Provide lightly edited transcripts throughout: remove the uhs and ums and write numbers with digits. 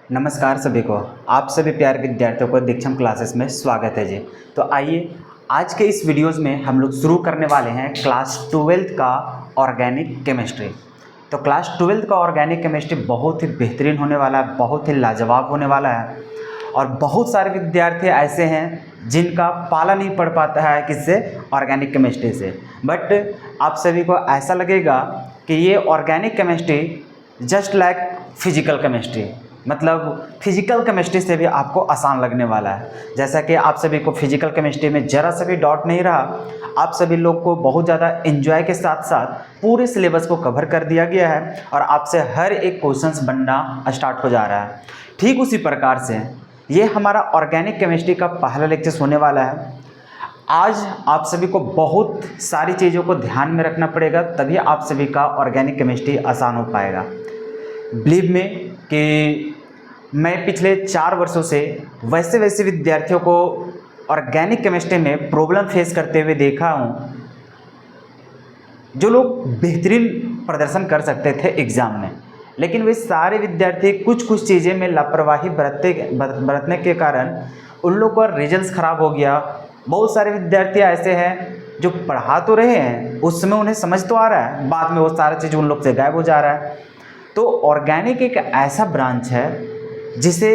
नमस्कार सभी को। आप सभी प्यारे विद्यार्थियों को दीक्षम क्लासेस में स्वागत है जी। तो आइए आज के इस वीडियोज़ में हम लोग शुरू करने वाले हैं क्लास 12th का ऑर्गेनिक केमिस्ट्री। तो क्लास 12th का ऑर्गेनिक केमिस्ट्री बहुत ही बेहतरीन होने वाला है, बहुत ही लाजवाब होने वाला है। और बहुत सारे विद्यार्थी ऐसे हैं जिनका पाला नहीं पड़ पाता है किससे, ऑर्गेनिक केमिस्ट्री से। बट आप सभी को ऐसा लगेगा कि ये organic chemistry just like physical chemistry, मतलब फिजिकल केमिस्ट्री से भी आपको आसान लगने वाला है। जैसा कि आप सभी को फिजिकल केमिस्ट्री में ज़रा सा भी डाउट नहीं रहा, आप सभी लोग को बहुत ज़्यादा एंजॉय के साथ साथ पूरे सिलेबस को कवर कर दिया गया है और आपसे हर एक क्वेश्चंस बनना स्टार्ट हो जा रहा है। ठीक उसी प्रकार से ये हमारा ऑर्गेनिक केमिस्ट्री का पहला लेक्चर होने वाला है। आज आप सभी को बहुत सारी चीज़ों को ध्यान में रखना पड़ेगा, तभी आप सभी का ऑर्गेनिक केमिस्ट्री आसान हो पाएगा। बिलीव में कि मैं पिछले 4 वर्षों से वैसे विद्यार्थियों को ऑर्गेनिक केमिस्ट्री में प्रॉब्लम फेस करते हुए देखा हूँ, जो लोग बेहतरीन प्रदर्शन कर सकते थे एग्ज़ाम में, लेकिन वे सारे विद्यार्थी कुछ चीज़ें में लापरवाही बरतने के कारण उन लोग का रिजल्ट ख़राब हो गया। बहुत सारे विद्यार्थी ऐसे हैं जो पढ़ा तो रहे हैं, उस समय उन्हें समझ तो आ रहा है, बाद में वो सारा चीज़ उन लोग से गायब हो जा रहा है। तो ऑर्गेनिक एक ऐसा ब्रांच है जिसे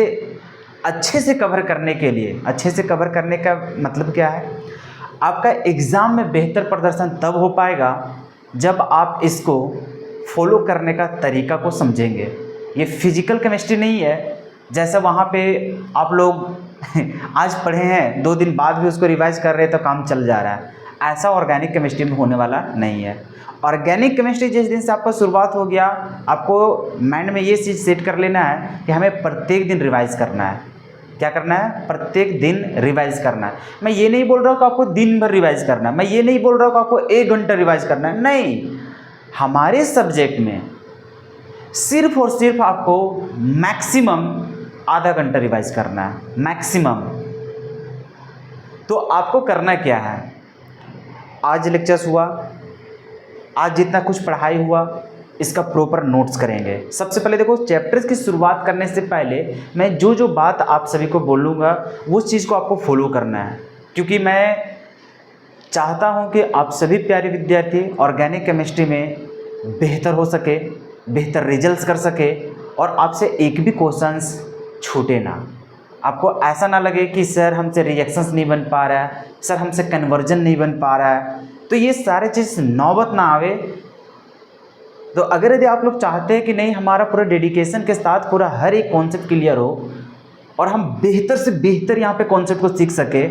अच्छे से कवर करने के लिए, अच्छे से कवर करने का मतलब क्या है, आपका एग्ज़ाम में बेहतर प्रदर्शन तब हो पाएगा जब आप इसको फॉलो करने का तरीका को समझेंगे। ये फिजिकल केमिस्ट्री नहीं है जैसा वहाँ पे आप लोग आज पढ़े हैं 2 दिन बाद भी उसको रिवाइज कर रहे हैं तो काम चल जा रहा है। ऐसा ऑर्गेनिक केमिस्ट्री में होने वाला नहीं है। ऑर्गेनिक केमिस्ट्री जिस दिन से आपका शुरुआत हो गया, आपको माइंड में ये चीज़ सेट कर लेना है कि हमें प्रत्येक दिन रिवाइज करना है। क्या करना है? प्रत्येक दिन रिवाइज करना है। मैं ये नहीं बोल रहा हूँ कि आपको दिन भर रिवाइज करना है, मैं ये नहीं बोल रहा हूँ कि आपको 1 घंटा रिवाइज करना है, नहीं। हमारे सब्जेक्ट में सिर्फ और सिर्फ आपको मैक्सिमम आधा घंटा रिवाइज करना है, मैक्सिमम। तो आपको करना क्या है, आज लेक्चर्स हुआ, आज जितना कुछ पढ़ाई हुआ इसका प्रॉपर नोट्स करेंगे। सबसे पहले देखो, चैप्टर्स की शुरुआत करने से पहले मैं जो बात आप सभी को बोलूँगा उस चीज़ को आपको फॉलो करना है, क्योंकि मैं चाहता हूं कि आप सभी प्यारे विद्यार्थी ऑर्गेनिक केमिस्ट्री में बेहतर हो सके, बेहतर रिजल्ट्स कर सके और आपसे एक भी क्वेश्चंस छूटे ना। आपको ऐसा ना लगे कि सर हमसे रिएक्शंस नहीं बन पा रहा है, सर हमसे कन्वर्जन नहीं बन पा रहा है, तो ये सारे चीज़ नौबत ना आवे। तो अगर यदि आप लोग चाहते हैं कि नहीं हमारा पूरा डेडिकेशन के साथ पूरा हर एक कॉन्सेप्ट क्लियर हो और हम बेहतर से बेहतर यहाँ पे कॉन्सेप्ट को सीख सके,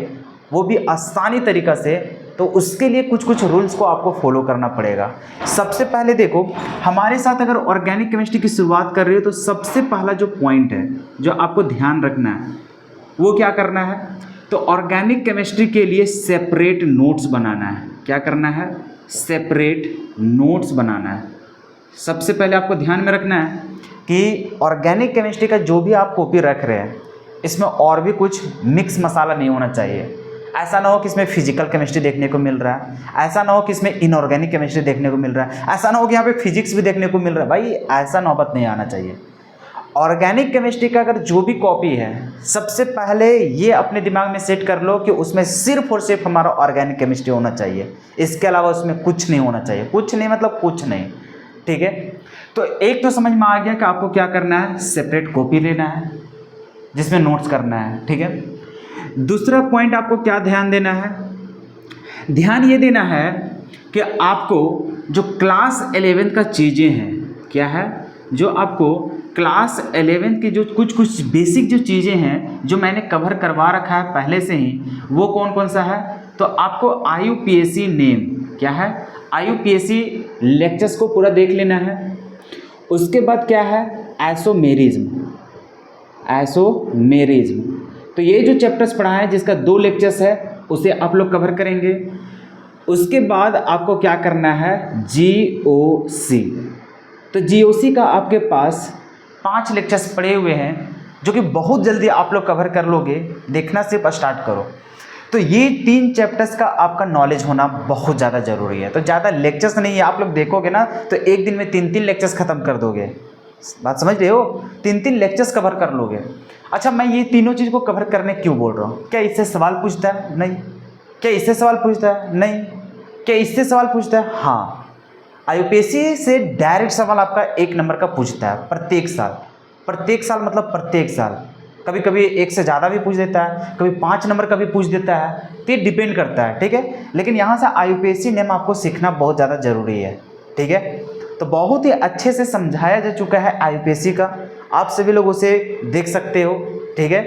वो भी आसानी तरीक़ा से, तो उसके लिए कुछ रूल्स को आपको फॉलो करना पड़ेगा। सबसे पहले देखो, हमारे साथ अगर ऑर्गेनिक केमिस्ट्री की शुरुआत कर रही हो तो सबसे पहला जो पॉइंट है जो आपको ध्यान रखना है वो क्या करना है, तो ऑर्गेनिक केमिस्ट्री के लिए सेपरेट नोट्स बनाना है। क्या करना है? सेपरेट नोट्स बनाना है। सबसे पहले आपको ध्यान में रखना है कि ऑर्गेनिक केमिस्ट्री का जो भी आप कॉपी रख रहे हैं इसमें और भी कुछ मिक्स मसाला नहीं होना चाहिए। ऐसा ना हो कि इसमें फिजिकल केमिस्ट्री देखने को मिल रहा है, ऐसा ना हो कि इसमें इनऑर्गेनिक केमिस्ट्री देखने को मिल रहा है, ऐसा ना हो कि यहाँ पे फिजिक्स भी देखने को मिल रहा है। भाई ऐसा नौबत नहीं आना चाहिए। ऑर्गेनिक केमिस्ट्री का अगर जो भी कॉपी है, सबसे पहले ये अपने दिमाग में सेट कर लो कि उसमें सिर्फ और सिर्फ हमारा ऑर्गेनिक केमिस्ट्री होना चाहिए, इसके अलावा उसमें कुछ नहीं होना चाहिए। कुछ नहीं मतलब कुछ नहीं, ठीक है। तो एक तो समझ में आ गया कि आपको क्या करना है, सेपरेट कॉपी लेना है जिसमें नोट्स करना है, ठीक है। दूसरा पॉइंट आपको क्या ध्यान देना है, ध्यान ये देना है कि आपको जो क्लास 11 का चीज़ें हैं, क्या है, जो आपको क्लास 11 की जो कुछ बेसिक जो चीज़ें हैं जो मैंने कवर करवा रखा है पहले से ही, वो कौन कौन सा है, तो आपको IUPAC नेम, क्या है, IUPAC लेक्चर्स को पूरा देख लेना है। उसके बाद क्या है, आइसोमेरिज्म, तो ये जो चैप्टर्स पढ़ा है जिसका 2 लेक्चर्स है उसे आप लोग कवर करेंगे। उसके बाद आपको क्या करना है, GOC, तो GOC का आपके पास 5 लेक्चर्स पड़े हुए हैं जो कि बहुत जल्दी आप लोग कवर कर लोगे। देखना सिर्फ स्टार्ट करो। तो ये 3 चैप्टर्स का आपका नॉलेज होना बहुत ज़्यादा ज़रूरी है। तो ज़्यादा लेक्चर्स नहीं है, आप लोग देखोगे ना तो एक दिन में 3-3 लेक्चर्स ख़त्म कर दोगे, बात समझ रहे हो? 3 लेक्चर्स कवर कर लोगे। अच्छा, मैं ये तीनों चीज़ को कवर करने क्यों बोल रहा हूँ? क्या इससे सवाल पूछता है? नहीं। क्या इससे सवाल पूछता है? नहीं। क्या इससे सवाल पूछता है? हाँ, यूपीएससी से डायरेक्ट सवाल आपका 1 नंबर का पूछता है प्रत्येक साल। प्रत्येक साल मतलब प्रत्येक साल, कभी कभी 1 से ज़्यादा भी पूछ देता है, कभी 5 नंबर का भी पूछ देता है, तो ये डिपेंड करता है, ठीक है। लेकिन यहाँ से यूपीएससी नेम आपको सीखना बहुत ज़्यादा ज़रूरी है, ठीक है। तो बहुत ही अच्छे से समझाया जा चुका है यूपीएससी का, आप सभी लोग उसे देख सकते हो, ठीक है।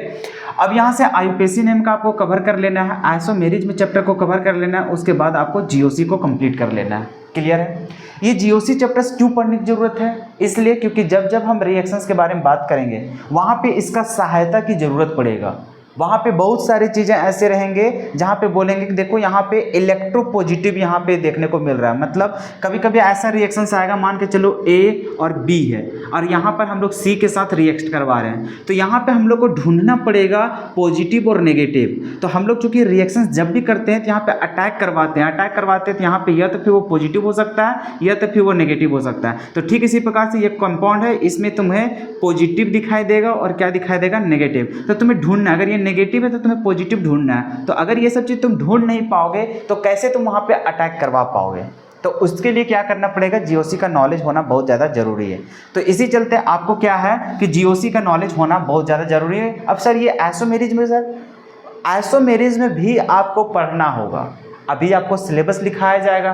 अब यहाँ से यूपीएससी नेम का आपको कवर कर लेना है, आइसोमेरिज में चैप्टर को कवर कर लेना है, उसके बाद आपको जीओसी को कंप्लीट कर लेना है। क्लियर है? ये जीओसी चैप्टर्स क्यों पढ़ने की जरूरत है? इसलिए क्योंकि जब जब हम रिएक्शंस के बारे में बात करेंगे वहाँ पे इसका सहायता की जरूरत पड़ेगा। वहाँ पे बहुत सारी चीज़ें ऐसे रहेंगे जहाँ पे बोलेंगे कि देखो यहाँ पे इलेक्ट्रोपॉजिटिव यहाँ पे देखने को मिल रहा है। मतलब कभी कभी ऐसा रिएक्शंस आएगा, मान के चलो ए और बी है और यहाँ पर हम लोग सी के साथ रिएक्ट करवा रहे हैं, तो यहाँ पे हम लोग को ढूंढना पड़ेगा पॉजिटिव और नेगेटिव। तो हम लोग चूँकि रिएक्शंस जब भी करते हैं तो यहाँ पर अटैक करवाते हैं तो यहाँ पर या तो फिर वो पॉजिटिव हो सकता है या तो फिर वो नेगेटिव हो सकता है। तो ठीक इसी प्रकार से ये कंपाउंड है, इसमें तुम्हें पॉजिटिव दिखाई देगा और क्या दिखाई देगा? नेगेटिव। तो तुम्हें ढूंढना, अगर ये नेगेटिव है तो तुम्हें पॉजिटिव ढूंढना है। तो अगर ये सब चीज़ तुम ढूंढ नहीं पाओगे तो कैसे तुम वहाँ पे अटैक करवा पाओगे? तो उसके लिए क्या करना पड़ेगा? जीओसी का नॉलेज होना बहुत ज़्यादा जरूरी है। तो इसी चलते आपको क्या है कि जीओसी का नॉलेज होना बहुत ज़्यादा जरूरी है। अब सर ये आइसोमेरिज में, सर आइसोमेरिज में भी आपको पढ़ना होगा। अभी आपको सिलेबस लिखाया जाएगा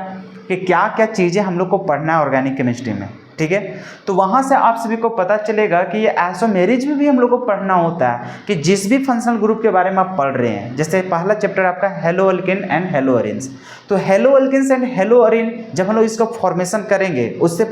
कि क्या क्या चीज़ें हम लोग को पढ़ना है ऑर्गेनिक केमिस्ट्री में, ठीक है। तो वहाँ से आप सभी को पता चलेगा कि ये आइसोमेरिज में भी हम लोग को पढ़ना होता है कि जिस भी फंक्शनल ग्रुप के बारे में आप पढ़ रहे हैं। जैसे पहला चैप्टर आपका halo alkane and hello arenes, तो हेलो एल्केन्स एंड हेलो अरेन जब हम लोग इसका फॉर्मेशन करेंगे उससे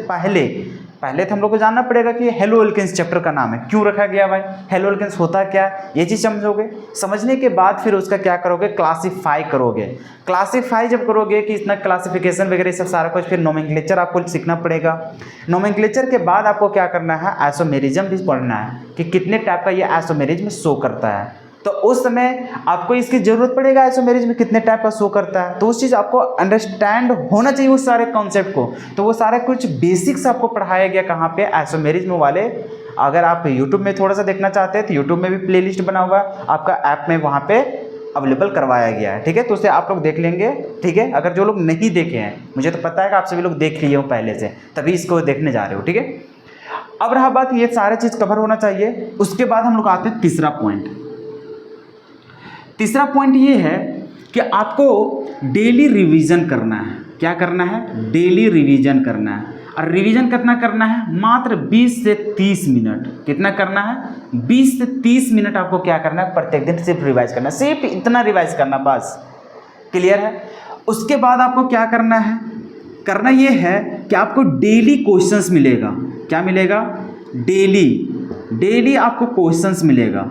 पहले तो हम लोग को जानना पड़ेगा कि हेलो एल्केन्स चैप्टर का नाम है, क्यों रखा गया भाई, हेलो एल्केन्स होता क्या, ये चीज़ समझोगे। समझने के बाद फिर उसका क्या करोगे? क्लासीफाई करोगे। क्लासीफाई जब करोगे कि इतना क्लासिफिकेशन वगैरह सब सारा कुछ, फिर नोमेनक्लेचर आपको सीखना पड़ेगा। नोमेनक्लेचर के बाद आपको क्या करना है? आइसोमेरिज्म भी पढ़ना है कि कितने टाइप का ये आइसोमेरिज्म शो करता है। तो उस समय आपको इसकी ज़रूरत पड़ेगा, आइसोमेरिज में कितने टाइप का शो करता है। तो उस चीज़ आपको अंडरस्टैंड होना चाहिए उस सारे कॉन्सेप्ट को। तो वो सारा कुछ बेसिक्स आपको पढ़ाया गया कहाँ पे? आइसोमेरिज्म वाले। अगर आप यूट्यूब में थोड़ा सा देखना चाहते हैं तो यूट्यूब में भी प्लेलिस्ट बना हुआ है आपका ऐप में, वहाँ पे अवेलेबल करवाया गया है, ठीक है। तो उसे आप लोग देख लेंगे, ठीक है। अगर जो लोग नहीं देखे हैं, मुझे तो पता है कि आप सभी लोग देख लिए हो पहले से, तभी इसको देखने जा रहे हो, ठीक है। अब रहा बात, ये सारा चीज़ कवर होना चाहिए। उसके बाद हम लोग आते हैं तीसरा पॉइंट। तीसरा पॉइंट ये है कि आपको डेली रिवीजन करना है। क्या करना है? डेली रिवीजन करना है। और रिवीजन कितना करना है? मात्र 20 से 30 मिनट। कितना करना है? 20 से 30 मिनट आपको क्या करना है? प्रत्येक दिन सिर्फ रिवाइज करना है, सिर्फ इतना रिवाइज करना, बस। क्लियर है? उसके बाद आपको क्या करना है? करना ये है कि आपको डेली क्वेश्चंस मिलेगा। क्या मिलेगा? डेली आपको क्वेश्चंस मिलेगा।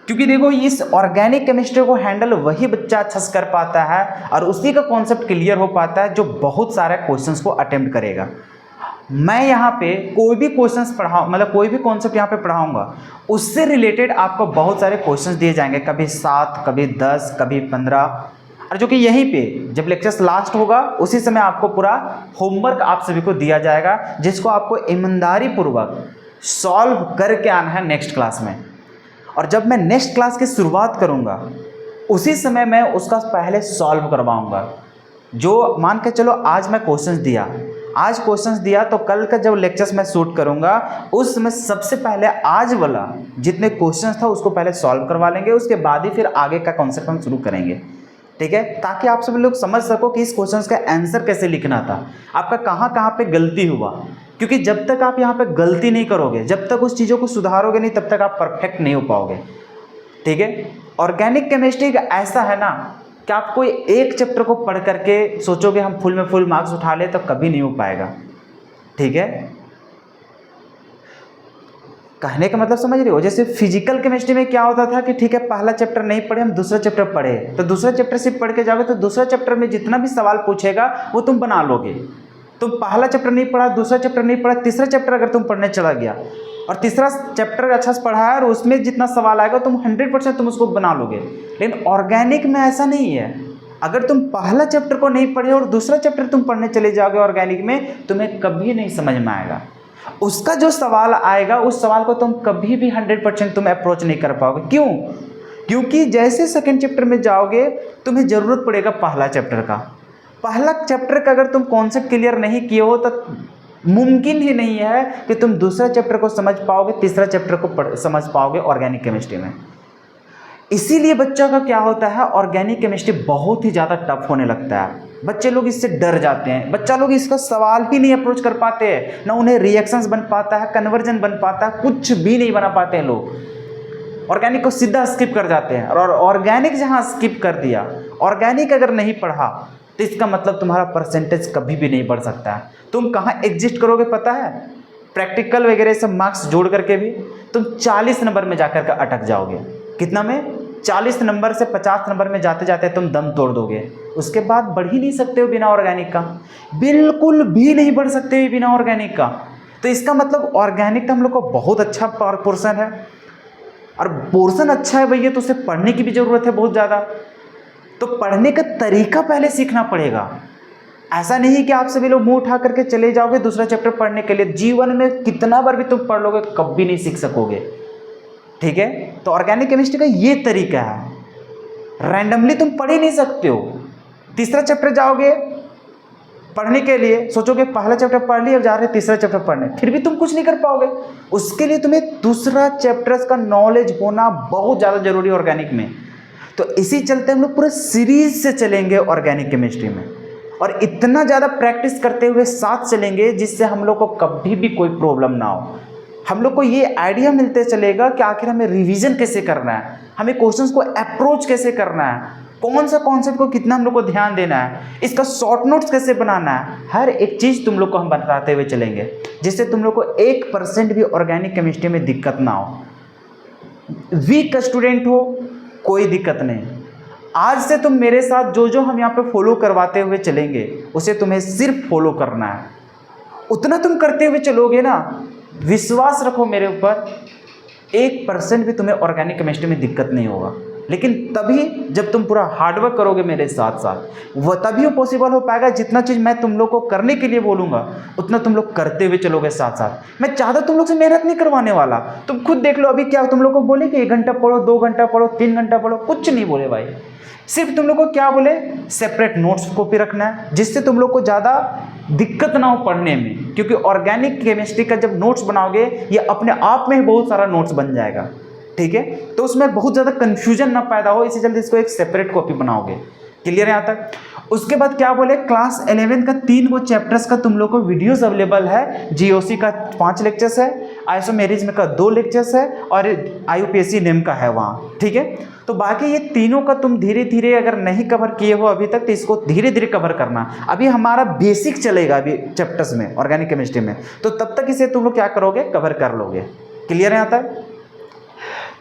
क्योंकि देखो, इस ऑर्गेनिक केमिस्ट्री को हैंडल वही बच्चा अच्छा से कर पाता है और उसी का कॉन्सेप्ट क्लियर हो पाता है जो बहुत सारे क्वेश्चंस को अटेम्प्ट करेगा। मैं यहाँ पे कोई भी क्वेश्चंस पढ़ाऊँ, मतलब कोई भी कॉन्सेप्ट यहाँ पे पढ़ाऊँगा, उससे रिलेटेड आपको बहुत सारे क्वेश्चंस दिए जाएंगे, कभी 7, कभी 10, कभी 15, और जो कि यहीं पे जब लेक्चर्स लास्ट होगा उसी समय आपको पूरा होमवर्क आप सभी को दिया जाएगा, जिसको आपको ईमानदारी पूर्वक सॉल्व करके आना है नेक्स्ट क्लास में। और जब मैं नेक्स्ट क्लास की शुरुआत करूंगा उसी समय मैं उसका पहले सॉल्व करवाऊंगा। जो मान के चलो आज मैं क्वेश्चंस दिया तो कल का जब लेक्चर्स मैं शूट करूंगा उस समय सबसे पहले आज वाला जितने क्वेश्चंस था उसको पहले सॉल्व करवा लेंगे, उसके बाद ही फिर आगे का कॉन्सेप्ट हम शुरू करेंगे, ठीक है। ताकि आप सब लोग समझ सको कि इस क्वेश्चंस का आंसर कैसे लिखना था, आपका कहाँ कहाँ पे गलती हुआ। क्योंकि जब तक आप यहाँ पे गलती नहीं करोगे, जब तक उस चीज़ों को सुधारोगे नहीं, तब तक आप परफेक्ट नहीं हो पाओगे, ठीक है। ऑर्गेनिक केमिस्ट्री का ऐसा है ना कि आप कोई एक चैप्टर को पढ़ करके सोचोगे हम फुल में फुल मार्क्स उठा ले, तो कभी नहीं हो पाएगा, ठीक है। कहने का मतलब समझ रहे हो? जैसे फिजिकल केमिस्ट्री में क्या होता था कि ठीक है पहला चैप्टर नहीं पढ़े, हम दूसरा चैप्टर पढ़े, तो दूसरा चैप्टर सिर्फ पढ़ के जाओगे तो दूसरा चैप्टर में जितना भी सवाल पूछेगा वो तुम बना लोगे। तुम पहला चैप्टर नहीं पढ़ा, दूसरा चैप्टर नहीं पढ़ा, तीसरा चैप्टर अगर तुम पढ़ने चला गया और तीसरा चैप्टर अच्छा से पढ़ा है और उसमें जितना सवाल आएगा तुम 100% तुम उसको बना लोगे। लेकिन ऑर्गेनिक में ऐसा नहीं है। अगर तुम पहला चैप्टर को नहीं पढ़े और दूसरा चैप्टर तुम पढ़ने चले जाओगे ऑर्गेनिक में, तुम्हें कभी नहीं समझ में आएगा। उसका जो सवाल आएगा उस सवाल को तुम कभी भी 100% तुम अप्रोच नहीं कर पाओगे। क्यों? क्योंकि जैसे सेकंड चैप्टर में जाओगे तुम्हें ज़रूरत पड़ेगा पहला चैप्टर का। पहला चैप्टर का अगर तुम कॉन्सेप्ट क्लियर नहीं किए हो तो मुमकिन ही नहीं है कि तुम दूसरा चैप्टर को समझ पाओगे, तीसरा चैप्टर को समझ पाओगे ऑर्गेनिक केमिस्ट्री में। इसीलिए बच्चों का क्या होता है, ऑर्गेनिक केमिस्ट्री बहुत ही ज़्यादा टफ होने लगता है। बच्चे लोग इससे डर जाते हैं, बच्चा लोग इसका सवाल ही नहीं अप्रोच कर पाते हैं, ना उन्हें रिएक्शंस बन पाता है, कन्वर्जन बन पाता है, कुछ भी नहीं बना पाते हैं लोग। ऑर्गेनिक को सीधा स्किप कर जाते हैं। और ऑर्गेनिक जहाँ स्किप कर दिया, ऑर्गेनिक अगर नहीं पढ़ा तो इसका मतलब तुम्हारा परसेंटेज कभी भी नहीं बढ़ सकता है। तुम कहाँ एग्जिस्ट करोगे पता है? प्रैक्टिकल वगैरह सब मार्क्स जोड़ करके भी तुम 40 नंबर में जाकर के अटक जाओगे। कितना में? 40 नंबर से 50 नंबर में जाते जाते तुम दम तोड़ दोगे। उसके बाद बढ़ ही नहीं सकते हो बिना ऑर्गेनिक का, बिल्कुल भी नहीं बढ़ सकते हो बिना ऑर्गेनिक का। तो इसका मतलब ऑर्गेनिक का हम लोग को बहुत अच्छा पोर्शन है, और पोर्शन अच्छा है भैया तो उसे पढ़ने की भी ज़रूरत है बहुत ज़्यादा। तो पढ़ने का तरीका पहले सीखना पड़ेगा। ऐसा नहीं कि आप सभी लोग मुंह उठा करके चले जाओगे दूसरा चैप्टर पढ़ने के लिए। जीवन में कितना बार भी तुम पढ़ लोगे कभी नहीं सीख सकोगे। ठीक है? तो ऑर्गेनिक केमिस्ट्री का ये तरीका है, रैंडमली तुम पढ़ ही नहीं सकते हो। तीसरा चैप्टर जाओगे पढ़ने के लिए, सोचोगे पहला चैप्टर पढ़ लिया, अब जा रहे तीसरा चैप्टर पढ़ने, फिर भी तुम कुछ नहीं कर पाओगे। उसके लिए तुम्हें दूसरा चैप्टर का नॉलेज होना बहुत ज़्यादा जरूरी है ऑर्गेनिक में। तो इसी चलते हम लोग पूरे सीरीज से चलेंगे ऑर्गेनिक केमिस्ट्री में, और इतना ज़्यादा प्रैक्टिस करते हुए साथ चलेंगे जिससे हम लोग को कभी भी कोई प्रॉब्लम ना हो। हम लोग को ये आइडिया मिलते चलेगा कि आखिर हमें रिवीजन कैसे करना है, हमें क्वेश्चंस को अप्रोच कैसे करना है, कौन सा कॉन्सेप्ट को कितना हम लोग को ध्यान देना है, इसका शॉर्ट नोट्स कैसे बनाना है, हर एक चीज़ तुम लोग को हम बताते हुए चलेंगे, जिससे तुम लोग को 1% भी ऑर्गेनिक केमिस्ट्री में दिक्कत ना हो। वीक स्टूडेंट हो कोई दिक्कत नहीं, आज से तुम मेरे साथ जो जो हम यहाँ पे फॉलो करवाते हुए चलेंगे उसे तुम्हें सिर्फ फॉलो करना है। उतना तुम करते हुए चलोगे ना, विश्वास रखो मेरे ऊपर, 1% भी तुम्हें ऑर्गेनिक केमिस्ट्री में दिक्कत नहीं होगा। लेकिन तभी जब तुम पूरा हार्डवर्क करोगे मेरे साथ साथ, वह तभी वो पॉसिबल हो पाएगा। जितना चीज़ मैं तुम लोग को करने के लिए बोलूँगा उतना तुम लोग करते हुए चलोगे साथ साथ। मैं ज़्यादा तुम लोग से मेहनत नहीं करवाने वाला। तुम खुद देख लो, अभी क्या तुम लोग को बोले कि 1 घंटा पढ़ो, 2 घंटा पढ़ो, 3 घंटा पढ़ो, कुछ नहीं बोले भाई। सिर्फ तुम लोग को क्या बोले, सेपरेट नोट्स कॉपी रखना है, जिससे तुम लोग को ज़्यादा दिक्कत ना हो पढ़ने में। क्योंकि ऑर्गेनिक केमिस्ट्री का जब नोट्स बनाओगे ये अपने आप में बहुत सारा नोट्स बन जाएगा। ठीक है? तो उसमें बहुत ज़्यादा कन्फ्यूजन ना पैदा हो, इसी जल्दी इसको एक सेपरेट कॉपी बनाओगे। क्लियर है यहाँ तक? उसके बाद क्या बोले, क्लास 11 का 3 चैप्टर्स का तुम लोग को वीडियोस अवेलेबल है। जीओसी का 5 लेक्चर्स है, आइसोमेरिज्म का 2 लेक्चर्स है, और आईयूपीएससी नेम का है वहाँ। ठीक है? तो बाकी ये तीनों का तुम धीरे धीरे अगर नहीं कवर किए हो अभी तक तो इसको धीरे धीरे कवर करना। अभी हमारा बेसिक चलेगा अभी चैप्टर्स में ऑर्गेनिक केमिस्ट्री में, तो तब तक इसे तुम लोग क्या करोगे, कवर कर लोगे। क्लियर है यहाँ तक?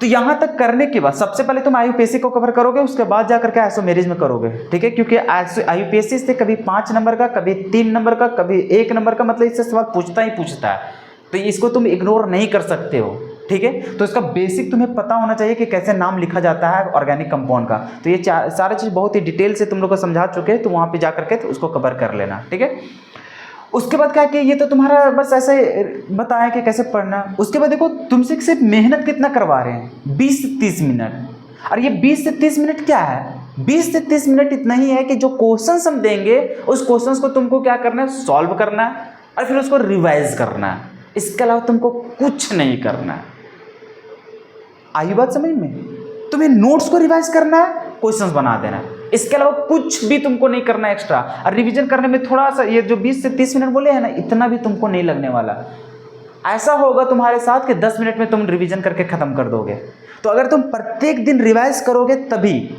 तो यहाँ तक करने के बाद सबसे पहले तुम आईयूपीएससी को कवर करोगे, उसके बाद जाकर के आइसोमेरिज्म करोगे। ठीक है? क्योंकि आईयूपीएससी से कभी 5 नंबर का, कभी 3 नंबर का, कभी 1 नंबर का, मतलब इससे सवाल पूछता ही पूछता है, तो इसको तुम इग्नोर नहीं कर सकते हो। ठीक है? तो इसका बेसिक तुम्हें पता होना चाहिए कि कैसे नाम लिखा जाता है ऑर्गेनिक कंपाउंड का। तो ये सारे चीज़ बहुत ही डिटेल से तुम लोग को समझा चुके हैं, तो वहाँ पे जाकर के तो उसको कवर कर लेना। ठीक है? उसके बाद क्या कि ये तो तुम्हारा बस ऐसे बताया कि कैसे पढ़ना। उसके बाद देखो तुमसे सिर्फ मेहनत कितना करवा रहे हैं, 20 से 30 मिनट। और ये 20 से 30 मिनट क्या है, 20 से 30 मिनट इतना ही है कि जो क्वेश्चंस हम देंगे उस क्वेश्चंस को तुमको क्या करना है, सॉल्व करना है, और फिर उसको रिवाइज करना है। इसके अलावा तुमको कुछ नहीं करना है। आई बात समझ में? तुम्हें नोट्स को रिवाइज करना है, क्वेश्चंस बना देना है, इसके अलावा कुछ भी तुमको नहीं करना एक्स्ट्रा। और रिवीजन करने में थोड़ा सा ये जो 20 से 30 मिनट बोले हैं ना, इतना भी तुमको नहीं लगने वाला। ऐसा होगा तुम्हारे साथ कि 10 मिनट में तुम रिवीजन करके ख़त्म कर दोगे। तो अगर तुम प्रत्येक दिन रिवाइज करोगे तभी,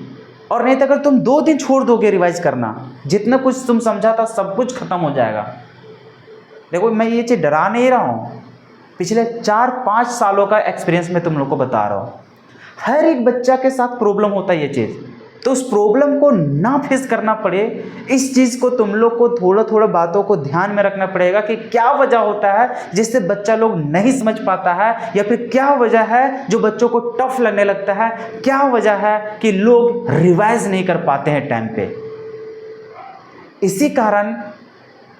और नहीं तो अगर तुम 2 दिन छोड़ दोगे रिवाइज करना, जितना कुछ तुम समझा था सब कुछ खत्म हो जाएगा। देखो मैं ये चीज़ डरा नहीं रहा हूँ, पिछले 4-5 सालों का एक्सपीरियंस मैं तुम लोग को बता रहा हूँ। हर एक बच्चा के साथ प्रॉब्लम होता है ये चीज़, तो उस प्रॉब्लम को ना फेस करना पड़े, इस चीज़ को तुम लोग को थोड़ा थोड़ा बातों को ध्यान में रखना पड़ेगा कि क्या वजह होता है जिससे बच्चा लोग नहीं समझ पाता है, या फिर क्या वजह है जो बच्चों को टफ लगने लगता है, क्या वजह है कि लोग रिवाइज नहीं कर पाते हैं टाइम पे। इसी कारण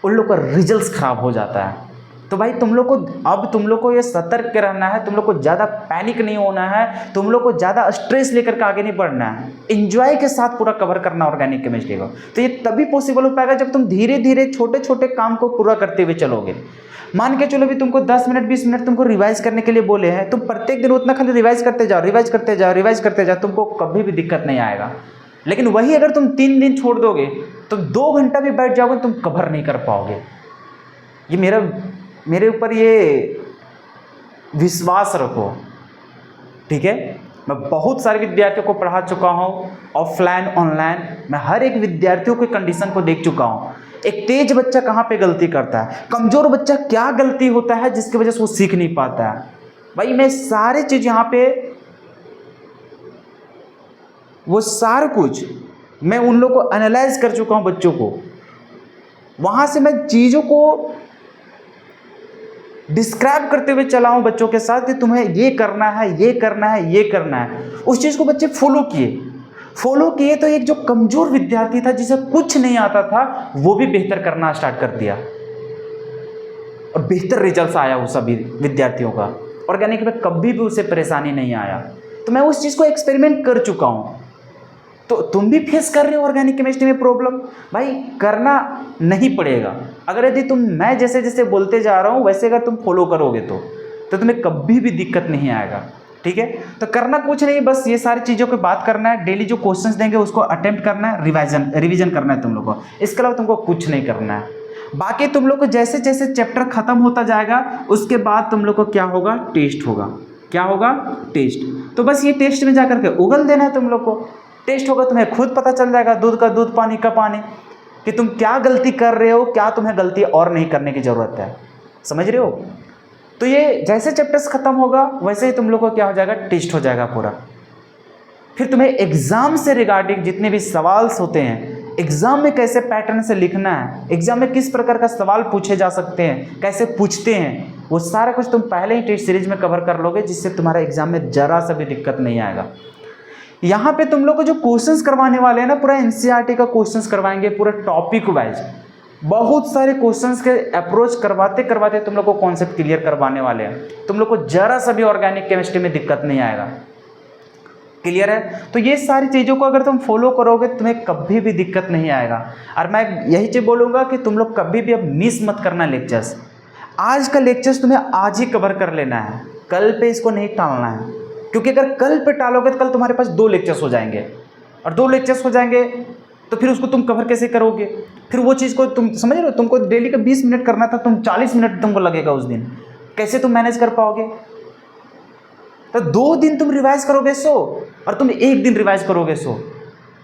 उन लोग का रिजल्ट्स खराब हो जाता है। तो भाई तुम लोग को अब तुम लोग को ये सतर्क रहना है, तुम लोग को ज़्यादा पैनिक नहीं होना है, तुम लोग को ज़्यादा स्ट्रेस लेकर के आगे नहीं बढ़ना है, इंजॉय के साथ पूरा कवर करना ऑर्गेनिक केमिस्ट्री को। तो ये तभी पॉसिबल हो पाएगा जब तुम धीरे धीरे छोटे छोटे काम को पूरा करते हुए चलोगे। मान के चलो भी तुमको 10 मिनट 20 मिनट तुमको रिवाइज करने के लिए बोले हैं, तुम प्रत्येक दिन उतना खाली रिवाइज करते जाओ, रिवाइज करते जाओ, रिवाइज करते जाओ, तुमको कभी भी दिक्कत नहीं आएगा। लेकिन वही अगर तुम 3 दिन छोड़ दोगे तो 2 घंटा भी बैठ जाओगे तुम कवर नहीं कर पाओगे। ये मेरे ऊपर ये विश्वास रखो, ठीक है। मैं बहुत सारे विद्यार्थियों को पढ़ा चुका हूँ, ऑफलाइन ऑनलाइन, मैं हर एक विद्यार्थियों की कंडीशन को देख चुका हूँ। एक तेज बच्चा कहाँ पे गलती करता है, कमज़ोर बच्चा क्या गलती होता है जिसकी वजह से वो सीख नहीं पाता है। भाई मैं सारे चीज़ यहाँ पे वो सारा कुछ मैं उन लोगों को एनालाइज कर चुका हूँ बच्चों को, वहाँ से मैं चीज़ों को डिस्क्राइब करते हुए चला हूँ बच्चों के साथ कि तुम्हें ये करना है, ये करना है, ये करना है। उस चीज़ को बच्चे फॉलो किए तो एक जो कमज़ोर विद्यार्थी था जिसे कुछ नहीं आता था वो भी बेहतर करना स्टार्ट कर दिया और बेहतर रिजल्ट्स आया उस सभी विद्यार्थियों का। ऑर्गेनिक में कभी भी उसे परेशानी नहीं आया। तो मैं उस चीज़ को एक्सपेरिमेंट कर चुका हूँ। तो तुम भी फेस कर रहे हो ऑर्गेनिक केमिस्ट्री में प्रॉब्लम, भाई करना नहीं पड़ेगा। अगर यदि मैं जैसे जैसे बोलते जा रहा हूँ वैसे अगर तुम फॉलो करोगे तो तुम्हें कभी भी दिक्कत नहीं आएगा, ठीक है। तो करना कुछ नहीं, बस ये सारी चीज़ों की बात करना है, डेली जो क्वेश्चंस देंगे उसको अटेम्प्ट करना है, रिविजन करना है तुम लोग को। इसके अलावा तुमको कुछ नहीं करना है। बाकी तुम लोग को जैसे जैसे चैप्टर खत्म होता जाएगा उसके बाद तुम लोग को क्या होगा, टेस्ट होगा। क्या होगा, टेस्ट। तो बस ये टेस्ट में जाकर के उगल देना है तुम लोग को। टेस्ट होगा, तुम्हें खुद पता चल जाएगा, दूध का दूध पानी का पानी, कि तुम क्या गलती कर रहे हो, क्या तुम्हें गलती और नहीं करने की ज़रूरत है। समझ रहे हो। तो ये जैसे चैप्टर्स खत्म होगा वैसे ही तुम लोग को क्या हो जाएगा, टेस्ट हो जाएगा पूरा। फिर तुम्हें एग्जाम से रिगार्डिंग जितने भी सवाल्स होते हैं, एग्जाम में कैसे पैटर्न से लिखना है, एग्जाम में किस प्रकार का सवाल पूछे जा सकते हैं, कैसे पूछते हैं, वो सारा कुछ तुम पहले ही टेस्ट सीरीज में कवर कर लोगे, जिससे तुम्हारा एग्जाम में जरा सा भी दिक्कत नहीं आएगा। यहाँ पे तुम लोग को जो क्वेश्चंस करवाने वाले हैं ना, पूरा एनसीईआरटी का क्वेश्चंस करवाएंगे, पूरा टॉपिक वाइज बहुत सारे क्वेश्चंस के अप्रोच करवाते करवाते तुम लोग को कॉन्सेप्ट क्लियर करवाने वाले हैं। तुम लोग को जरा सा भी ऑर्गेनिक केमिस्ट्री में दिक्कत नहीं आएगा। क्लियर है। तो ये सारी चीज़ों को अगर तुम फॉलो करोगे तुम्हें कभी भी दिक्कत नहीं आएगा। और मैं यही चीज़ बोलूँगा कि तुम लोग कभी भी अब मिस मत करना लेक्चर्स। आज का लेक्चर्स तुम्हें आज ही कवर कर लेना है, कल पे इसको नहीं टालना है, क्योंकि अगर कल पे टालोगे तो कल तुम्हारे पास 2 लेक्चर्स हो जाएंगे, और 2 लेक्चर्स हो जाएंगे तो फिर उसको तुम कवर कैसे करोगे। फिर वो चीज़ को तुम समझ रहे हो, तुमको डेली का 20 मिनट करना था, तुम 40 मिनट तुमको लगेगा उस दिन, कैसे तुम मैनेज कर पाओगे। तो 2 दिन तुम रिवाइज करोगे 100 और तुम 1 दिन रिवाइज करोगे 100,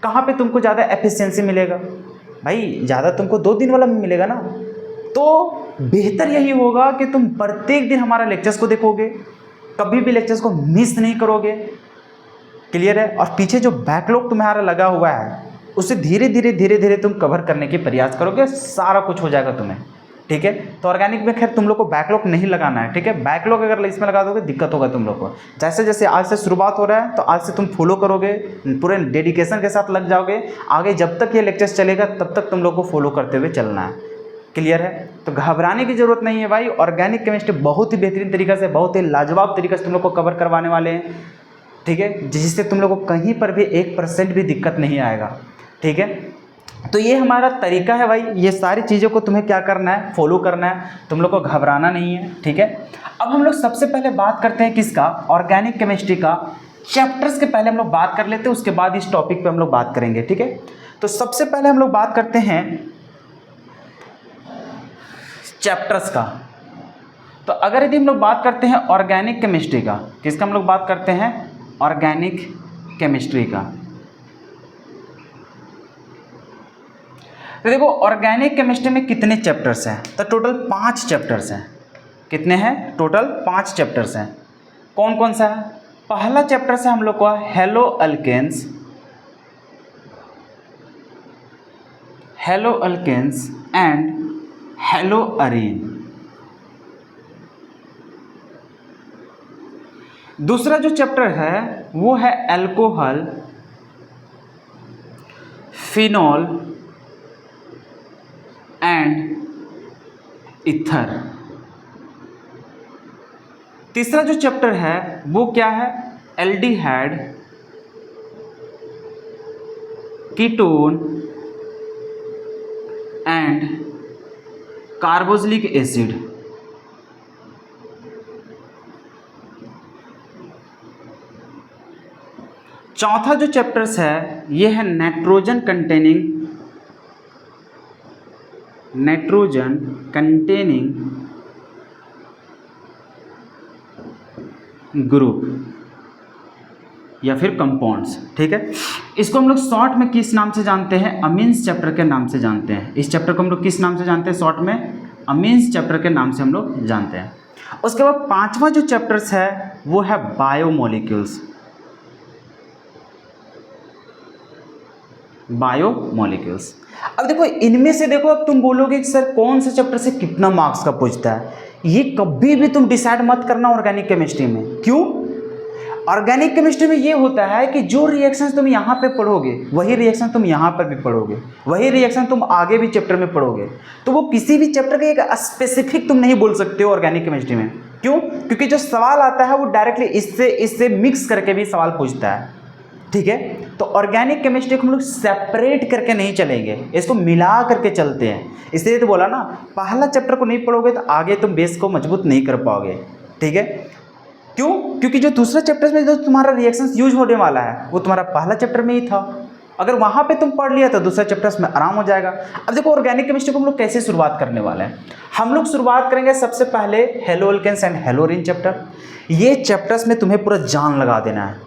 कहाँ पे तुमको ज़्यादा एफिशिएंसी मिलेगा भाई, ज़्यादा तुमको 2 दिन वाला मिलेगा ना। तो बेहतर यही होगा कि तुम प्रत्येक दिन हमारा लेक्चर्स को देखोगे, कभी भी लेक्चर्स को मिस नहीं करोगे। क्लियर है। और पीछे जो बैकलॉग तुम्हारा लगा हुआ है उसे धीरे धीरे तुम कवर करने की प्रयास करोगे, सारा कुछ हो जाएगा तुम्हें, ठीक है। तो ऑर्गेनिक में खैर तुम लोग को बैकलॉग नहीं लगाना है, ठीक है। बैकलॉग अगर इसमें लगा दोगे दिक्कत होगा तुम लोग को। जैसे जैसे आज से शुरुआत हो रहा है तो आज से तुम फॉलो करोगे, पूरे डेडिकेशन के साथ लग जाओगे, आगे जब तक ये लेक्चर्स चलेगा तब तक तुम लोग को फॉलो करते हुए चलना है। क्लियर है। तो घबराने की जरूरत नहीं है भाई, ऑर्गेनिक केमिस्ट्री बहुत ही बेहतरीन तरीके से, बहुत ही लाजवाब तरीके से तुम लोग को कवर करवाने वाले हैं, ठीक है, जिससे तुम लोग को कहीं पर भी 1% भी दिक्कत नहीं आएगा, ठीक है। तो ये हमारा तरीका है भाई, ये सारी चीज़ों को तुम्हें क्या करना है, फॉलो करना है, तुम लोग को घबराना नहीं है, ठीक है। अब हम लोग सबसे पहले बात करते हैं किसका, ऑर्गेनिक केमिस्ट्री का। चैप्टर्स के पहले हम लोग बात कर लेते हैं, उसके बाद इस टॉपिक पे हम लोग बात करेंगे, ठीक है। तो सबसे पहले हम लोग बात करते हैं चैप्टर्स का। तो अगर यदि हम लोग बात करते हैं ऑर्गेनिक केमिस्ट्री का, किसका हम लोग बात करते हैं, ऑर्गेनिक केमिस्ट्री का। तो देखो ऑर्गेनिक केमिस्ट्री में कितने चैप्टर्स हैं, तो टोटल 5 चैप्टर्स हैं। कितने हैं, टोटल 5 चैप्टर्स हैं। कौन कौन सा है, पहला चैप्टर से हम लोग को haloalkanes and haloarene. दूसरा जो चैप्टर है वो है अल्कोहल, फिनॉल एंड ईथर। तीसरा जो चैप्टर है वो क्या है? Aldehyde, ketone and carboxylic acid. चौथा जो चैप्टर्स है ये है नाइट्रोजन कंटेनिंग ग्रुप या फिर कंपाउंड्स। ठीक है, इसको हम लोग शॉर्ट में किस नाम से जानते हैं? अमीन्स चैप्टर के नाम से जानते हैं। इस चैप्टर को हम लोग किस नाम से जानते हैं? शॉर्ट में अमीन्स चैप्टर के नाम से हम लोग जानते हैं। उसके बाद पांचवा जो चैप्टर्स है वो है बायोमोलिक्यूल्स। बायोमोलिक्यूल्स। अब देखो इनमें से देखो, अब तुम बोलोगे कि सर कौन से चैप्टर से कितना मार्क्स का पूछता है? ये कभी भी तुम डिसाइड मत करना ऑर्गेनिक केमिस्ट्री में। क्यों? ऑर्गेनिक केमिस्ट्री में ये होता है कि जो रिएक्शंस तुम यहाँ पे पढ़ोगे वही रिएक्शन तुम यहाँ पर भी पढ़ोगे, वही रिएक्शन तुम आगे भी चैप्टर में पढ़ोगे। तो वो किसी भी चैप्टर का एक स्पेसिफिक तुम नहीं बोल सकते हो ऑर्गेनिक केमिस्ट्री में। क्यों? क्योंकि जो सवाल आता है वो डायरेक्टली इससे मिक्स करके भी सवाल पूछता है। ठीक है, तो ऑर्गेनिक केमिस्ट्री को हम लोग सेपरेट करके नहीं चलेंगे, इसको मिला करके चलते हैं। इसलिए तो बोला ना, पहला चैप्टर को नहीं पढ़ोगे तो आगे तुम बेस को मजबूत नहीं कर पाओगे। ठीक है, क्यों? क्योंकि जो दूसरा चैप्टर में जो तुम्हारा रिएक्शंस यूज होने वाला है वो तुम्हारा पहला चैप्टर में ही था। अगर वहाँ पे तुम पढ़ लिया तो दूसरा चैप्टर में आराम हो जाएगा। अब देखो ऑर्गेनिक केमिस्ट्री को हम लोग कैसे शुरुआत करने वाले हैं। हम लोग शुरुआत करेंगे सबसे पहले हेलोअल्केन्स एंड हेलोरीन चैप्टर। ये चैप्टर्स में तुम्हें पूरा जान लगा देना है।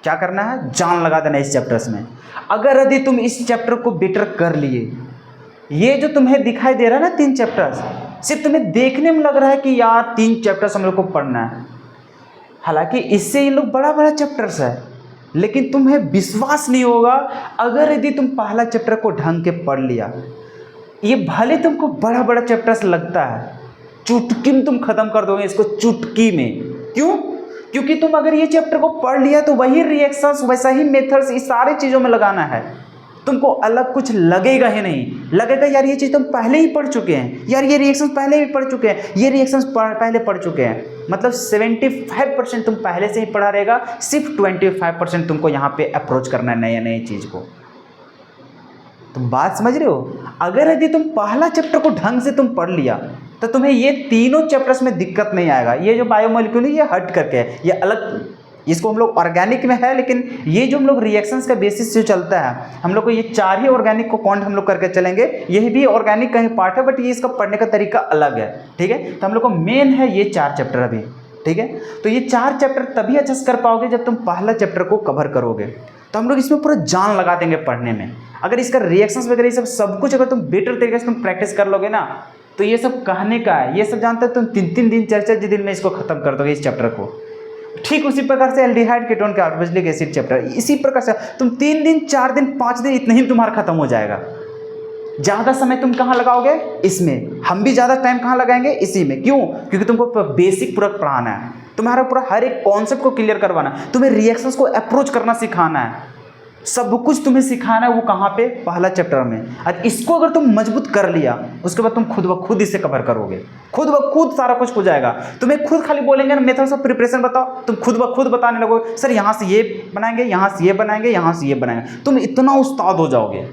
क्या करना है? जान लगा देना है इस चैप्टर्स में। अगर यदि तुम इस चैप्टर को बेटर कर लिए, ये जो तुम्हें दिखाई दे रहा है ना 3 चैप्टर्स, सिर्फ तुम्हें देखने में लग रहा है कि यार 3 चैप्टर्स हम लोग को पढ़ना है, हालांकि इससे ये लोग बड़ा बड़ा चैप्टर्स है, लेकिन तुम्हें विश्वास नहीं होगा अगर यदि तुम पहला चैप्टर को ढंग के पढ़ लिया। ये भले तुमको बड़ा बड़ा चैप्टर्स लगता है, चुटकी में तुम खत्म कर दोगे इसको, चुटकी में। क्यों? क्योंकि तुम अगर ये चैप्टर को पढ़ लिया तो वही रिएक्शंस, वैसा ही मेथड्स इस सारी चीज़ों में लगाना है। तुमको अलग कुछ लगेगा ही नहीं, लगेगा यार ये चीज़ तुम पहले ही पढ़ चुके हैं, यार ये रिएक्शंस पहले ही पढ़ चुके हैं, ये रिएक्शंस पहले पढ़ चुके हैं। मतलब 75% तुम पहले से ही पढ़ा रहेगा, सिर्फ 25% तुमको यहाँ पे अप्रोच करना है नए नए चीज़ को। तुम बात समझ रहे हो? अगर यदि तुम पहला चैप्टर को ढंग से तुम पढ़ लिया तो तुम्हें ये तीनों चैप्टर्स में दिक्कत नहीं आएगा। ये जो बायोमोलिक्यूल है ये हट करके है, ये अलग, इसको हम लोग ऑर्गेनिक में है, लेकिन ये जो हम लोग रिएक्शंस का बेसिस जो चलता है हम लोग को, ये 4 ही ऑर्गेनिक को काउंट हम लोग करके चलेंगे। यही भी ऑर्गेनिक का ही पार्ट है, बट ये इसका पढ़ने का तरीका अलग है। ठीक है, तो हम लोग को मेन है ये 4 चैप्टर अभी। ठीक है, तो ये 4 चैप्टर तभी अच्छे से कर पाओगे जब तुम पहला चैप्टर को कवर करोगे। तो हम लोग इसमें पूरा जान लगा देंगे पढ़ने में। अगर इसका रिएक्शंस वगैरह ये सब कुछ अगर तुम बेटर तरीके से तुम प्रैक्टिस कर लोगे ना, तो ये सब कहने का है, ये सब जानते हो तुम 3-3 दिन 4-4 दिन में इसको खत्म कर दोगे इस चैप्टर को। ठीक उसी प्रकार से aldehyde, ketone, carboxylic acid chapter, इसी प्रकार से तुम 3 दिन 4 दिन 5 दिन इतना ही तुम्हारा खत्म हो जाएगा। ज़्यादा समय तुम कहाँ लगाओगे? इसमें। हम भी ज़्यादा टाइम कहाँ लगाएंगे? इसी में। क्यों? क्योंकि तुमको बेसिक पूरा पढ़ाना है, तुम्हारा पूरा हर एक कॉन्सेप्ट को क्लियर करवाना है, तुम्हें रिएक्शंस को अप्रोच करना सिखाना है, सब कुछ तुम्हें सिखाना है। वो कहाँ पे? पहला चैप्टर में। और इसको अगर तुम मजबूत कर लिया उसके बाद तुम खुद ब खुद इसे कवर करोगे, खुद ब खुद सारा कुछ हो जाएगा। तुम्हें खुद खाली बोलेंगे ना मेथड्स ऑफ प्रिपरेशन बताओ, तुम खुद ब खुद बताने लगोगे, सर यहाँ से ये बनाएंगे, यहाँ से ये बनाएंगे, यहाँ से ये बनाएंगे, तुम इतना उस्ताद हो जाओगे।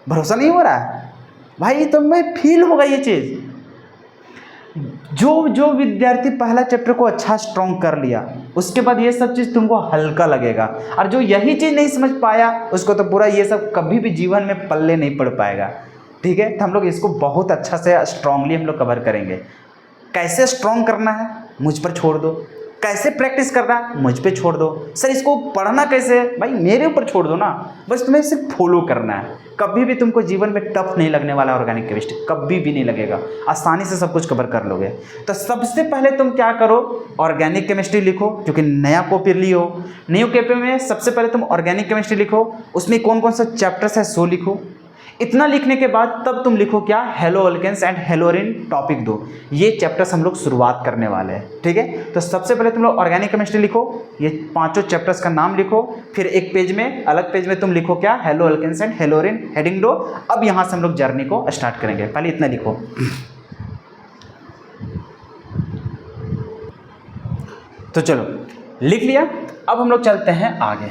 भरोसा नहीं हो रहा है भाई? तो मैं फील होगा ये चीज़। जो विद्यार्थी पहला चैप्टर को अच्छा स्ट्रॉन्ग कर लिया उसके बाद ये सब चीज़ तुमको हल्का लगेगा, और जो यही चीज़ नहीं समझ पाया उसको तो पूरा ये सब कभी भी जीवन में पल्ले नहीं पड़ पाएगा। ठीक है, तो हम लोग इसको बहुत अच्छा से स्ट्रांगली हम लोग कवर करेंगे। कैसे स्ट्रॉन्ग करना है मुझ पर छोड़ दो, कैसे प्रैक्टिस करना है मुझ पे छोड़ दो, सर इसको पढ़ना कैसे है भाई मेरे ऊपर छोड़ दो ना, बस तुम्हें सिर्फ फॉलो करना है। कभी भी तुमको जीवन में टफ नहीं लगने वाला ऑर्गेनिक केमिस्ट्री, कभी भी नहीं लगेगा, आसानी से सब कुछ कवर कर लोगे। तो सबसे पहले तुम क्या करो, ऑर्गेनिक केमिस्ट्री लिखो, क्योंकि नया कॉपी लियो। न्यू कॉपी में सबसे पहले तुम ऑर्गेनिक केमिस्ट्री लिखो, उसमें कौन कौन सा चैप्टर्स है सो लिखो। इतना लिखने के बाद तब तुम लिखो क्या, haloalkanes and haloarene topic 2। ये चैप्टर्स हम लोग शुरुआत करने वाले हैं, ठीक है। तो सबसे पहले तुम लोग ऑर्गेनिक केमिस्ट्री लिखो, ये 5 चैप्टर्स का नाम लिखो, फिर एक पेज में, अलग पेज में तुम लिखो क्या, haloalkanes and haloarene heading 2। अब यहाँ से हम लोग जर्नी को स्टार्ट करेंगे, पहले इतना लिखो। तो चलो लिख लिया, अब हम लोग चलते हैं आगे।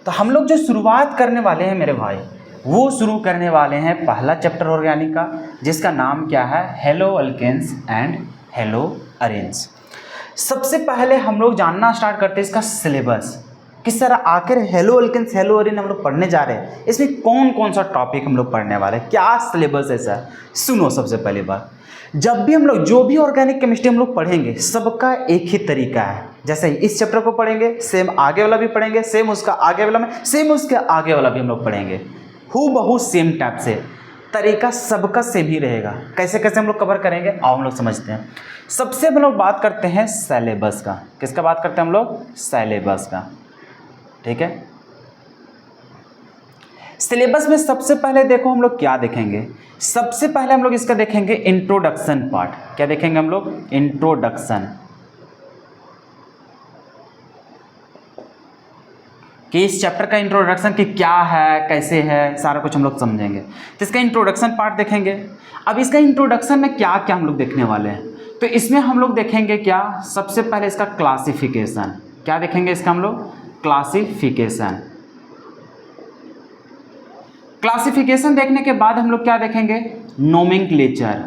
तो हम लोग जो शुरुआत करने वाले हैं मेरे भाई, वो शुरू करने वाले हैं पहला चैप्टर ऑर्गेनिक का, जिसका नाम क्या है, haloalkanes and haloarenes. सबसे पहले हम लोग जानना स्टार्ट करते हैं इसका सिलेबस, किस तरह आखिर हेलो अल्केन्स हेलो अरेन हम लोग पढ़ने जा रहे हैं, इसमें कौन कौन सा टॉपिक हम लोग पढ़ने वाले हैं, क्या सिलेबस ऐसा है। सुनो, सबसे पहली बात, जब भी हम लोग जो भी ऑर्गेनिक केमिस्ट्री हम लोग पढ़ेंगे, सबका एक ही तरीका है। जैसे इस चैप्टर को पढ़ेंगे, सेम आगे वाला भी पढ़ेंगे, सेम उसका आगे वाला में, सेम उसके आगे वाला भी हम लोग पढ़ेंगे, हूबहू सेम टाइप से। तरीका सबका सेम ही रहेगा। कैसे कैसे हम लोग कवर करेंगे, आओ हम लोग समझते हैं। सबसे हम लोग बात करते हैं सिलेबस का। किसका बात करते हैं हम लोग, सिलेबस का, ठीक है। सिलेबस में सबसे पहले देखो हम लोग क्या देखेंगे, सबसे पहले हम लोग इसका देखेंगे इंट्रोडक्शन पार्ट। क्या देखेंगे हम लोग, इंट्रोडक्शन, कि इस चैप्टर का इंट्रोडक्शन कि क्या है, कैसे है, सारा कुछ हम लोग समझेंगे। तो इसका इंट्रोडक्शन पार्ट देखेंगे। अब इसका इंट्रोडक्शन में क्या क्या हम लोग देखने वाले हैं, तो इसमें हम लोग देखेंगे क्या, सबसे पहले इसका क्लासिफिकेशन। क्या देखेंगे इसका हम लोग, क्लासिफिकेशन। क्लासिफिकेशन देखने के बाद हम लोग क्या देखेंगे, नोमेनक्लेचर।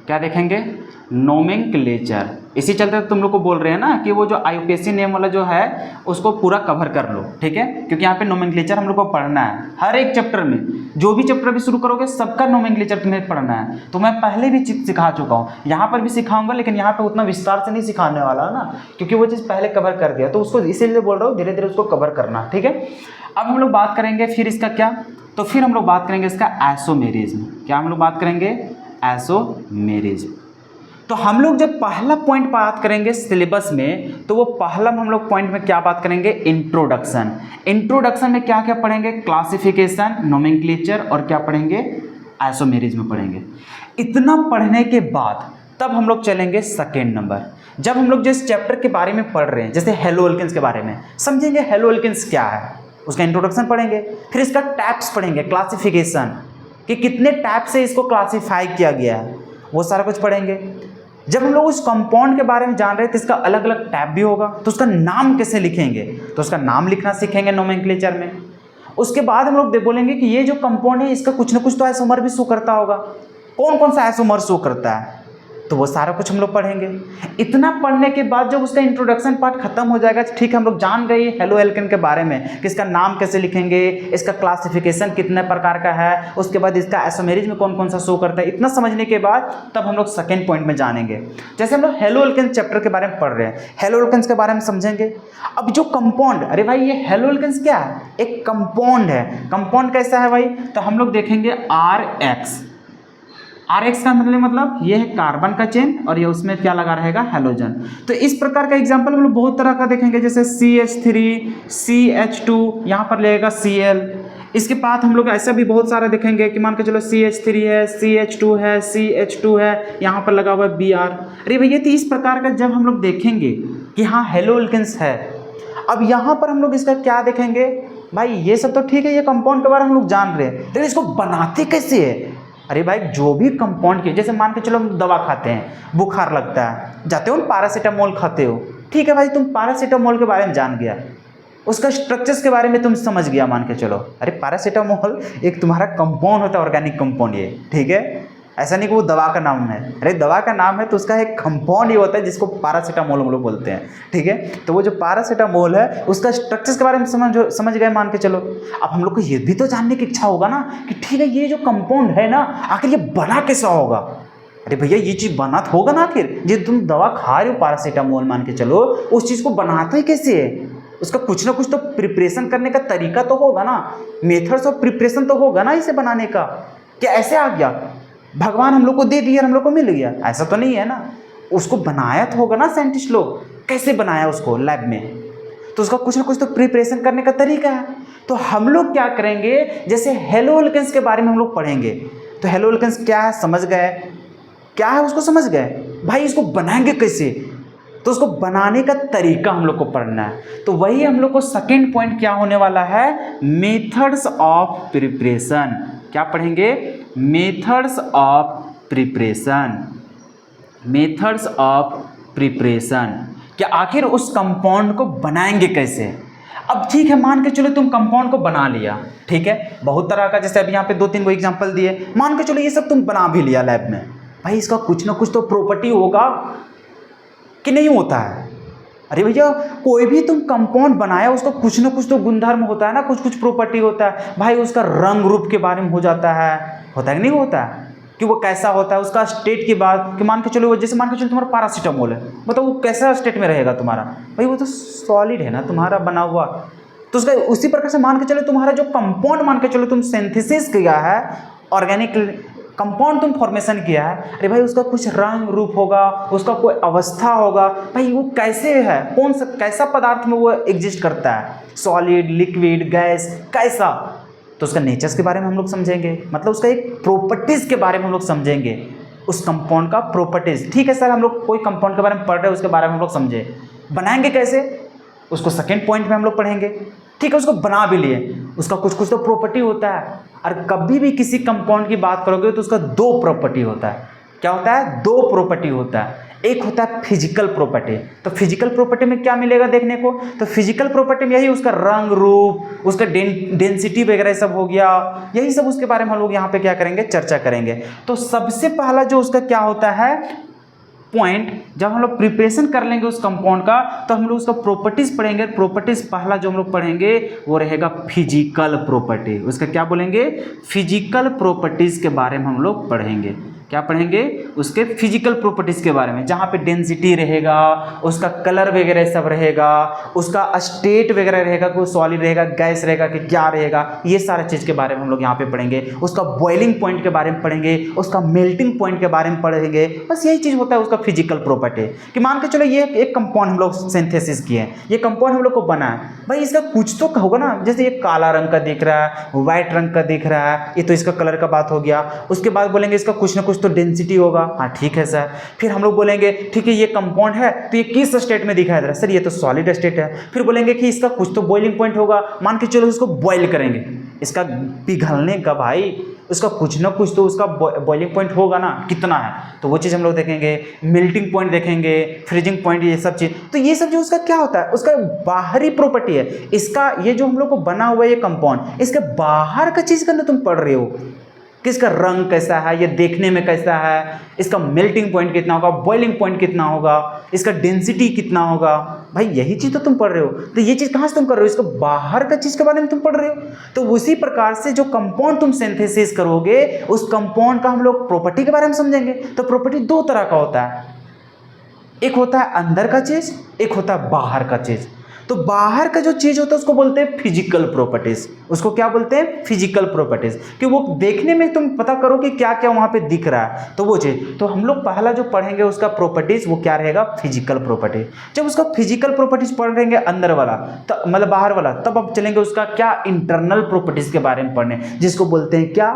क्या देखेंगे, नोमेनक्लेचर। इसी चलते तुम लोग को बोल रहे हैं ना कि वो जो IUPAC नेम वाला जो है उसको पूरा कवर कर लो, ठीक है, क्योंकि यहाँ पे नोमेनक्लेचर हम लोग को पढ़ना है हर एक चैप्टर में। जो भी चैप्टर भी शुरू करोगे सबका नोमेनक्लेचर तुम्हें पढ़ना है। तो मैं पहले भी चीज़ सिखा चुका हूँ, यहाँ पर भी सिखाऊंगा, लेकिन यहाँ पे उतना विस्तार से नहीं सिखाने वाला है ना, क्योंकि वो चीज़ पहले कवर कर दिया, तो उसको इसीलिए बोल रहा हूँ धीरे धीरे उसको कवर करना, ठीक है। अब हम लोग बात करेंगे फिर इसका क्या, तो फिर हम लोग बात करेंगे इसका आइसोमेरिज्म। क्या हम लोग बात करेंगे, आइसोमेरिज्म। तो हम लोग जब पहला पॉइंट बात करेंगे सिलेबस में, तो वो पहला हम लोग पॉइंट में क्या बात करेंगे, इंट्रोडक्शन। इंट्रोडक्शन में क्या क्या पढ़ेंगे, क्लासिफिकेशन, नोमेनक्लेचर और क्या पढ़ेंगे, आइसोमेरिज्म पढ़ेंगे। इतना पढ़ने के बाद तब हम लोग चलेंगे सेकेंड नंबर। जब हम लोग जिस चैप्टर के बारे में पढ़ रहे हैं, जैसे हेलो अल्केन्स के बारे में समझेंगे, हेलो अल्केन्स क्या है, उसका इंट्रोडक्शन पढ़ेंगे, फिर इसका टाइप्स पढ़ेंगे, क्लासिफिकेशन कि कितने टाइप से इसको क्लासीफाई किया गया है, वो सारा कुछ पढ़ेंगे। जब हम लोग उस कंपाउंड के बारे में जान रहे हैं तो इसका अलग अलग टाइप भी होगा, तो उसका नाम कैसे लिखेंगे, तो उसका नाम लिखना सीखेंगे नोमेनक्लेचर में। उसके बाद हम लोग बोलेंगे कि ये जो कंपाउंड है इसका कुछ ना कुछ तो आइसोमर भी शो करता होगा, कौन कौन सा आइसोमर शो करता है, तो वो सारा कुछ हम लोग पढ़ेंगे। इतना पढ़ने के बाद जब उसका इंट्रोडक्शन पार्ट खत्म हो जाएगा, ठीक है, हम लोग जान गए हेलो एल्केन के बारे में कि इसका नाम कैसे लिखेंगे, इसका क्लासिफिकेशन कितने प्रकार का है, उसके बाद इसका आइसोमेरिज्म में कौन कौन सा शो करता है। इतना समझने के बाद तब हम लोग सेकेंड पॉइंट में जानेंगे। जैसे हम लोग हेलो एल्केन चैप्टर के बारे में पढ़ रहे हैं, हेलो एल्केन्स के बारे में समझेंगे। अब जो कंपाउंड, अरे भाई ये हेलो एल्केन्स क्या है, एक कंपाउंड है। कंपाउंड कैसा है भाई, तो हम लोग देखेंगे RX का मतलब ये है कार्बन का चेन और ये उसमें क्या लगा रहेगा, हैलोजन। तो इस प्रकार का एग्जांपल हम लोग बहुत तरह का देखेंगे, जैसे CH3, CH2, यहाँ पर लगेगा Cl। इसके बाद हम लोग ऐसा भी बहुत सारा देखेंगे कि मान के चलो CH3 है, CH2 है, CH2 है, यहाँ पर लगा हुआ है Br। अरे भैया तो इस प्रकार का जब हम लोग देखेंगे कि हाँ हेलो एल्केन्स है, अब यहाँ पर हम लोग इसका क्या देखेंगे, भाई ये सब तो ठीक है, ये कंपाउंड के बारे में हम लोग जान रहे हैं, लेकिन इसको बनाते कैसे है। अरे भाई जो भी कंपाउंड के, जैसे मान के चलो हम दवा खाते हैं, बुखार लगता है, जाते हो पैरासीटामोल खाते हो, ठीक है भाई, तुम पैरासीटामोल के बारे में जान गया, उसका स्ट्रक्चर्स के बारे में तुम समझ गया, मान के चलो। अरे पैरासीटामोल एक तुम्हारा कंपाउंड होता है, ऑर्गेनिक कंपाउंड ये, ठीक है, ऐसा नहीं कि वो दवा का नाम है। अरे दवा का नाम है तो उसका एक कंपाउंड ही होता है जिसको पैरासीटामोल हम लोग बोलते हैं, ठीक है। तो वो जो पैरासीटामोल है उसका स्ट्रक्चर्स के बारे में समझ गए, मान के चलो। अब हम लोग को ये भी तो जानने की इच्छा होगा ना कि ठीक है ये जो कंपाउंड है ना, आखिर ये बना कैसा होगा। अरे भैया ये चीज़ बना तो होगा ना, आखिर जो तुम दवा खा रहे हो पैरासीटामोल, मान के चलो, उस चीज़ को बनाता ही कैसे है, उसका कुछ ना कुछ तो प्रिपरेशन करने का तरीका तो होगा ना, मेथड्स ऑफ प्रिपरेशन तो होगा ना इसे बनाने का। क्या ऐसे आ गया भगवान हम लोग को दे दिया, हम लोग को मिल गया, ऐसा तो नहीं है ना, उसको बनाया तो होगा ना साइंटिस्ट लोग, कैसे बनाया उसको लैब में। तो उसका कुछ ना कुछ तो प्रिपरेशन करने का तरीका है। तो हम लोग क्या करेंगे, जैसे हेलोल्केन्स के बारे में हम लोग पढ़ेंगे। तो हेलोल्केन्स क्या है समझ गए, क्या है उसको समझ गए। भाई इसको बनाएंगे कैसे, तो उसको बनाने का तरीका हम लोग को पढ़ना है। तो वही हम लोग को सेकेंड पॉइंट क्या होने वाला है, मेथड्स ऑफ प्रिपरेशन। क्या पढ़ेंगे, methods of preparation. Methods of preparation, कि आखिर उस कंपाउंड को बनाएंगे कैसे। अब ठीक है, मान के चलो तुम कंपाउंड को बना लिया, ठीक है, बहुत तरह का, जैसे अभी यहाँ पे 2-3 वो एग्जांपल दिए, मान के चलो ये सब तुम बना भी लिया लैब में। भाई इसका कुछ ना कुछ तो प्रॉपर्टी होगा कि नहीं होता है। अरे भैया कोई भी तुम कंपाउंड बनाया उसका कुछ ना कुछ तो गुणधर्म होता है ना, कुछ कुछ प्रॉपर्टी होता है। भाई उसका रंग रूप के बारे में हो जाता है कि नहीं होता है, कि वो कैसा होता है, उसका स्टेट की बात, कि मान के चलो जैसे मान के चलो तुम्हारा पैरासीटामोल है, बताओ वो कैसा स्टेट में रहेगा तुम्हारा। भाई वो तो सॉलिड है ना तुम्हारा बना हुआ। तो उसका उसी प्रकार से मान के चलो तुम्हारा जो कंपाउंड मान के चलो तुम सिंथेसिस किया है, ऑर्गेनिक कंपाउंड तुम फॉर्मेशन किया है, अरे भाई उसका कुछ रंग रूप होगा, उसका कोई अवस्था होगा। भाई वो कैसे है, कौन सा कैसा पदार्थ में वो एग्जिस्ट करता है, सॉलिड, लिक्विड, गैस, कैसा। तो उसका नेचर्स के बारे में हम लोग समझेंगे, मतलब उसका एक प्रॉपर्टीज़ के बारे में हम लोग समझेंगे, उस कंपाउंड का प्रॉपर्टीज़। ठीक है सर, हम लोग कोई कंपाउंड के बारे में पढ़ रहे हैं, उसके बारे में हम लोग समझे, बनाएंगे कैसे उसको सेकेंड पॉइंट में हम लोग पढ़ेंगे। ठीक है, उसको बना भी लिए, उसका कुछ कुछ तो प्रॉपर्टी होता है। और कभी भी किसी कंपाउंड की बात करोगे तो उसका 2 प्रॉपर्टी होता है। क्या होता है, 2 प्रॉपर्टी होता है। एक होता है फिजिकल प्रॉपर्टी। तो फिजिकल प्रॉपर्टी में क्या मिलेगा देखने को, तो फिजिकल प्रॉपर्टी में यही उसका रंग रूप, उसका डेंसिटी वगैरह सब हो गया, यही सब उसके बारे में हम लोग यहाँ पे क्या करेंगे, चर्चा करेंगे। तो सबसे पहला जो उसका क्या होता है पॉइंट, जब हम लोग प्रिपरेशन कर लेंगे उस कंपाउंड का, तो हम लोग उसका प्रॉपर्टीज पढ़ेंगे। प्रॉपर्टीज पहला जो हम लोग पढ़ेंगे वो रहेगा फिजिकल प्रॉपर्टी। उसका क्या बोलेंगे, फिजिकल प्रॉपर्टीज के बारे में हम लोग पढ़ेंगे। क्या पढ़ेंगे, उसके फिजिकल प्रॉपर्टीज के बारे में, जहाँ पे डेंसिटी रहेगा, उसका कलर वगैरह सब रहेगा, उसका स्टेट वगैरह रहेगा, कोई सॉलिड रहेगा, गैस रहेगा कि क्या रहेगा, ये सारा चीज़ के बारे में हम लोग यहाँ पे पढ़ेंगे। उसका बॉइलिंग पॉइंट के बारे में पढ़ेंगे, उसका मेल्टिंग पॉइंट के बारे में पढ़ेंगे। बस यही चीज़ होता है उसका फिजिकल प्रॉपर्टी, कि मान के चलो ये एक कंपाउंड हम लोग सिंथेसिस किए हैं, ये कंपाउंड हम लोग को बना है, भाई इसका कुछ तो होगा ना, जैसे ये काला रंग का दिख रहा है, व्हाइट रंग का दिख रहा है, ये तो इसका कलर का बात हो गया। उसके बाद बोलेंगे इसका कुछ ना कुछ तो डेंसिटी होगा, हाँ ठीक है सर। फिर हम लोग बोलेंगे ठीक है ये कंपाउंड है तो ये किस स्टेट में दिखाई दे रहा है, सर ये तो सॉलिड स्टेट है। फिर बोलेंगे कि इसका कुछ तो बॉइलिंग पॉइंट होगा, मान के चलो इसको बॉइल करेंगे, इसका पिघलने का भाई उसका कुछ ना कुछ तो उसका बॉइलिंग पॉइंट होगा ना, कितना है, तो वो चीज़ हम लोग देखेंगे। मेल्टिंग पॉइंट देखेंगे, फ्रीजिंग पॉइंट, ये सब चीज़। तो ये सब जो उसका क्या होता है, उसका बाहरी प्रॉपर्टी है। इसका ये जो हम लोग को बना हुआ है ये कंपाउंड, इसके बाहर का चीज़ का ना तुम पढ़ रहे हो, कि इसका रंग कैसा है, ये देखने में कैसा है, इसका मेल्टिंग पॉइंट कितना होगा, बॉइलिंग पॉइंट कितना होगा, इसका डेंसिटी कितना होगा। भाई यही चीज़ तो तुम पढ़ रहे हो। तो ये चीज़ कहाँ से तुम कर रहे हो, इसका बाहर का चीज़ के बारे में तुम पढ़ रहे हो। तो उसी प्रकार से जो कंपाउंड तुम सिंथेसिस करोगे, उस कंपाउंड का हम लोग प्रॉपर्टी के बारे में समझेंगे। तो प्रॉपर्टी 2 तरह का होता है, एक होता है अंदर का चीज़, एक होता है बाहर का चीज़। तो बाहर का जो चीज़ होता है उसको बोलते हैं फिजिकल प्रॉपर्टीज। उसको क्या बोलते हैं, फिजिकल प्रॉपर्टीज, कि वो देखने में तुम पता करो कि क्या क्या वहाँ पे दिख रहा है, तो वो चीज़। तो हम लोग पहला जो पढ़ेंगे उसका प्रॉपर्टीज वो क्या रहेगा, फिजिकल प्रॉपर्टी। जब उसका फिजिकल प्रॉपर्टीज पढ़ेंगे अंदर वाला, तो मतलब बाहर वाला, तब अब चलेंगे उसका क्या इंटरनल प्रॉपर्टीज के बारे में पढ़ने, जिसको बोलते हैं क्या,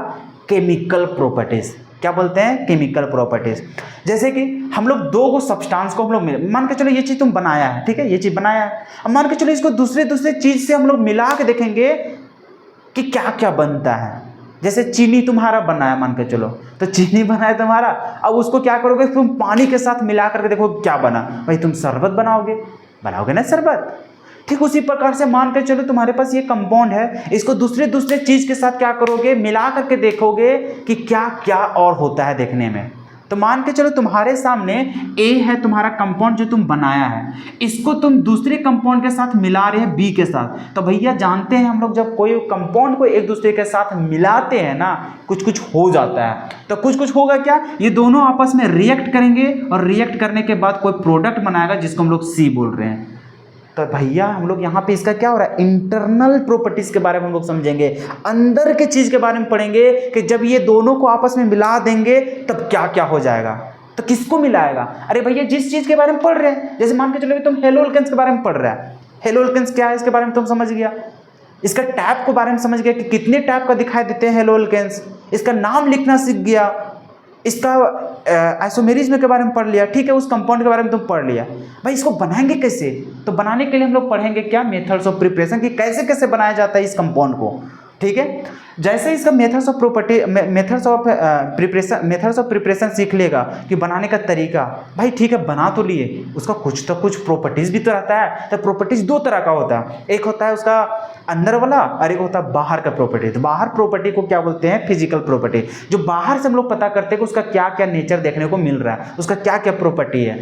केमिकल प्रॉपर्टीज। क्या बोलते हैं, केमिकल प्रॉपर्टीज। जैसे कि हम लोग 2 सब्सटेंस को हम लोग मान के चलो ये चीज़ तुम बनाया है, ठीक है, ये चीज़ बनाया है, अब मान के चलो इसको दूसरे चीज़ से हम लोग मिला के देखेंगे कि क्या क्या बनता है। जैसे चीनी तुम्हारा बना है, मान के चलो, तो चीनी बना है तुम्हारा, अब उसको क्या करोगे, तुम पानी के साथ मिला करके देखो क्या बना, भाई तुम शरबत बनाओगे ना शरबत। ठीक उसी प्रकार से मान के चलो तुम्हारे पास ये कंपाउंड है, इसको दूसरे चीज़ के साथ क्या करोगे, मिला करके देखोगे कि क्या क्या और होता है देखने में। तो मान के चलो तुम्हारे सामने ए है तुम्हारा कंपाउंड जो तुम बनाया है, इसको तुम दूसरे कंपाउंड के साथ मिला रहे हैं बी के साथ। तो भैया जानते हैं हम लोग जब कोई कंपाउंड को एक दूसरे के साथ मिलाते हैं ना, कुछ कुछ हो जाता है। तो कुछ कुछ होगा क्या, ये दोनों आपस में रिएक्ट करेंगे और रिएक्ट करने के बाद कोई प्रोडक्ट बनाएगा जिसको हम लोग सी बोल रहे हैं। तो भैया हम लोग यहाँ पे इसका क्या हो रहा है, इंटरनल प्रॉपर्टीज के बारे में हम लोग समझेंगे, अंदर के चीज के बारे में पढ़ेंगे कि जब ये दोनों को आपस में मिला देंगे तब क्या क्या हो जाएगा। तो किसको मिलाएगा, अरे भैया जिस चीज के बारे में पढ़ रहे हैं, जैसे मान के चलो तुम हेलोल्केन्स के बारे में पढ़ रहा है, हेलो एल्केन्स क्या है इसके बारे में तुम समझ गया, इसका टैप के बारे में समझ गया कि कितने टैप का दिखाई देते हैं हेलो एल्केन्स, इसका नाम लिखना सीख गया, इसका आइसोमेरिज्म के बारे में पढ़ लिया, ठीक है, उस कंपाउंड के बारे में तुम पढ़ लिया। भाई इसको बनाएंगे कैसे, तो बनाने के लिए हम लोग पढ़ेंगे क्या, मेथड्स ऑफ प्रिपरेशन, कि कैसे कैसे बनाया जाता है इस कंपाउंड को, ठीक है। जैसे इसका मेथड्स ऑफ प्रिपरेशन सीख लेगा कि बनाने का तरीका, भाई ठीक है बना तो लिए, उसका कुछ तो कुछ प्रॉपर्टीज भी तो रहता है। तो प्रॉपर्टीज दो तरह का होता है, एक होता है उसका अंदर वाला और एक होता है बाहर का प्रॉपर्टी। तो बाहर प्रॉपर्टी को क्या बोलते हैं, फिजिकल प्रॉपर्टी, जो बाहर से हम लोग पता करते हैं कि उसका क्या क्या नेचर देखने को मिल रहा है, उसका क्या क्या प्रॉपर्टी है।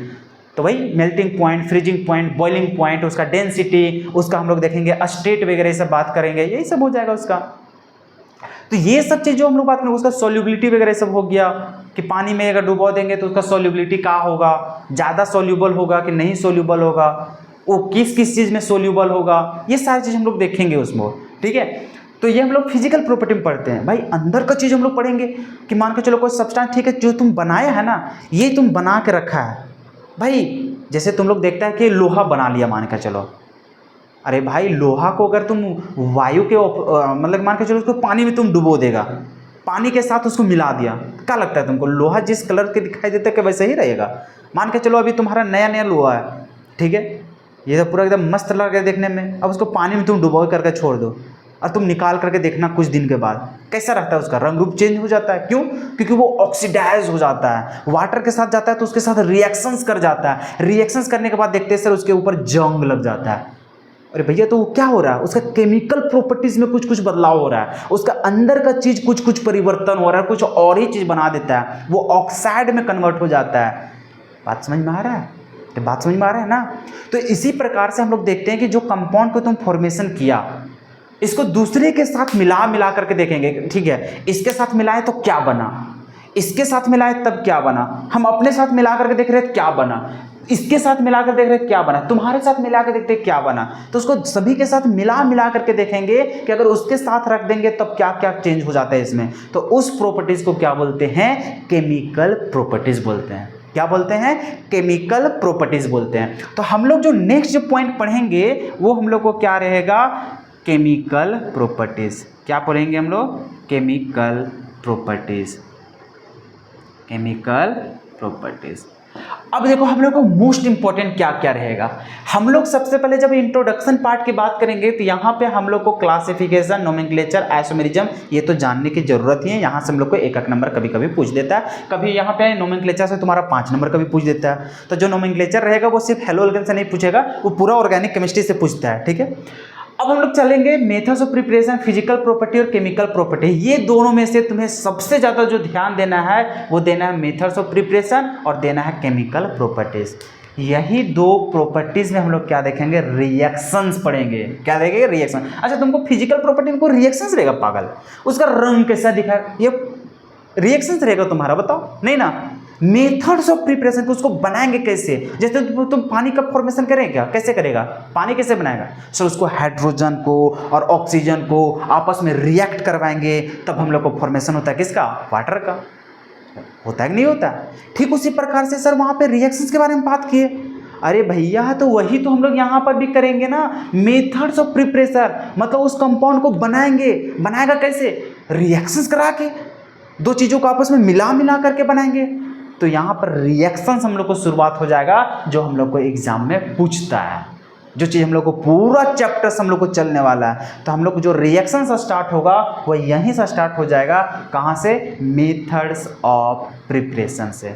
तो वही melting point, freezing point, boiling point, उसका डेंसिटी, उसका हम लोग देखेंगे स्टेट वगैरह, सब बात करेंगे, यही सब हो जाएगा उसका। तो ये सब चीज़ जो हम लोग बात करेंगे, उसका सॉल्युबिलिटी वगैरह सब हो गया कि पानी में अगर डुबो देंगे तो उसका सॉल्युबिलिटी क्या होगा, ज़्यादा सॉल्युबल होगा कि नहीं सॉल्युबल होगा, वो किस किस चीज़ में सॉल्युबल होगा, ये सारी चीज़ हम लोग देखेंगे उसमें, ठीक है। तो ये हम लोग फिजिकल प्रॉपर्टी में पढ़ते हैं। भाई अंदर का चीज़ हम लोग पढ़ेंगे कि मान के चलो कोई सब्सटेंस, ठीक है, जो तुम बनाया है ना, ये तुम बना के रखा है। भाई जैसे तुम लोग देखता है कि लोहा बना लिया, मान के चलो, अरे भाई लोहा को अगर तुम वायु के मतलब मान के चलो उसको पानी में तुम डुबो देगा, पानी के साथ उसको मिला दिया, क्या लगता है तुमको, लोहा जिस कलर के दिखाई देता है कि वैसे ही रहेगा। मान के चलो अभी तुम्हारा नया नया लोहा है, ठीक है, ये तो पूरा एकदम मस्त लग रहा है देखने में, अब उसको पानी में तुम डुबो करके छोड़ दो और तुम निकाल करके देखना कुछ दिन के बाद कैसा रहता है, उसका रंग रूप चेंज हो जाता है। क्यों? क्योंकि वो ऑक्सीडाइज हो जाता है, वाटर के साथ जाता है तो उसके साथ रिएक्शंस कर जाता है, रिएक्शंस करने के बाद देखते हैं सर उसके ऊपर जंग लग जाता है। अरे भैया तो वो क्या हो रहा है, उसका केमिकल प्रॉपर्टीज में कुछ कुछ बदलाव हो रहा है, उसका अंदर का चीज कुछ कुछ परिवर्तन हो रहा है, कुछ और ही चीज बना देता है, वो ऑक्साइड में कन्वर्ट हो जाता है। बात समझ में आ रहा है? तो बात समझ में आ रहा है ना। तो इसी प्रकार से हम लोग देखते हैं कि जो कंपाउंड को तुम फॉर्मेशन किया, इसको दूसरे के साथ मिला करके देखेंगे, ठीक है, इसके साथ मिलाए तो क्या बना, इसके साथ मिलाए तब क्या बना, हम अपने साथ मिला करके देख रहे हैं क्या बना, इसके साथ मिलाकर देख रहे हैं क्या बना, तुम्हारे साथ मिला कर देखते हैं क्या बना। तो उसको सभी के साथ मिला करके देखेंगे कि अगर उसके साथ रख देंगे तब क्या क्या चेंज हो जाता है इसमें। तो उस प्रॉपर्टीज को क्या बोलते हैं, केमिकल प्रॉपर्टीज बोलते हैं। क्या बोलते हैं? केमिकल प्रॉपर्टीज बोलते हैं। तो हम लोग जो नेक्स्ट जो पॉइंट पढ़ेंगे वो हम लोग को क्या रहेगा, केमिकल प्रॉपर्टीज। क्या पढ़ेंगे हम लोग? Chemical properties, chemical properties. अब देखो हम लोग को मोस्ट इंपॉर्टेंट क्या क्या रहेगा। हम लोग सबसे पहले जब इंट्रोडक्शन पार्ट की बात करेंगे तो यहाँ पे हम लोग को क्लासिफिकेशन, नोमेनक्लेचर, आइसोमेरिज्म ये तो जानने की जरूरत ही है। यहाँ से हम लोग को एक नंबर कभी कभी पूछ देता है, कभी यहाँ पे नोमेनक्लेचर से तुम्हारा 5 नंबर कभी पूछ देता है। तो जो नोमेनक्लेचर रहेगा वो सिर्फ हेलो एल्केन से नहीं पूछेगा, वो पूरा ऑर्गेनिक केमिस्ट्री से पूछता है, ठीक है। अब हम लोग चलेंगे methods of preparation, physical property और केमिकल प्रॉपर्टी। ये दोनों में से तुम्हें सबसे ज़्यादा जो ध्यान देना है वो देना है मेथड्स ऑफ प्रिपरेशन और देना है केमिकल प्रॉपर्टीज। यही दो प्रॉपर्टीज में हम लोग क्या देखेंगे, रिएक्शंस पढ़ेंगे। क्या देखेंगे? रिएक्शन। अच्छा तुमको फिजिकल प्रॉपर्टी में कोई रिएक्शंस रहेगा पागल, उसका रंग कैसा दिखा, ये रिएक्शंस रहेगा तुम्हारा, बताओ नहीं ना। मेथड्स ऑफ प्रिपरेशन, उसको बनाएंगे कैसे, जैसे तुम पानी का फॉर्मेशन करेंगे, कैसे करेगा, पानी कैसे बनाएगा सर, उसको हाइड्रोजन को और ऑक्सीजन को आपस में रिएक्ट करवाएंगे तब हम लोग को फॉर्मेशन होता है किसका, वाटर का। होता है कि नहीं होता? ठीक उसी प्रकार से सर वहाँ पे रिएक्शंस के बारे में बात किए। अरे भैया तो वही तो हम लोग यहाँ पर भी करेंगे ना, मेथड्स ऑफ प्रिपरेशन, मतलब उस कंपाउंड को बनाएंगे, बनाएगा कैसे, रिएक्शंस करा के, दो चीज़ों को आपस में मिला करके बनाएंगे। तो यहाँ पर रिएक्शंस हम लोग को शुरुआत हो जाएगा, जो हम लोग को एग्जाम में पूछता है, जो चीज़ हम लोग को पूरा चैप्टर्स हम लोग को चलने वाला है। तो हम लोग को जो रिएक्शन से स्टार्ट होगा वो यहीं से स्टार्ट हो जाएगा, कहाँ से, मेथड्स ऑफ प्रिपरेशन से।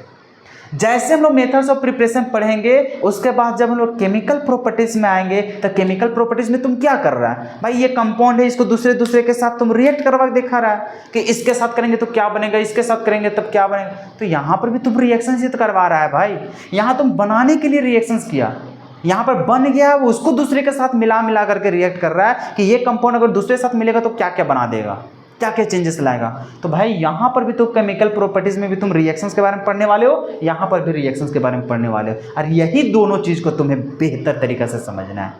जैसे हम लोग मेथड्स ऑफ प्रिपरेशन पढ़ेंगे उसके बाद जब हम लोग केमिकल प्रॉपर्टीज में आएंगे तो केमिकल प्रॉपर्टीज में तुम क्या कर रहा है भाई, ये कंपाउंड है, इसको दूसरे के साथ तुम रिएक्ट करवा दिखा रहा है कि इसके साथ करेंगे तो क्या बनेगा, इसके साथ करेंगे तब क्या बनेगा। तो यहाँ पर भी तुम रिएक्शन से करवा रहा है भाई, यहाँ तुम बनाने के लिए रिएक्शंस किया, यहाँ पर बन गया, वो उसको दूसरे के साथ मिला करके रिएक्ट कर रहा है कि ये कंपाउंड अगर दूसरे के साथ मिलेगा तो क्या क्या बना देगा, क्या क्या चेंजेस लाएगा। तो भाई यहाँ पर भी तो केमिकल प्रॉपर्टीज में भी तुम रिएक्शंस के बारे में पढ़ने वाले हो, यहाँ पर भी रिएक्शंस के बारे में पढ़ने वाले हो, और यही दोनों चीज़ को तुम्हें बेहतर तरीके से समझना है।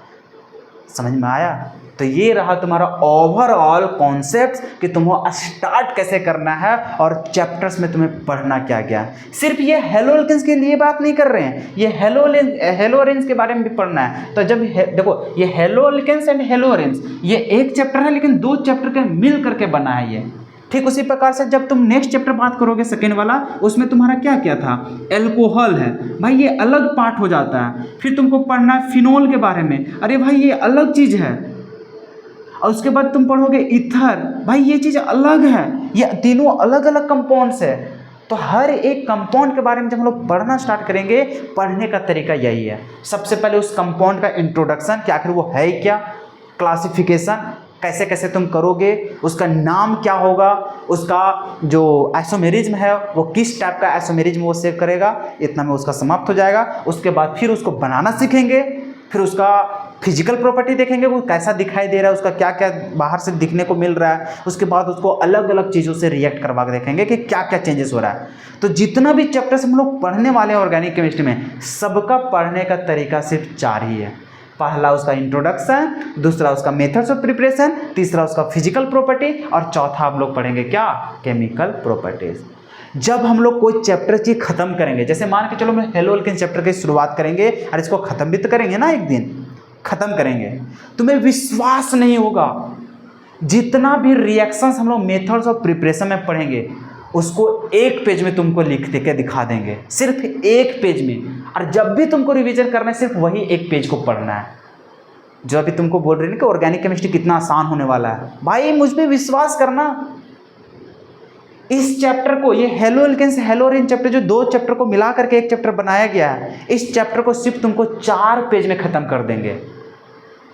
समझ में आया? तो ये रहा तुम्हारा ओवरऑल कॉन्सेप्ट कि तुम्हें स्टार्ट कैसे करना है और चैप्टर्स में तुम्हें पढ़ना क्या क्या है। सिर्फ ये हेलोल्केन्स के लिए बात नहीं कर रहे हैं, ये हेलोरेंस के बारे में भी पढ़ना है। तो जब देखो ये हेलोल्केन्स एंड हेलोरेंस ये एक चैप्टर है, लेकिन 2 चैप्टर के मिल करके बना है ये। ठीक उसी प्रकार से जब तुम नेक्स्ट चैप्टर बात करोगे सेकेंड वाला, उसमें तुम्हारा क्या क्या था, एल्कोहल है भाई, ये अलग पार्ट हो जाता है। फिर तुमको पढ़ना है फिनोल के बारे में, अरे भाई ये अलग चीज़ है। और उसके बाद तुम पढ़ोगे ईथर, भाई ये चीज़ अलग है। ये तीनों अलग अलग कंपाउंड्स है। तो हर एक कंपाउंड के बारे में जब हम लोग पढ़ना स्टार्ट करेंगे, पढ़ने का तरीका यही है। सबसे पहले उस कंपाउंड का इंट्रोडक्शन कि आखिर वो है क्या, क्लासिफिकेशन कैसे कैसे तुम करोगे, उसका नाम क्या होगा, उसका जो आइसोमेरिज्म है वो किस टाइप का आइसोमेरिज्म वो सेव करेगा, इतना में उसका समाप्त हो जाएगा। उसके बाद फिर उसको बनाना सीखेंगे, फिर उसका फिजिकल प्रॉपर्टी देखेंगे, वो कैसा दिखाई दे रहा है, उसका क्या क्या बाहर से दिखने को मिल रहा है। उसके बाद उसको अलग अलग चीज़ों से रिएक्ट करवा के देखेंगे कि क्या क्या चेंजेस हो रहा है। तो जितना भी चैप्टर्स हम लोग पढ़ने वाले हैं ऑर्गेनिक केमिस्ट्री में, सबका पढ़ने का तरीका सिर्फ 4 ही है। पहला उसका इंट्रोडक्शन, दूसरा उसका मेथड्स ऑफ प्रिपरेशन, तीसरा उसका फिजिकल प्रॉपर्टी, और चौथा हम लोग पढ़ेंगे क्या, केमिकल प्रॉपर्टीज। जब हम लोग कोई चैप्टर चीज खत्म करेंगे, जैसे मान के चलो हम हेलोल्केन्स चैप्टर की शुरुआत करेंगे और इसको खत्म भी तो करेंगे ना, एक दिन खत्म करेंगे, तुम्हें विश्वास नहीं होगा जितना भी रिएक्शंस हम लोग मेथड्स ऑफ प्रिपरेशन में पढ़ेंगे उसको 1 पेज में तुमको लिख के दिखा देंगे, सिर्फ 1 पेज में। और जब भी तुमको रिवीजन करना है सिर्फ वही 1 पेज को पढ़ना है। जो अभी तुमको बोल रहे हैं कि ऑर्गेनिक केमिस्ट्री कितना आसान होने वाला है, भाई मुझ पे विश्वास करना। इस चैप्टर को, ये हेलोल्केन्स हेलोरेंस चैप्टर जो 2 चैप्टर को मिला करके एक चैप्टर बनाया गया है, इस चैप्टर को सिर्फ तुमको 4 पेज में खत्म कर देंगे,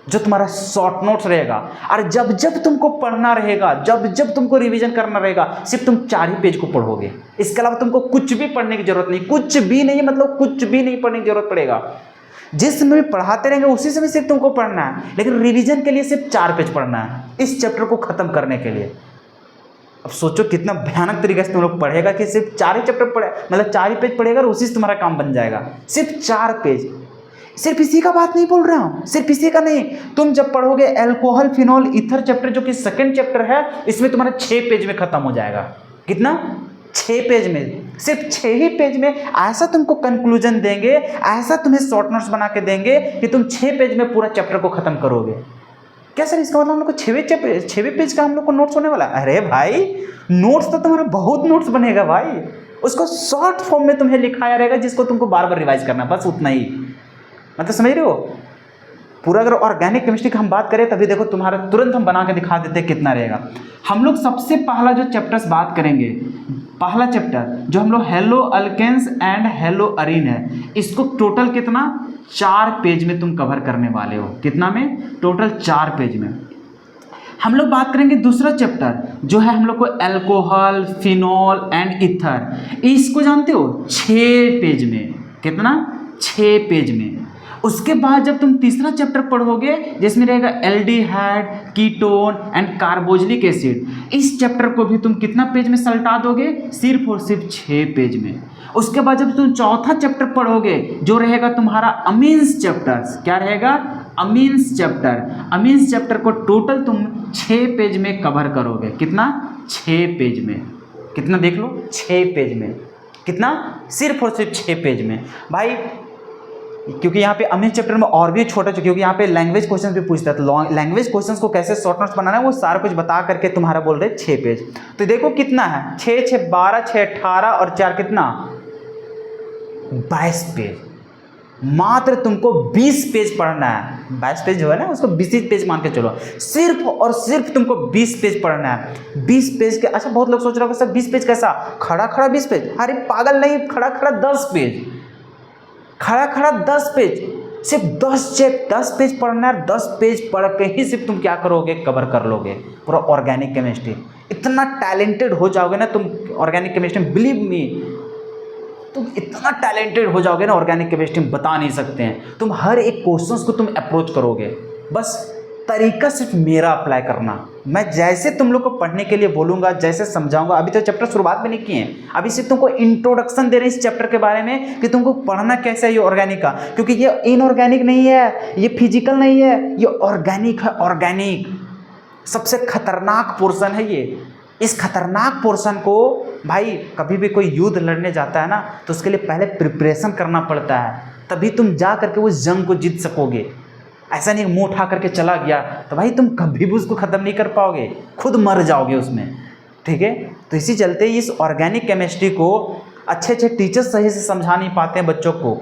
जो तुम्हारा शॉर्ट नोट्स रहेगा। और जब जब तुमको पढ़ना रहेगा, जब जब तुमको रिवीजन करना रहेगा, सिर्फ तुम 4 ही पेज को पढ़ोगे। इसके अलावा तुमको कुछ भी पढ़ने की जरूरत नहीं, कुछ भी नहीं, मतलब कुछ भी नहीं पढ़ने की जरूरत पड़ेगा। जिस समय पढ़ाते रहेंगे उसी समय सिर्फ तुमको पढ़ना है, लेकिन रिवीजन के लिए सिर्फ 4 पेज पढ़ना है इस चैप्टर को खत्म करने के लिए। अब सोचो कितना भयानक तरीके से तुम लोग पढ़ेगा कि सिर्फ 4 ही चैप्टर पढ़े, मतलब 4 ही पेज पढ़ेगा और उसी से तुम्हारा काम बन जाएगा। सिर्फ 4 पेज। सिर्फ इसी का बात नहीं बोल रहा हूँ, सिर्फ इसी का नहीं, तुम जब पढ़ोगे एल्कोहल फिनोल ईथर चैप्टर जो कि सेकंड चैप्टर है, इसमें तुम्हारा 6 पेज में खत्म हो जाएगा। कितना? 6 पेज में, सिर्फ 6 ही पेज में ऐसा तुमको कंक्लूजन देंगे, ऐसा तुम्हें शॉर्ट नोट्स बना के देंगे कि तुम 6 पेज में पूरा चैप्टर को खत्म करोगे। क्या सर इसका मतलब हम लोग को 6वें पेज का हम लोग को नोट्स होने वाला? अरे भाई नोट्स तो तुम्हारा बहुत नोट्स बनेगा भाई, उसको शॉर्ट फॉर्म में तुम्हें लिखाया रहेगा जिसको तुमको बार बार रिवाइज करना, बस उतना ही। मतलब समझ रहे हो? पूरा अगर ऑर्गेनिक केमिस्ट्री की हम बात करें तभी देखो तुम्हारा तुरंत हम बना के दिखा देते हैं कितना रहेगा। हम लोग सबसे पहला जो चैप्टर्स बात करेंगे, पहला चैप्टर जो हम लोग haloalkanes and haloarene है, इसको टोटल कितना 4 पेज में तुम कवर करने वाले हो। कितना में? टोटल 4 पेज में। हम लोग बात करेंगे दूसरा चैप्टर जो है हम लोग को एल्कोहल फिनोल एंड ईथर, इसको जानते हो 6 पेज में। कितना? 6 पेज में। उसके बाद जब तुम तीसरा चैप्टर पढ़ोगे जिसमें रहेगा aldehyde ketone and carboxylic acid, इस चैप्टर को भी तुम कितना पेज में सल्टा दोगे? सिर्फ और सिर्फ 6 पेज में। उसके बाद जब तुम चौथा चैप्टर पढ़ोगे जो रहेगा तुम्हारा अमीन्स चैप्टर्स, क्या रहेगा? Amines chapter. अमीन्स चैप्टर को टोटल तुम 6 पेज में कवर करोगे। कितना? 6 पेज में। कितना देख लो? 6 पेज में। कितना? सिर्फ और सिर्फ 6 पेज में भाई। क्योंकि यहाँ पे अमीन चैप्टर में और भी छोटा, क्योंकि यहाँ पे लैंग्वेज क्वेश्चन भी पूछता है, तो लैंग्वेज क्वेश्चंस को कैसे शॉर्ट नोट्स बनाना है वो सारा कुछ बता करके तुम्हारा बोल रहे 6 पेज। तो देखो कितना है, 6 6 12 6 18 और 4 कितना 22 पेज। मात्र तुमको 20 पेज पढ़ना है। 22 पेज जो है ना उसको 20 पेज मान के चलो, सिर्फ और सिर्फ तुमको 20 पेज पढ़ना है। 20 पेज के, अच्छा बहुत लोग सोच रहे हो सर 20 पेज कैसा, खड़ा खड़ा 20 पेज? अरे पागल नहीं, खड़ा खड़ा 10 पेज, खड़ा खड़ा 10 पेज, सिर्फ 10 पेज पढ़ना है। 10 पेज पढ़ के ही सिर्फ तुम क्या करोगे? कवर कर लोगे पूरा ऑर्गेनिक केमिस्ट्री। इतना टैलेंटेड हो जाओगे ना तुम ऑर्गेनिक केमिस्ट्री में, बिलीव मी, तुम इतना टैलेंटेड हो जाओगे ना ऑर्गेनिक केमिस्ट्री में, बता नहीं सकते हैं। तुम हर एक क्वेश्चंस को तुम अप्रोच करोगे, बस तरीका सिर्फ मेरा अप्लाई करना। मैं जैसे तुम लोग को पढ़ने के लिए बोलूँगा, जैसे समझाऊंगा, अभी तो चैप्टर शुरुआत भी नहीं किए हैं, अभी सिर्फ तुमको इंट्रोडक्शन दे रहे हैं इस चैप्टर के बारे में कि तुमको पढ़ना कैसे है ये ऑर्गेनिक का, क्योंकि ये इनऑर्गेनिक नहीं है, ये फिजिकल नहीं है, ये ऑर्गेनिक है। ऑर्गेनिक सबसे खतरनाक पोर्शन है ये। इस खतरनाक पोर्शन को भाई कभी भी कोई युद्ध लड़ने जाता है ना, तो उसके लिए पहले प्रिपरेशन करना पड़ता है, तभी तुम जा करके उस जंग को जीत सकोगे। ऐसा नहीं मुंह उठा करके चला गया तो भाई तुम कभी भी उसको ख़त्म नहीं कर पाओगे, खुद मर जाओगे उसमें, ठीक है। तो इसी चलते इस ऑर्गेनिक केमिस्ट्री को अच्छे अच्छे टीचर्स सही से समझा नहीं पाते हैं बच्चों को,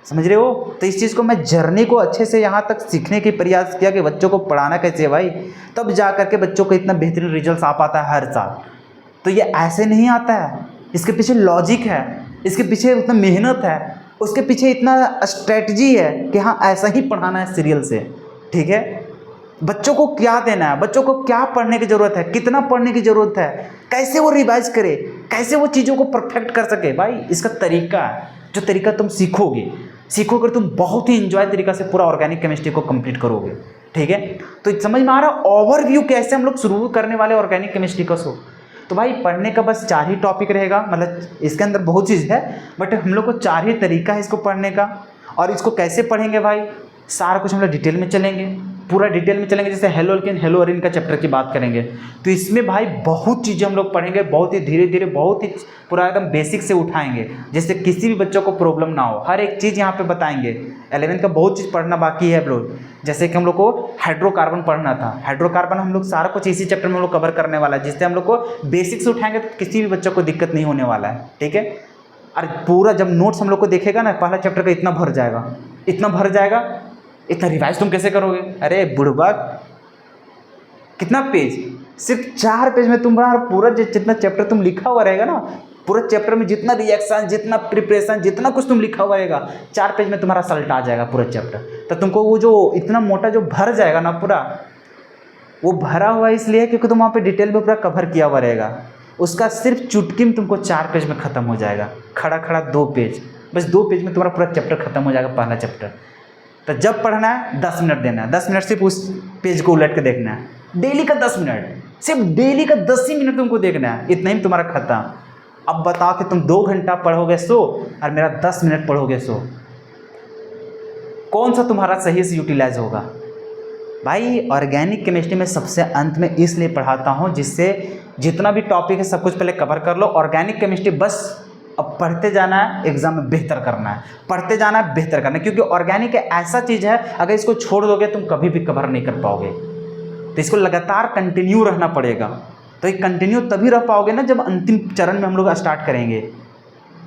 समझ रहे हो। तो इस चीज़ को मैं जर्नी को अच्छे से यहाँ तक सीखने की प्रयास किया कि बच्चों को पढ़ाना कैसे है भाई, तब जा करके बच्चों को इतना बेहतरीन रिजल्ट आ पाता है हर साल। तो ये ऐसे नहीं आता है, इसके पीछे लॉजिक है, इसके पीछे उतना मेहनत है, उसके पीछे इतना स्ट्रेटजी है कि हाँ ऐसा ही पढ़ाना है सीरियल से, ठीक है। बच्चों को क्या देना है, बच्चों को क्या पढ़ने की ज़रूरत है, कितना पढ़ने की ज़रूरत है, कैसे वो रिवाइज करे, कैसे वो चीज़ों को परफेक्ट कर सके, भाई इसका तरीका है। जो तरीका तुम सीखोगे तुम बहुत ही इंजॉय तरीका से पूरा ऑर्गेनिक केमिस्ट्री को कंप्लीट करोगे, ठीक है। तो समझ में आ रहा है ओवरव्यू कैसे हम लोग शुरू करने वाले ऑर्गेनिक केमिस्ट्री का। तो भाई पढ़ने का बस 4 ही टॉपिक रहेगा, मतलब इसके अंदर बहुत चीज़ है, बट हम लोग को 4 ही तरीका है इसको पढ़ने का। और इसको कैसे पढ़ेंगे भाई, सारा कुछ हम लोग डिटेल में चलेंगे, पूरा डिटेल में चलेंगे। जैसे हेलो अल्केन हेलो अरीन का चैप्टर की बात करेंगे तो इसमें भाई बहुत चीज़ें हम लोग पढ़ेंगे, बहुत ही धीरे धीरे, बहुत ही पूरा एकदम बेसिक से उठाएंगे, जिससे किसी भी बच्चों को प्रॉब्लम ना हो। हर एक चीज़ यहाँ पे बताएंगे। 11th का बहुत चीज़ पढ़ना बाकी है हम लोग, जैसे कि हम लोग को हाइड्रोकार्बन पढ़ना था, हाइड्रोकार्बन हम लोग सारा कुछ इसी चैप्टर में हम लोग कवर करने वाला है, जिससे हम लोग को बेसिक से उठाएंगे तो किसी भी बच्चों को दिक्कत नहीं होने वाला है, ठीक है। और पूरा जब नोट्स हम लोग को देखेगा ना, पहला चैप्टर का इतना भर जाएगा, इतना भर जाएगा, इतना रिवाइज तुम कैसे करोगे। अरे बुढ़बा, कितना पेज, सिर्फ 4 पेज में तुम्हारा पूरा जितना चैप्टर तुम लिखा हुआ रहेगा ना, पूरा चैप्टर में जितना रिएक्शन, जितना प्रिपरेशन, जितना कुछ तुम लिखा हुआ रहेगा, 4 पेज में तुम्हारा सल्ट आ जाएगा पूरा चैप्टर। तो तुमको वो जो इतना मोटा जो भर जाएगा ना पूरा, वो भरा हुआ इसलिए क्योंकि तुम वहाँ पे डिटेल में पूरा कवर किया हुआ रहेगा। उसका सिर्फ चुटकी में तुमको 4 पेज में ख़त्म हो जाएगा, खड़ा खड़ा 2 पेज, बस 2 पेज में तुम्हारा पूरा चैप्टर खत्म हो जाएगा, पहला चैप्टर। तो जब पढ़ना है 10 मिनट देना है, 10 मिनट सिर्फ उस पेज को उलट के देखना है, डेली का 10 मिनट, सिर्फ डेली का 10 ही मिनट तुमको देखना है, इतना ही तुम्हारा खत्म। अब बताओ कि तुम 2 घंटा पढ़ोगे 100 और मेरा 10 मिनट पढ़ोगे 100, कौन सा तुम्हारा सही से यूटिलाइज होगा। भाई ऑर्गेनिक केमिस्ट्री में सबसे अंत में इसलिए पढ़ाता हूँ जिससे जितना भी टॉपिक है सब कुछ पहले कवर कर लो। ऑर्गेनिक केमिस्ट्री बस अब पढ़ते जाना है, एग्जाम में बेहतर करना है, पढ़ते जाना है, बेहतर करना है, क्योंकि ऑर्गेनिक ऐसा चीज़ है अगर इसको छोड़ दोगे तुम कभी भी कवर नहीं कर पाओगे। तो इसको लगातार कंटिन्यू रहना पड़ेगा। तो ये कंटिन्यू तभी रह पाओगे ना जब अंतिम चरण में हम लोग स्टार्ट करेंगे,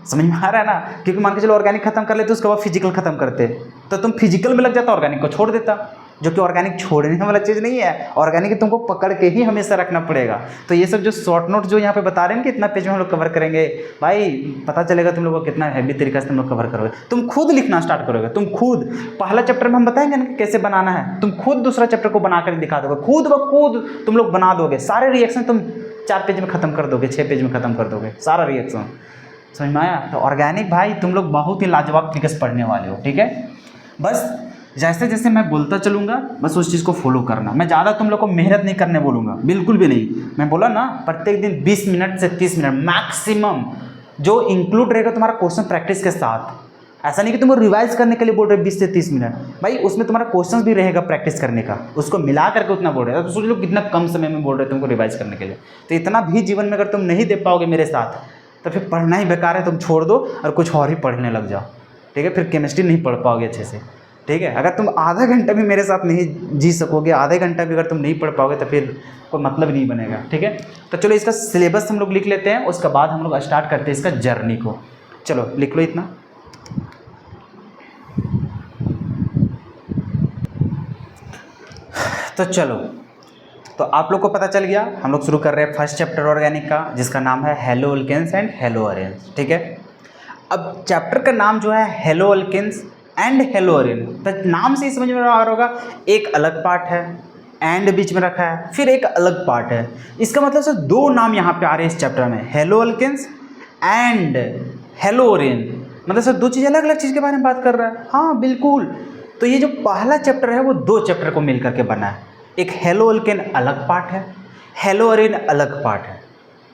समझ में आ रहा है ना। क्योंकि मान के चलो ऑर्गेनिक खत्म कर लेते उसके बाद फिजिकल खत्म करते, तो तुम फिजिकल में लग जाता, ऑर्गेनिक को छोड़ देता, जो कि ऑर्गेनिक छोड़ने वाला चीज़ नहीं है। ऑर्गेनिक तुमको पकड़ के ही हमेशा रखना पड़ेगा। तो ये सब जो शॉर्ट नोट जो यहाँ पे बता रहे हैं कि इतना पेज में हम लोग कवर करेंगे, भाई पता चलेगा तुम लोग को कितना हैवी तरीका से तुम लोग कवर करोगे। तुम खुद लिखना स्टार्ट करोगे, तुम खुद पहला चैप्टर में हम बताएंगे ना कैसे बनाना है, तुम खुद दूसरा चैप्टर को बना कर दिखा दोगे, खुद ब खुद तुम लोग बना दोगे। सारे रिएक्शन तुम 4 पेज में ख़त्म कर दोगे, 6 पेज में ख़त्म कर दोगे सारा रिएक्शन, समझ में आया। तो ऑर्गेनिक भाई तुम लोग बहुत ही लाजवाब तरीके से पढ़ने वाले हो, ठीक है। बस जैसे जैसे मैं बोलता चलूँगा बस उस चीज़ को फॉलो करना। मैं ज़्यादा तुम लोग को मेहनत नहीं करने बोलूँगा, बिल्कुल भी नहीं। मैं बोला ना प्रत्येक दिन 20 मिनट से 30 मिनट मैक्सिमम, जो इंक्लूड रहेगा तुम्हारा क्वेश्चन प्रैक्टिस के साथ। ऐसा नहीं कि तुमको रिवाइज करने के लिए बोल रहे 20 से 30 मिनट, भाई उसमें तुम्हारा क्वेश्चन भी रहेगा प्रैक्टिस करने का, उसको मिला करके उतना बोल रहे हैं। तो सोच लो कितना कम समय में बोल रहे तुमको रिवाइज करने के लिए। तो इतना भी जीवन में अगर तुम नहीं दे पाओगे मेरे साथ तो फिर पढ़ना ही बेकार है, तुम छोड़ दो और कुछ और ही पढ़ने लग जाओ, ठीक है। फिर केमिस्ट्री नहीं पढ़ पाओगे अच्छे से, ठीक है। अगर तुम आधा घंटा भी मेरे साथ नहीं जी सकोगे, आधे घंटा भी अगर तुम नहीं पढ़ पाओगे तो फिर कोई मतलब नहीं बनेगा, ठीक है। तो चलो इसका सिलेबस हम लोग लिख लेते हैं, उसके बाद हम लोग स्टार्ट करते हैं इसका जर्नी को। चलो लिख लो इतना। तो चलो, तो आप लोग को पता चल गया, हम लोग शुरू कर रहे हैं फर्स्ट चैप्टर ऑर्गेनिक का, जिसका नाम है haloalkanes and haloarenes, ठीक है। अब चैप्टर का नाम जो है haloalkanes and haloarene, तो नाम से ही समझ में आ रहा होगा, एक अलग पार्ट है, एंड बीच में रखा है, फिर एक अलग पार्ट है। इसका मतलब सर 2 नाम यहाँ पे आ रहे हैं इस चैप्टर में, हेलो अल्केन्स एंड हेलो अरेन। मतलब सर 2 चीज़ अलग अलग चीज़ के बारे में बात कर रहा है। हाँ बिल्कुल, तो ये जो पहला चैप्टर है वो 2 चैप्टर को मिल करके बना है। एक हेलो अल्केन अलग पार्ट है, हेलो अरेन अलग पार्ट है।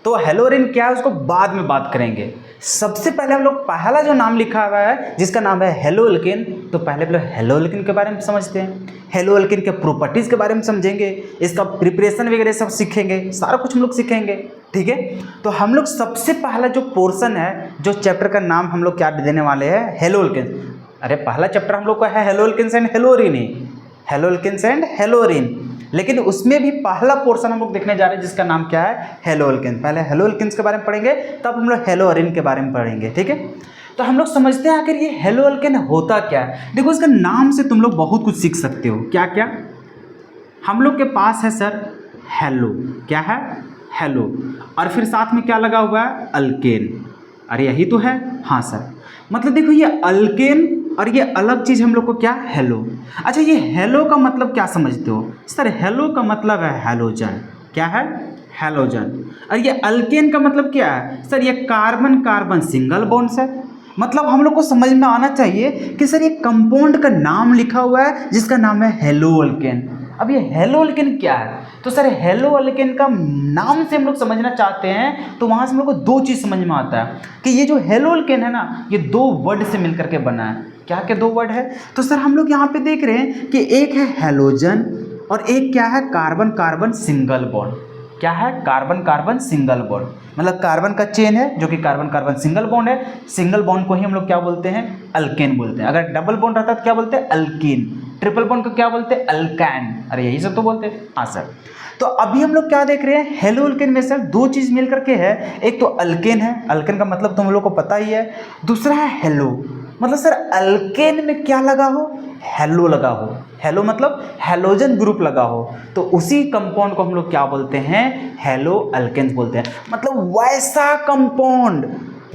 तो हेलो अरेन क्या है उसको बाद में बात करेंगे। सबसे पहले हम लोग पहला जो नाम लिखा हुआ है जिसका नाम है हेलो अल्केन, तो पहले हम लोग हेलो अल्केन के बारे में समझते हैं। हेलो अल्केन के प्रॉपर्टीज़ के बारे में समझेंगे, इसका प्रिपरेशन वगैरह सब सीखेंगे, सारा कुछ हम लोग सीखेंगे, ठीक है। तो हम लोग सबसे पहला जो पोर्शन है, जो चैप्टर का नाम हम लोग क्या देने वाले हैं, हेलो अल्केन। अरे पहला चैप्टर हम लोग का है haloalkanes and haloarenes ही, haloalkanes and haloarenes, लेकिन उसमें भी पहला पोर्शन हम लोग देखने जा रहे हैं जिसका नाम क्या है, हेलो अल्केन। पहले हेलो अल्केन्स के बारे में पढ़ेंगे, तब हम लोग हेलो अरेन के बारे में पढ़ेंगे, ठीक है। तो हम लोग समझते हैं आखिर ये हेलो अल्केन होता क्या है। देखो इसका नाम से तुम लोग बहुत कुछ सीख सकते हो। क्या क्या हम लोग के पास है सर, हेलो, क्या है, हेलो, और फिर साथ में क्या लगा हुआ है, अल्केन। अरे यही तो है, हाँ सर। मतलब देखो ये अल्केन और ये अलग चीज़ हम लोग को क्या, हेलो। अच्छा ये हेलो का मतलब क्या समझते हो सर, हेलो का मतलब है हैलोजन, क्या है, हैलोजन। और ये अल्केन का मतलब क्या है सर, ये कार्बन कार्बन सिंगल बॉन्ड्स है। मतलब हम लोग को समझ में आना चाहिए कि सर ये कंपाउंड का नाम लिखा हुआ है जिसका नाम है हेलो अल्केन। अब ये हेलो अल्केन क्या है, तो सर हेलो अल्केन का नाम से हम लोग समझना चाहते हैं तो वहाँ से हम लोग को 2 चीज़ समझ में आता है कि ये जो हेलो अल्केन है ना, ये 2 वर्ड से मिलकर के बना है। क्या क्या 2 वर्ड है, तो सर हम लोग यहाँ पे देख रहे हैं कि एक है हैलोजन और एक क्या है, कार्बन कार्बन सिंगल बॉन्ड। क्या है, कार्बन कार्बन सिंगल बॉन्ड। मतलब कार्बन का चेन है जो कि कार्बन कार्बन सिंगल बॉन्ड है। सिंगल बॉन्ड को ही हम लोग क्या बोलते हैं, अल्केन बोलते हैं। अगर डबल बॉन्ड रहता है तो क्या बोलते हैं, अल्कीन। ट्रिपल बॉन्ड को क्या बोलते हैं, अल्कैन। अरे यही सब तो बोलते हैं, हाँ सर। तो अभी हम लोग क्या देख रहे हैं, हेलो अल्केन में सर 2 चीज़ मिल करके है। एक तो अल्केन है, अल्केन का मतलब तुम लोग को पता ही है। दूसरा है हेलो, मतलब सर अल्केन में क्या लगा हो, हेलो लगा हो। हेलो मतलब हैलोजन ग्रुप लगा हो, तो उसी कंपाउंड को हम लोग क्या बोलते हैं, हेलो अल्केन्स बोलते हैं। मतलब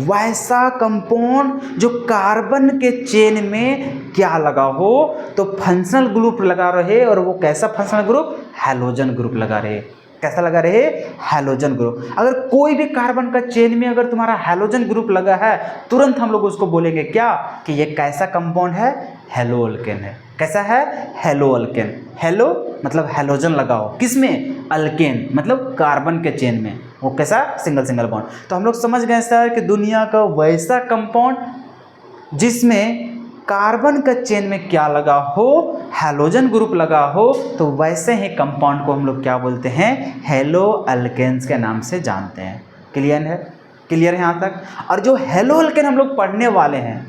वैसा कंपाउंड जो कार्बन के चेन में क्या लगा हो, तो फंक्शनल ग्रुप लगा रहे। और वो कैसा फंक्शनल ग्रुप, हैलोजन ग्रुप लगा रहे। कैसा लगा रहे, हैलोजन ग्रुप। अगर कोई भी कार्बन का चेन में अगर तुम्हारा हैलोजन ग्रुप लगा है, तुरंत हम लोग उसको बोलेंगे क्या, कि ये कैसा कंपाउंड है, हेलो अल्केन है। कैसा है, हेलो अल्केन। हेलो मतलब हैलोजन लगा हो, किसमें, अल्केन, मतलब कार्बन के चेन में। वो कैसा, सिंगल सिंगल बॉन्ड। तो हम लोग समझ गए सर कि दुनिया का वैसा कंपाउंड जिसमें कार्बन का चेन में क्या लगा हो, हैलोजन ग्रुप लगा हो, तो वैसे ही कंपाउंड को हम लोग क्या बोलते हैं, हेलो अल्केन्स के नाम से जानते हैं। क्लियर है, क्लियर है यहाँ तक। और जो हेलो अल्केन हम लोग पढ़ने वाले हैं,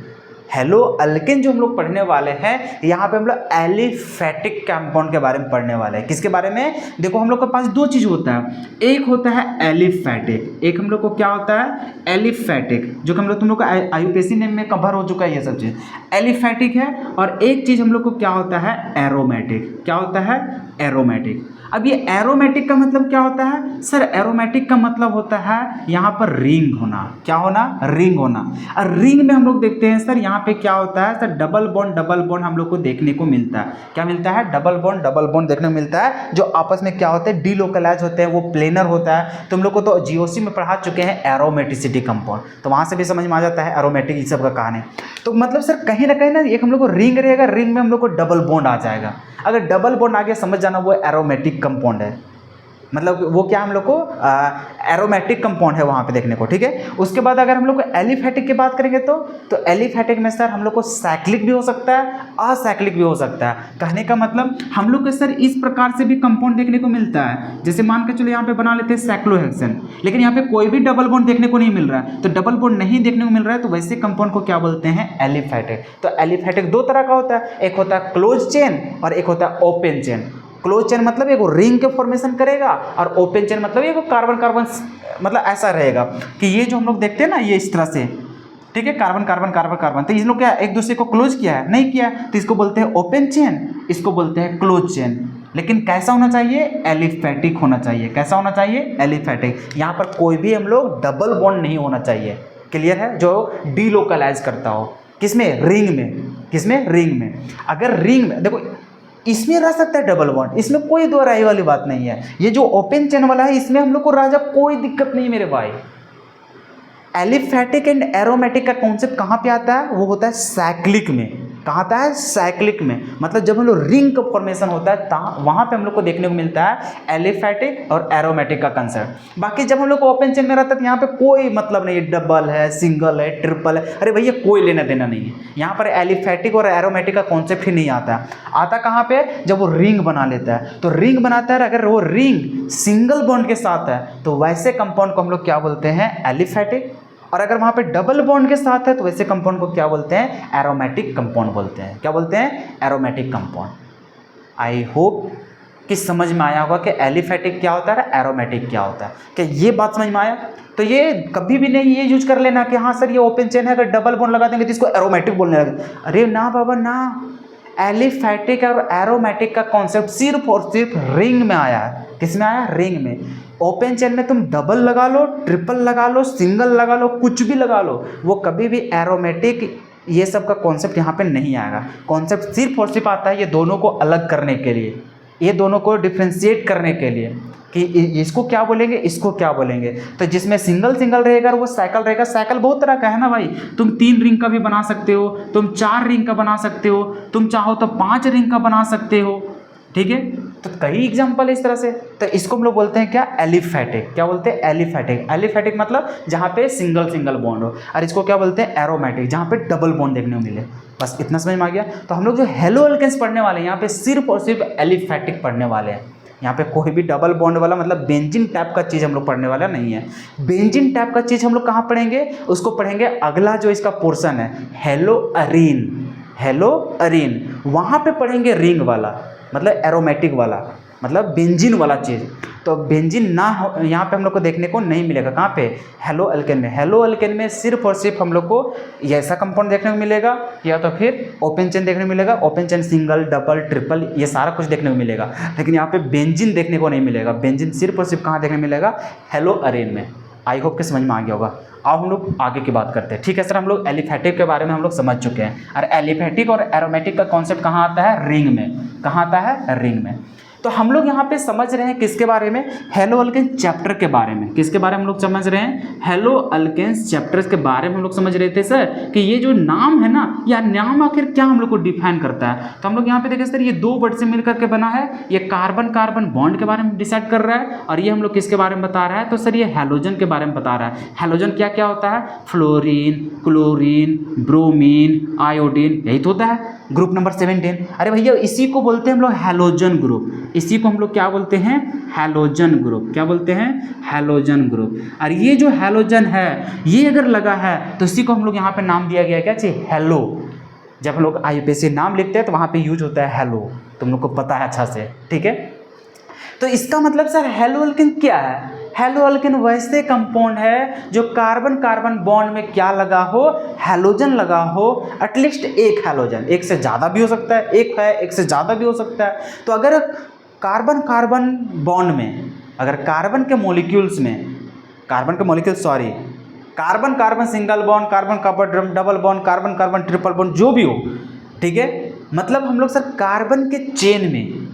हेलो अल्केन जो हम लोग पढ़ने वाले हैं, यहाँ पे हम लोग एलिफेटिक कंपाउंड के बारे में पढ़ने वाले हैं। किसके बारे में, देखो हम लोग के पास 2 चीज़ होता है। एक होता है एलिफेटिक, एक हम लोग को क्या होता है, एलिफेटिक, जो कि हम लोग तुम लोग का IUPAC नेम में कवर हो चुका है ये सब चीज़। एलिफेटिक है। और एक चीज़ हम लोग को क्या होता है, एरोमेटिक। क्या होता है, एरोमेटिक। अब ये एरोमेटिक का मतलब क्या होता है सर, एरोमेटिक का मतलब होता है यहाँ पर रिंग होना। क्या होना, रिंग होना। और रिंग में हम लोग देखते हैं सर यहाँ पे क्या होता है सर, डबल बॉन्ड हम लोग को देखने को मिलता है। क्या मिलता है, डबल बॉन्ड देखने को मिलता है, जो आपस में क्या होते हैं, डीलोकलाइज होते हैं, वो प्लेनर होता है। तुम लोग को तो GOC में पढ़ा चुके हैं एरोमेटिसिटी कंपाउंड, तो वहाँ से भी समझ में आ जाता है एरोमेटिक ये सब का कहानी। तो मतलब सर कहीं ना एक हम लोग को रिंग रहेगा, रिंग में हम लोग को डबल बॉन्ड आ जाएगा। अगर डबल बॉन्ड आ गया समझ जाना वो एरोमेटिक कंपाउंड है। मतलब वो क्या हम लोग को एरोमेटिक कंपाउंड है वहाँ पे देखने को, ठीक है। उसके बाद अगर हम लोग को एलिफेटिक की बात करेंगे तो एलिफेटिक में सर हम लोग को साइक्लिक भी हो सकता है, असाइक्लिक भी हो सकता है। कहने का मतलब हम लोग को सर इस प्रकार से भी कंपाउंड देखने को मिलता है। जैसे मान के चलो यहाँ पे बना लेते हैं साइक्लोहेक्सेन, लेकिन यहाँ पे कोई भी डबल बॉन्ड देखने को नहीं मिल रहा है, तो डबल बॉन्ड नहीं देखने को मिल रहा है, तो वैसे कंपाउंड को क्या बोलते हैं, एलिफेटिक। तो एलिफेटिक 2 तरह का होता है, एक होता है क्लोज चेन और एक होता है ओपन चेन। क्लोज चेन मतलब एक रिंग के फॉर्मेशन करेगा, और ओपन चेन मतलब एक कार्बन कार्बन मतलब ऐसा रहेगा कि ये जो हम लोग देखते हैं ना, ये इस तरह से, ठीक है, कार्बन कार्बन कार्बन कार्बन। तो इन लोग क्या एक दूसरे को क्लोज किया है, नहीं किया, तो इसको बोलते हैं ओपन चेन, इसको बोलते हैं क्लोज चेन। लेकिन कैसा होना चाहिए, एलिफेटिक होना चाहिए। कैसा होना चाहिए, एलिफेटिक। यहाँ पर कोई भी हम लोग डबल बॉन्ड नहीं होना चाहिए। क्लियर है, जो डीलोकलाइज करता हो, किसमें, रिंग में। किसमें, रिंग में। अगर रिंग में देखो इसमें रह सकता है डबल बॉन्ड, इसमें कोई दो राय वाली बात नहीं है। ये जो ओपन चेन वाला है इसमें हम लोग को राजा कोई दिक्कत नहीं मेरे भाई। एलिफेटिक एंड एरोमेटिक का कॉन्सेप्ट कहाँ पे आता है, वो होता है साइक्लिक में। कहाँ आता है, साइक्लिक में। मतलब जब हम लोग रिंग का फॉर्मेशन होता है वहाँ पे हम लोग को देखने को मिलता है एलिफैटिक और एरोमेटिक का कंसेप्ट। बाकी जब हम लोग को ओपन चेन में रहता है तो यहाँ पे कोई मतलब नहीं, डबल है, सिंगल है, ट्रिपल है, अरे भैया कोई लेना देना नहीं है। यहाँ पर एलिफैटिक और एरोमेटिक का कॉन्सेप्ट ही नहीं आता है। आता कहाँ पे, जब वो रिंग बना लेता है। तो रिंग बनाता है, अगर वो रिंग सिंगल बॉन्ड के साथ है तो वैसे कंपाउंड को हम लोग क्या बोलते हैं, एलिफैटिक। और अगर वहाँ पे डबल बॉन्ड के साथ है तो वैसे कंपाउंड को क्या बोलते हैं, एरोमेटिक कंपाउंड बोलते हैं। क्या बोलते हैं, एरोमेटिक कंपाउंड। आई होप कि समझ में आया होगा कि एलिफैटिक क्या होता है, एरोमेटिक क्या होता है। क्या ये बात समझ में आया? तो ये कभी भी नहीं ये यूज कर लेना कि हाँ सर ये ओपन चेन है, अगर डबल बॉन्ड लगा देंगे तो इसको एरोमेटिक बोलने लगे। अरे ना बाबा ना, एलिफैटिक और एरोमेटिक का कॉन्सेप्ट सिर्फ और सिर्फ रिंग में आया है। किस में आया, रिंग में। ओपन चेन में तुम डबल लगा लो, ट्रिपल लगा लो, सिंगल लगा लो, कुछ भी लगा लो, वो कभी भी एरोमेटिक ये सब का कॉन्सेप्ट यहाँ पे नहीं आएगा। कॉन्सेप्ट सिर्फ और सिर्फ आता है ये दोनों को अलग करने के लिए, ये दोनों को डिफ्रेंशिएट करने के लिए कि इसको क्या बोलेंगे, इसको क्या बोलेंगे। तो जिसमें सिंगल सिंगल रहेगा वो साइकिल रहेगा। साइकिल बहुत तरह का है ना भाई, तुम 3 रिंग का भी बना सकते हो, तुम 4 रिंग का बना सकते हो, तुम चाहो तो 5 रिंग का बना सकते हो, ठीक है। तो कई एग्जांपल है इस तरह से। तो इसको हम लोग बोलते हैं क्या, एलिफैटिक। क्या बोलते हैं, एलिफैटिक। एलिफैटिक मतलब जहाँ पे सिंगल सिंगल बॉन्ड हो। और इसको क्या बोलते हैं, एरोमेटिक, जहाँ पे डबल बॉन्ड देखने को मिले। बस इतना समझ में आ गया। तो हम लोग जो हेलो अल्केन्स पढ़ने वाले हैं यहाँ पे सिर्फ और सिर्फ एलिफैटिक पढ़ने वाले हैं। यहाँ पे कोई भी डबल बॉन्ड वाला मतलब बेंजीन टाइप का चीज़ हम लोग पढ़ने वाला नहीं है। बेंजीन टाइप का चीज़ हम लोग कहाँ पढ़ेंगे, उसको पढ़ेंगे अगला जो इसका पोर्शन है, हेलो अरीन। हेलो अरीन वहाँ पे पढ़ेंगे रिंग वाला, मतलब एरोमेटिक वाला, मतलब बेंजीन वाला चीज़। तो बेंजीन ना हो यहाँ पे हम लोग को देखने को नहीं मिलेगा। कहाँ पे, हेलो अल्केन में। हेलो अल्केन में सिर्फ और सिर्फ हम लोग को ऐसा कंपाउंड देखने को मिलेगा, या तो फिर ओपन चेन देखने को मिलेगा। Open chain single, double, triple ये सारा कुछ देखने को मिलेगा, लेकिन यहाँ पे बेंजीन देखने को नहीं मिलेगा। बेंजीन सिर्फ और सिर्फ कहाँ देखने को मिलेगा, हेलो अरेन में। आई होप कि समझ में आ गया होगा। अब हम लोग आगे की बात करते हैं। ठीक है सर, हम लोग एलिफैटिक के बारे में हम लोग समझ चुके हैं। और एलिफैटिक और एरोमेटिक का कॉन्सेप्ट कहाँ आता है, रिंग में। कहाँ आता है, रिंग में। तो हम लोग यहाँ पे समझ रहे हैं किसके बारे में, हेलो अल्केन चैप्टर के बारे में। किसके बारे में हम लोग समझ रहे हैं, हेलो अल्केन्स चैप्टर्स के बारे में हम लोग समझ रहे थे सर कि ये जो नाम है ना, या नाम आखिर क्या हम लोग को डिफाइन करता है। तो हम लोग यहाँ पे देखें सर, ये 2 वर्ड से मिलकर के बना है। ये कार्बन कार्बन बॉन्ड के बारे में डिसाइड कर रहा है, और ये हम लोग किसके बारे में बता रहा है, तो सर ये हैलोजन के बारे में बता रहा है। हैलोजन क्या क्या होता है, फ्लोरीन, क्लोरीन, ब्रोमीन, आयोडीन, यही तो होता है। Group number 17। अरे भैया इसी को बोलते हैं हम लोग हैलोजन ग्रुप। इसी को हम लोग क्या बोलते हैं, हैलोजन ग्रुप। क्या बोलते हैं, हैलोजन ग्रुप। और ये जो हैलोजन है ये अगर लगा है तो इसी को हम लोग यहाँ पे नाम दिया गया क्या चाहिए, हेलो। जब हम लोग IUPAC नाम लिखते हैं तो वहाँ पे यूज होता है हेलो, तुम लोग को पता है अच्छा से, ठीक है। तो इसका मतलब सर हेलो अल्केन क्या है, हेलो अल्केन वैसे कंपाउंड है जो कार्बन कार्बन बॉन्ड में क्या लगा हो, हैलोजन लगा हो। एटलीस्ट एक हैलोजन, एक से ज़्यादा भी हो सकता है, एक है एक से ज़्यादा भी हो सकता है। तो अगर कार्बन कार्बन बॉन्ड में, अगर कार्बन के मॉलिक्यूल्स में, carbon carbon single bond, carbon carbon double bond, carbon carbon triple bond, जो भी हो, ठीक है। मतलब हम लोग सर कार्बन के चेन में,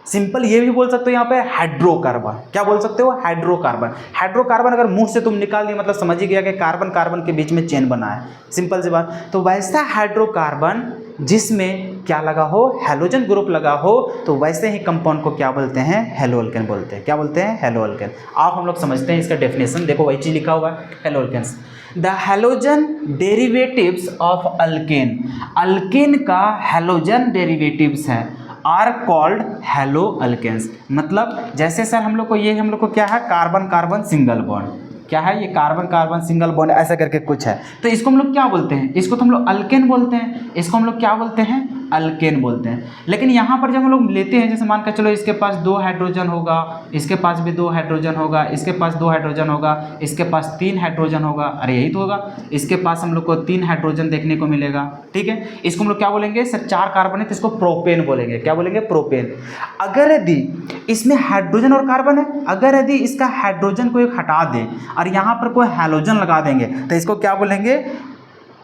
सिंपल ये भी बोल सकते हो यहाँ पे हाइड्रोकार्बन। क्या बोल सकते हो, हाइड्रोकार्बन। हाइड्रोकार्बन अगर मुंह से तुम निकाल दिए मतलब समझ ही गया कि कार्बन कार्बन के बीच में चेन बना है, सिंपल सी बात। तो वैसा हाइड्रोकार्बन जिसमें क्या लगा हो, हैलोजन ग्रुप लगा हो, तो वैसे ही कंपाउंड को क्या बोलते हैं, हेलो अल्केन बोलते हैं। क्या बोलते हैं, हेलो अल्केन। आप हम लोग समझते हैं इसका डेफिनेशन, देखो वही चीज लिखा हुआ है, haloalkanes. The halogen derivatives of alkane, alkane का हैलोजन डेरिवेटिव्स है, आर कॉल्ड हेलो अल्केन्स। मतलब जैसे सर हम लोग को ये, हम लोग को क्या है, कार्बन कार्बन सिंगल बॉन्ड, क्या है ये, कार्बन कार्बन सिंगल बॉन्ड ऐसा करके कुछ है। तो इसको हम लोग क्या बोलते हैं, इसको तो हम लोग अल्केन बोलते हैं, इसको हम लोग क्या बोलते हैं, अल्केन बोलते हैं। लेकिन यहाँ पर जब हम लोग लेते हैं, जैसे मान कर चलो इसके पास 2 हाइड्रोजन होगा, इसके पास भी 2 हाइड्रोजन होगा, इसके पास 2 हाइड्रोजन होगा, इसके पास 3 हाइड्रोजन होगा, अरे यही तो होगा। इसके पास हम लोग को 3 हाइड्रोजन देखने को मिलेगा, ठीक है। इसको हम लोग क्या बोलेंगे सर, 4 कार्बन है तो इसको प्रोपेन बोलेंगे। क्या बोलेंगे, प्रोपेन। अगर यदि इसमें हाइड्रोजन और कार्बन है, अगर यदि इसका हाइड्रोजन को एक हटा दें और यहाँ पर कोई हैलोजन लगा देंगे तो इसको क्या बोलेंगे,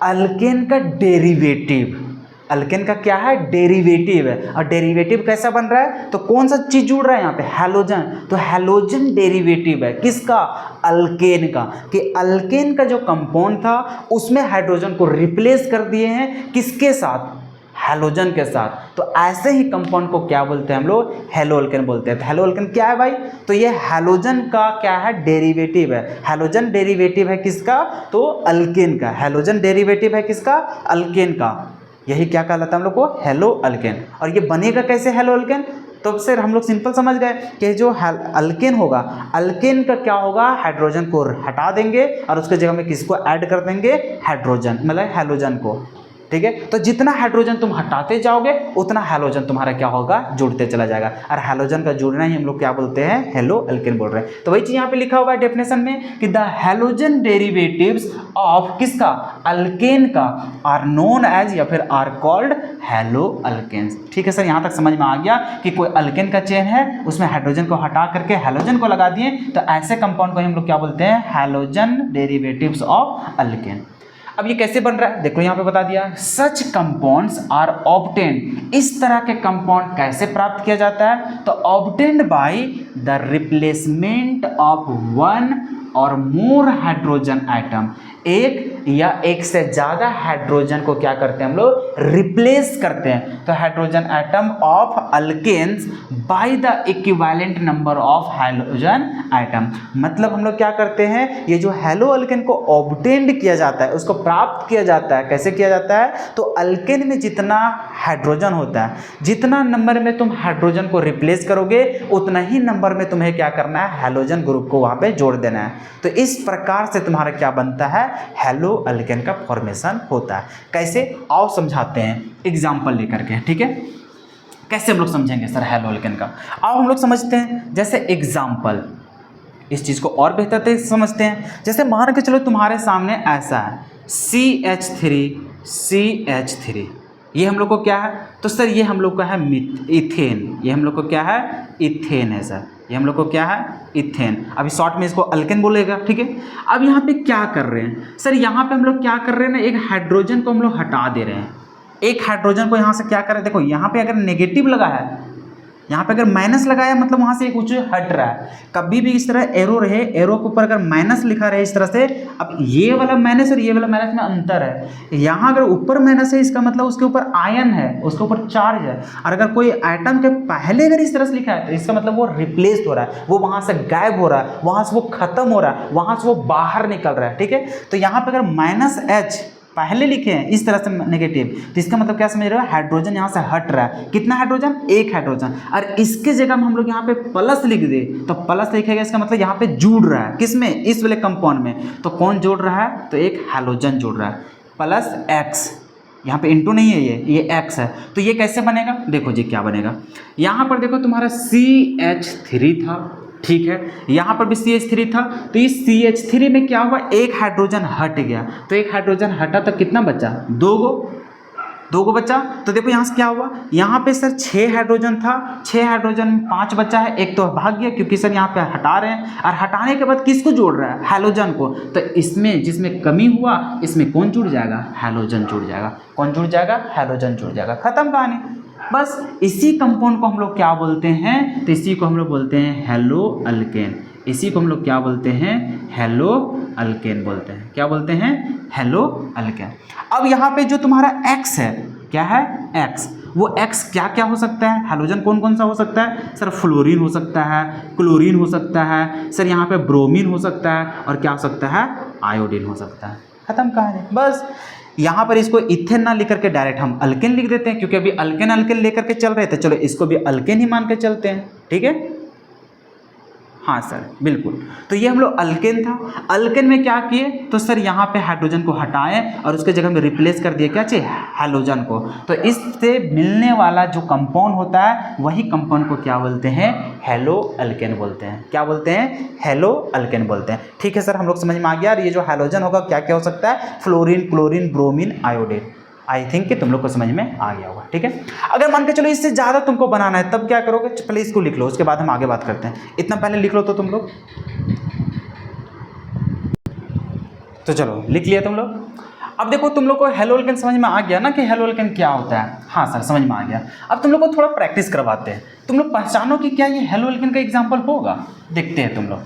अल्केन का डेरिवेटिव। अल्केन का क्या है, डेरिवेटिव है। और डेरिवेटिव कैसा बन रहा है, तो कौन सा चीज जुड़ रहा है यहाँ पे, हैलोजन। तो हैलोजन डेरिवेटिव है किसका, अल्केन का। कि अल्केन का जो कंपाउंड था उसमें हाइड्रोजन को रिप्लेस कर दिए हैं किसके साथ, हैलोजन के साथ। तो ऐसे ही कंपाउंड को क्या बोलते हैं हम लोग? हैलोअल्केन बोलते हैं। तो हैलोअल्केन क्या है भाई? तो ये हैलोजन का क्या है? डेरिवेटिव है। हैलोजन डेरिवेटिव है किसका? तो अल्केन का। हैलोजन डेरिवेटिव है किसका? अल्केन का। यही क्या कहलाता है हम लोग को? हैलोअल्केन। और ये बनेगा कैसे हैलोअल्केन? तो फिर हम लोग सिंपल समझ गए कि जो अल्केन होगा, अल्केन का क्या होगा? हाइड्रोजन को हटा देंगे और उसके जगह में किसको ऐड कर देंगे? हाइड्रोजन, मतलब हैलोजन को। ठीक है, तो जितना हाइड्रोजन तुम हटाते जाओगे उतना हैलोजन तुम्हारा क्या होगा? जुड़ते चला जाएगा। और हैलोजन का जुड़ना ही हम लोग क्या बोलते हैं? हैलोअल्केन बोल रहे हैं। तो वही चीज यहाँ पे लिखा हुआ है डेफिनेशन में कि द हैलोजन डेरिवेटिव्स ऑफ किसका? अल्केन का आर नोन एज, या फिर आर कॉल्ड हैलोअल्केन्स। ठीक है सर, यहाँ तक समझ में आ गया कि कोई अल्केन का चेन है, उसमें हाइड्रोजन को हटा करके हैलोजन को लगा दिए, तो ऐसे कंपाउंड को हम लोग क्या बोलते हैं? Halogen derivatives of alkane. अब ये कैसे बन रहा है देखो, यहाँ पे बता दिया। सच कंपाउंड्स आर ऑब्टेन्ड, इस तरह के कंपाउंड कैसे प्राप्त किया जाता है? तो obtained by the replacement of one और मोर हाइड्रोजन आइटम। एक या एक से ज़्यादा हाइड्रोजन को क्या करते हैं हम लोग? रिप्लेस करते हैं। तो hydrogen atom of alkanes by the equivalent number of hydrogen atom. मतलब हम लोग क्या करते हैं? ये जो हैलोअल्केन को ऑब्टेन्ड किया जाता है, उसको प्राप्त किया जाता है, कैसे किया जाता है? तो अल्केन में जितना हाइड्रोजन होता है, जितना नंबर में तुम हाइड्रोजन को रिप्लेस करोगे, उतना ही नंबर में तुम्हें क्या करना है? हैलोजन ग्रुप को वहाँ पे जोड़ देना है। तो इस प्रकार से तुम्हारा क्या बनता है? हैलोअल्केन का फॉर्मेशन होता है। कैसे? आओ समझाते हैं एग्जाम्पल लेकर के। ठीक है, कैसे हम लोग समझेंगे सर हैलोअल्केन का? आओ हम लोग समझते हैं। जैसे एग्जाम्पल, इस चीज़ को और बेहतर से समझते हैं। जैसे मान के चलो तुम्हारे सामने ऐसा है CH3, ये हम लोग को क्या है? तो सर ये हम लोग का है इथेन। ये हम लोग को क्या है? इथेन है सर। ये हम लोग को क्या है? इथेन। अभी शॉर्ट में इसको अल्केन बोलेगा। ठीक है, अब यहाँ पे क्या कर रहे हैं सर? यहाँ पे हम लोग क्या कर रहे हैं ना, एक हाइड्रोजन को हम लोग हटा दे रहे हैं। एक हाइड्रोजन को यहाँ से क्या कर रहे हैं? देखो यहाँ पे अगर नेगेटिव लगा है, यहाँ पे अगर माइनस लगाया, मतलब वहाँ से कुछ हट रहा है। कभी भी इस तरह एरो रहे, एरो के ऊपर अगर माइनस लिखा रहे इस तरह से, अब ये वाला माइनस और ये वाला माइनस में अंतर है। यहाँ अगर ऊपर माइनस है, इसका मतलब उसके ऊपर आयन है, उसके ऊपर चार्ज है। और अगर कोई आइटम के पहले अगर इस तरह से लिखा है, तो इसका मतलब वो रिप्लेस हो रहा है, वो वहाँ से गायब हो रहा है, वहाँ से वो खत्म हो रहा है, वहाँ से वो बाहर निकल रहा है। ठीक है, तो यहाँ पर अगर -H पहले लिखे हैं इस तरह से नेगेटिव, तो इसका मतलब क्या समझ रहे हो? हाइड्रोजन यहाँ से हट रहा है। कितना हाइड्रोजन? एक हाइड्रोजन। और इसके जगह में हम लोग यहाँ पे प्लस लिख दे, तो प्लस लिखेगा, इसका मतलब यहाँ पे जुड़ रहा है। किसमें? इस वाले कंपाउंड में। तो कौन जोड़ रहा है? तो एक हैलोजन जोड़ रहा है, प्लस X। यहाँ पे इंटू नहीं है, ये X है। तो ये कैसे बनेगा? देखो जी क्या बनेगा। यहाँ पर देखो तुम्हारा CH3 था, ठीक है, यहाँ पर भी CH3 था। तो इस CH3 में क्या हुआ? एक हाइड्रोजन हट गया। तो एक हाइड्रोजन हटा तो कितना बचा? दो गो बचा। तो देखो यहाँ से क्या हुआ? यहाँ पे सर 6 हाइड्रोजन था, 6 हाइड्रोजन में 5 बचा है, एक तो भाग गया क्योंकि सर यहाँ पे हटा रहे हैं। और हटाने के बाद किसको जोड़ रहा है? हैलोजन को। तो इसमें जिसमें कमी हुआ, इसमें कौन जुड़ जाएगा? हैलोजन जुड़ जाएगा। कौन जुड़ जाएगा? हैलोजन जुड़ जाएगा। खत्म कहानी। बस इसी कंपाउंड को हम लोग क्या बोलते हैं? तो इसी को हम लोग बोलते हैं हैलोअल्केन। इसी को हम लोग क्या बोलते हैं? हैलोअल्केन बोलते हैं। क्या बोलते हैं? हैलोअल्केन। अब यहाँ पे जो तुम्हारा X है, क्या है? X। वो X क्या क्या हो सकता है? हैलोजन कौन कौन सा हो सकता है? सर फ्लोरीन हो सकता है, क्लोरीन हो सकता है, सर यहाँ पे ब्रोमीन हो सकता है, और क्या हो सकता है? आयोडीन हो सकता है। खत्म कहानी। बस यहाँ पर इसको इथेन ना लिख करके डायरेक्ट हम अल्केन लिख देते हैं, क्योंकि अभी अल्केन लेकर के चल रहे थे। चलो इसको भी अल्केन ही मान के चलते हैं। ठीक है, हाँ सर बिल्कुल। तो ये हम लोग अल्केन था। अल्केन में क्या किए? तो सर यहाँ पे हाइड्रोजन को हटाएं और उसके जगह में रिप्लेस कर दिए क्या चाहिए? हैलोजन को। तो इससे मिलने वाला जो कंपाउंड होता है, वही कंपाउंड को क्या बोलते हैं? हैलोअल्केन बोलते हैं। क्या बोलते हैं? हैलोअल्केन बोलते हैं। ठीक है सर, हम लोग समझ में आ गया। और ये जो हैलोजन होगा क्या क्या हो सकता है? Fluorine, chlorine, bromine, iodine. I think कि तुम लोग को समझ में आ गया होगा। ठीक है, अगर मान के चलो इससे ज़्यादा तुमको बनाना है, तब क्या करोगे? पहले इसको लिख लो, उसके बाद हम आगे बात करते हैं। इतना पहले लिख लो तो तुम लोग। तो चलो लिख लिया तुम लोग। अब देखो तुम लोग को हैलोअल्केन समझ में आ गया ना कि हैलोअल्केन क्या होता है? हाँ सर समझ में आ गया। अब तुम लोग को थोड़ा प्रैक्टिस करवाते हैं। तुम लोग पहचानो कि क्या ये हैलोअल्केन का एग्जाम्पल होगा। देखते हैं तुम लोग।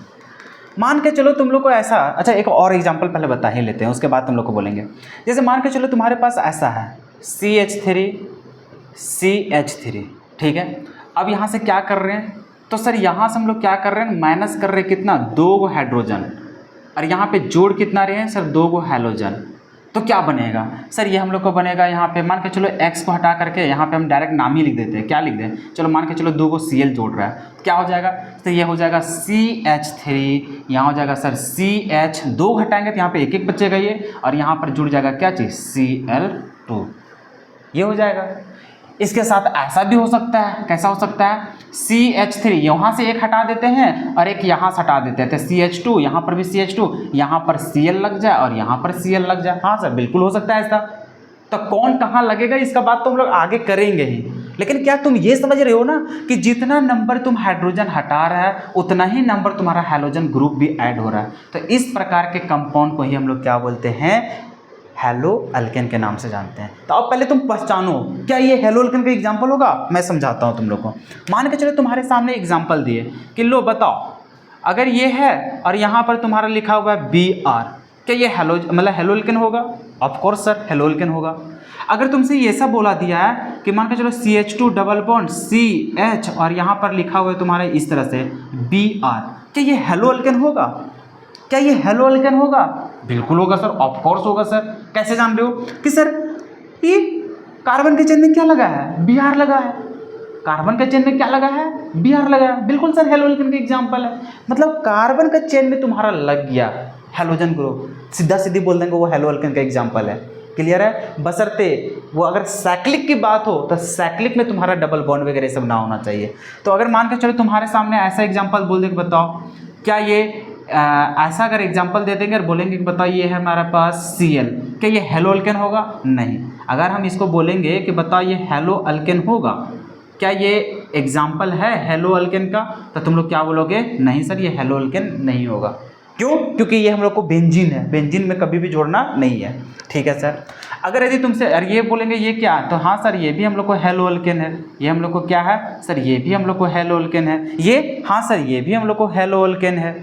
मान के चलो तुम लोग को ऐसा, अच्छा एक और एग्जांपल पहले बता ही लेते हैं, उसके बाद तुम लोग को बोलेंगे। जैसे मान के चलो तुम्हारे पास ऐसा है CH3, CH3, ठीक है। अब यहाँ से क्या कर रहे हैं, तो सर यहाँ से हम लोग क्या कर रहे हैं, माइनस कर रहे हैं कितना, 2 हाइड्रोजन, और यहाँ पे जोड़ कितना रहे हैं सर, 2 हैलोजन। तो क्या बनेगा सर, ये हम लोग को बनेगा यहाँ पे, मान के चलो x को हटा करके यहाँ पे हम डायरेक्ट नाम ही लिख देते हैं, क्या लिख दें, चलो मान के चलो 2 को Cl जोड़ रहा है, क्या हो जाएगा, तो ये हो जाएगा CH3, यहाँ हो जाएगा सर CH, 2 घटाएंगे तो यहाँ पे 1 बचेगा ये, और यहाँ पर जुड़ जाएगा क्या चीज़, Cl2, ये हो जाएगा। इसके साथ ऐसा भी हो सकता है, कैसा हो सकता है, CH3 यहाँ से 1 हटा देते हैं और 1 यहाँ से हटा देते हैं, तो CH2, यहाँ पर भी CH2, यहाँ पर Cl लग जाए और यहाँ पर Cl लग जाए। हाँ सर बिल्कुल हो सकता है ऐसा। तो कौन कहाँ लगेगा इसका बात तो हम लोग आगे करेंगे ही, लेकिन क्या तुम ये समझ रहे हो ना कि जितना नंबर तुम हाइड्रोजन हटा रहा है उतना ही नंबर तुम्हारा हाइड्रोजन ग्रुप भी ऐड हो रहा है। तो इस प्रकार के कंपाउंड को ही हम लोग क्या बोलते हैं, हेलो अल्केन के नाम से जानते हैं। तो अब पहले तुम पहचानो क्या ये हेलो अल्केन का एग्जाम्पल होगा, मैं समझाता हूँ तुम लोग को। मान के चलो तुम्हारे सामने एग्जाम्पल दिए कि लो बताओ, अगर ये है और यहाँ पर तुम्हारा लिखा हुआ है Br, क्या ये हेलो मतलब हेलो अल्केन होगा, of course sir hello alkane होगा। अगर तुमसे ये सब बोला दिया है कि मान के चलो CH2 डबल बॉन्ड CH और यहाँ पर लिखा हुआ है तुम्हारे इस तरह से Br, क्या ये हेलो अल्केन होगा, क्या ये हेलो अल्केन होगा, बिल्कुल होगा सर, ऑफ कोर्स होगा सर। कैसे जान रहे हो कि सर ये कार्बन के चेन में क्या लगा है, Br लगा है, कार्बन के चेन में क्या लगा है, Br लगा है, बिल्कुल सर हेलो अल्केन का एग्जांपल है। मतलब कार्बन के चेन में तुम्हारा लग गया हेलोजन ग्रुप, सीधा सीधी बोल देंगे वो हेलो अल्केन का एग्जांपल है। क्लियर है, बशर्ते वो अगर साइक्लिक की बात हो तो साइक्लिक में तुम्हारा डबल बॉन्ड वगैरह सब ना होना चाहिए। तो अगर मान के चलो तुम्हारे सामने ऐसा एग्जाम्पल बोल दे कि बताओ क्या ये ऐसा अगर एग्जांपल दे देंगे और बोलेंगे कि बताओ ये है हमारे पास Cl, क्या ये हेलो अल्केन होगा, नहीं। अगर हम इसको बोलेंगे कि बताओ ये हेलो अल्केन होगा, क्या ये एग्जांपल है हेलो अल्केन का, तो तुम लोग क्या बोलोगे, नहीं सर ये हेलो अल्केन नहीं होगा। क्यों, क्योंकि ये हम लोग को बेंजीन है, बेंजीन में कभी भी जोड़ना नहीं है। ठीक है सर। अगर यदि तुमसे अरे ये बोलेंगे ये क्या, तो हाँ सर ये भी हम लोग को हेलो अल्केन है, ये हम लोग को क्या है सर, ये भी हम लोग को हेलो अल्केन है, ये हाँ सर ये भी हम लोग को हेलो अल्केन है।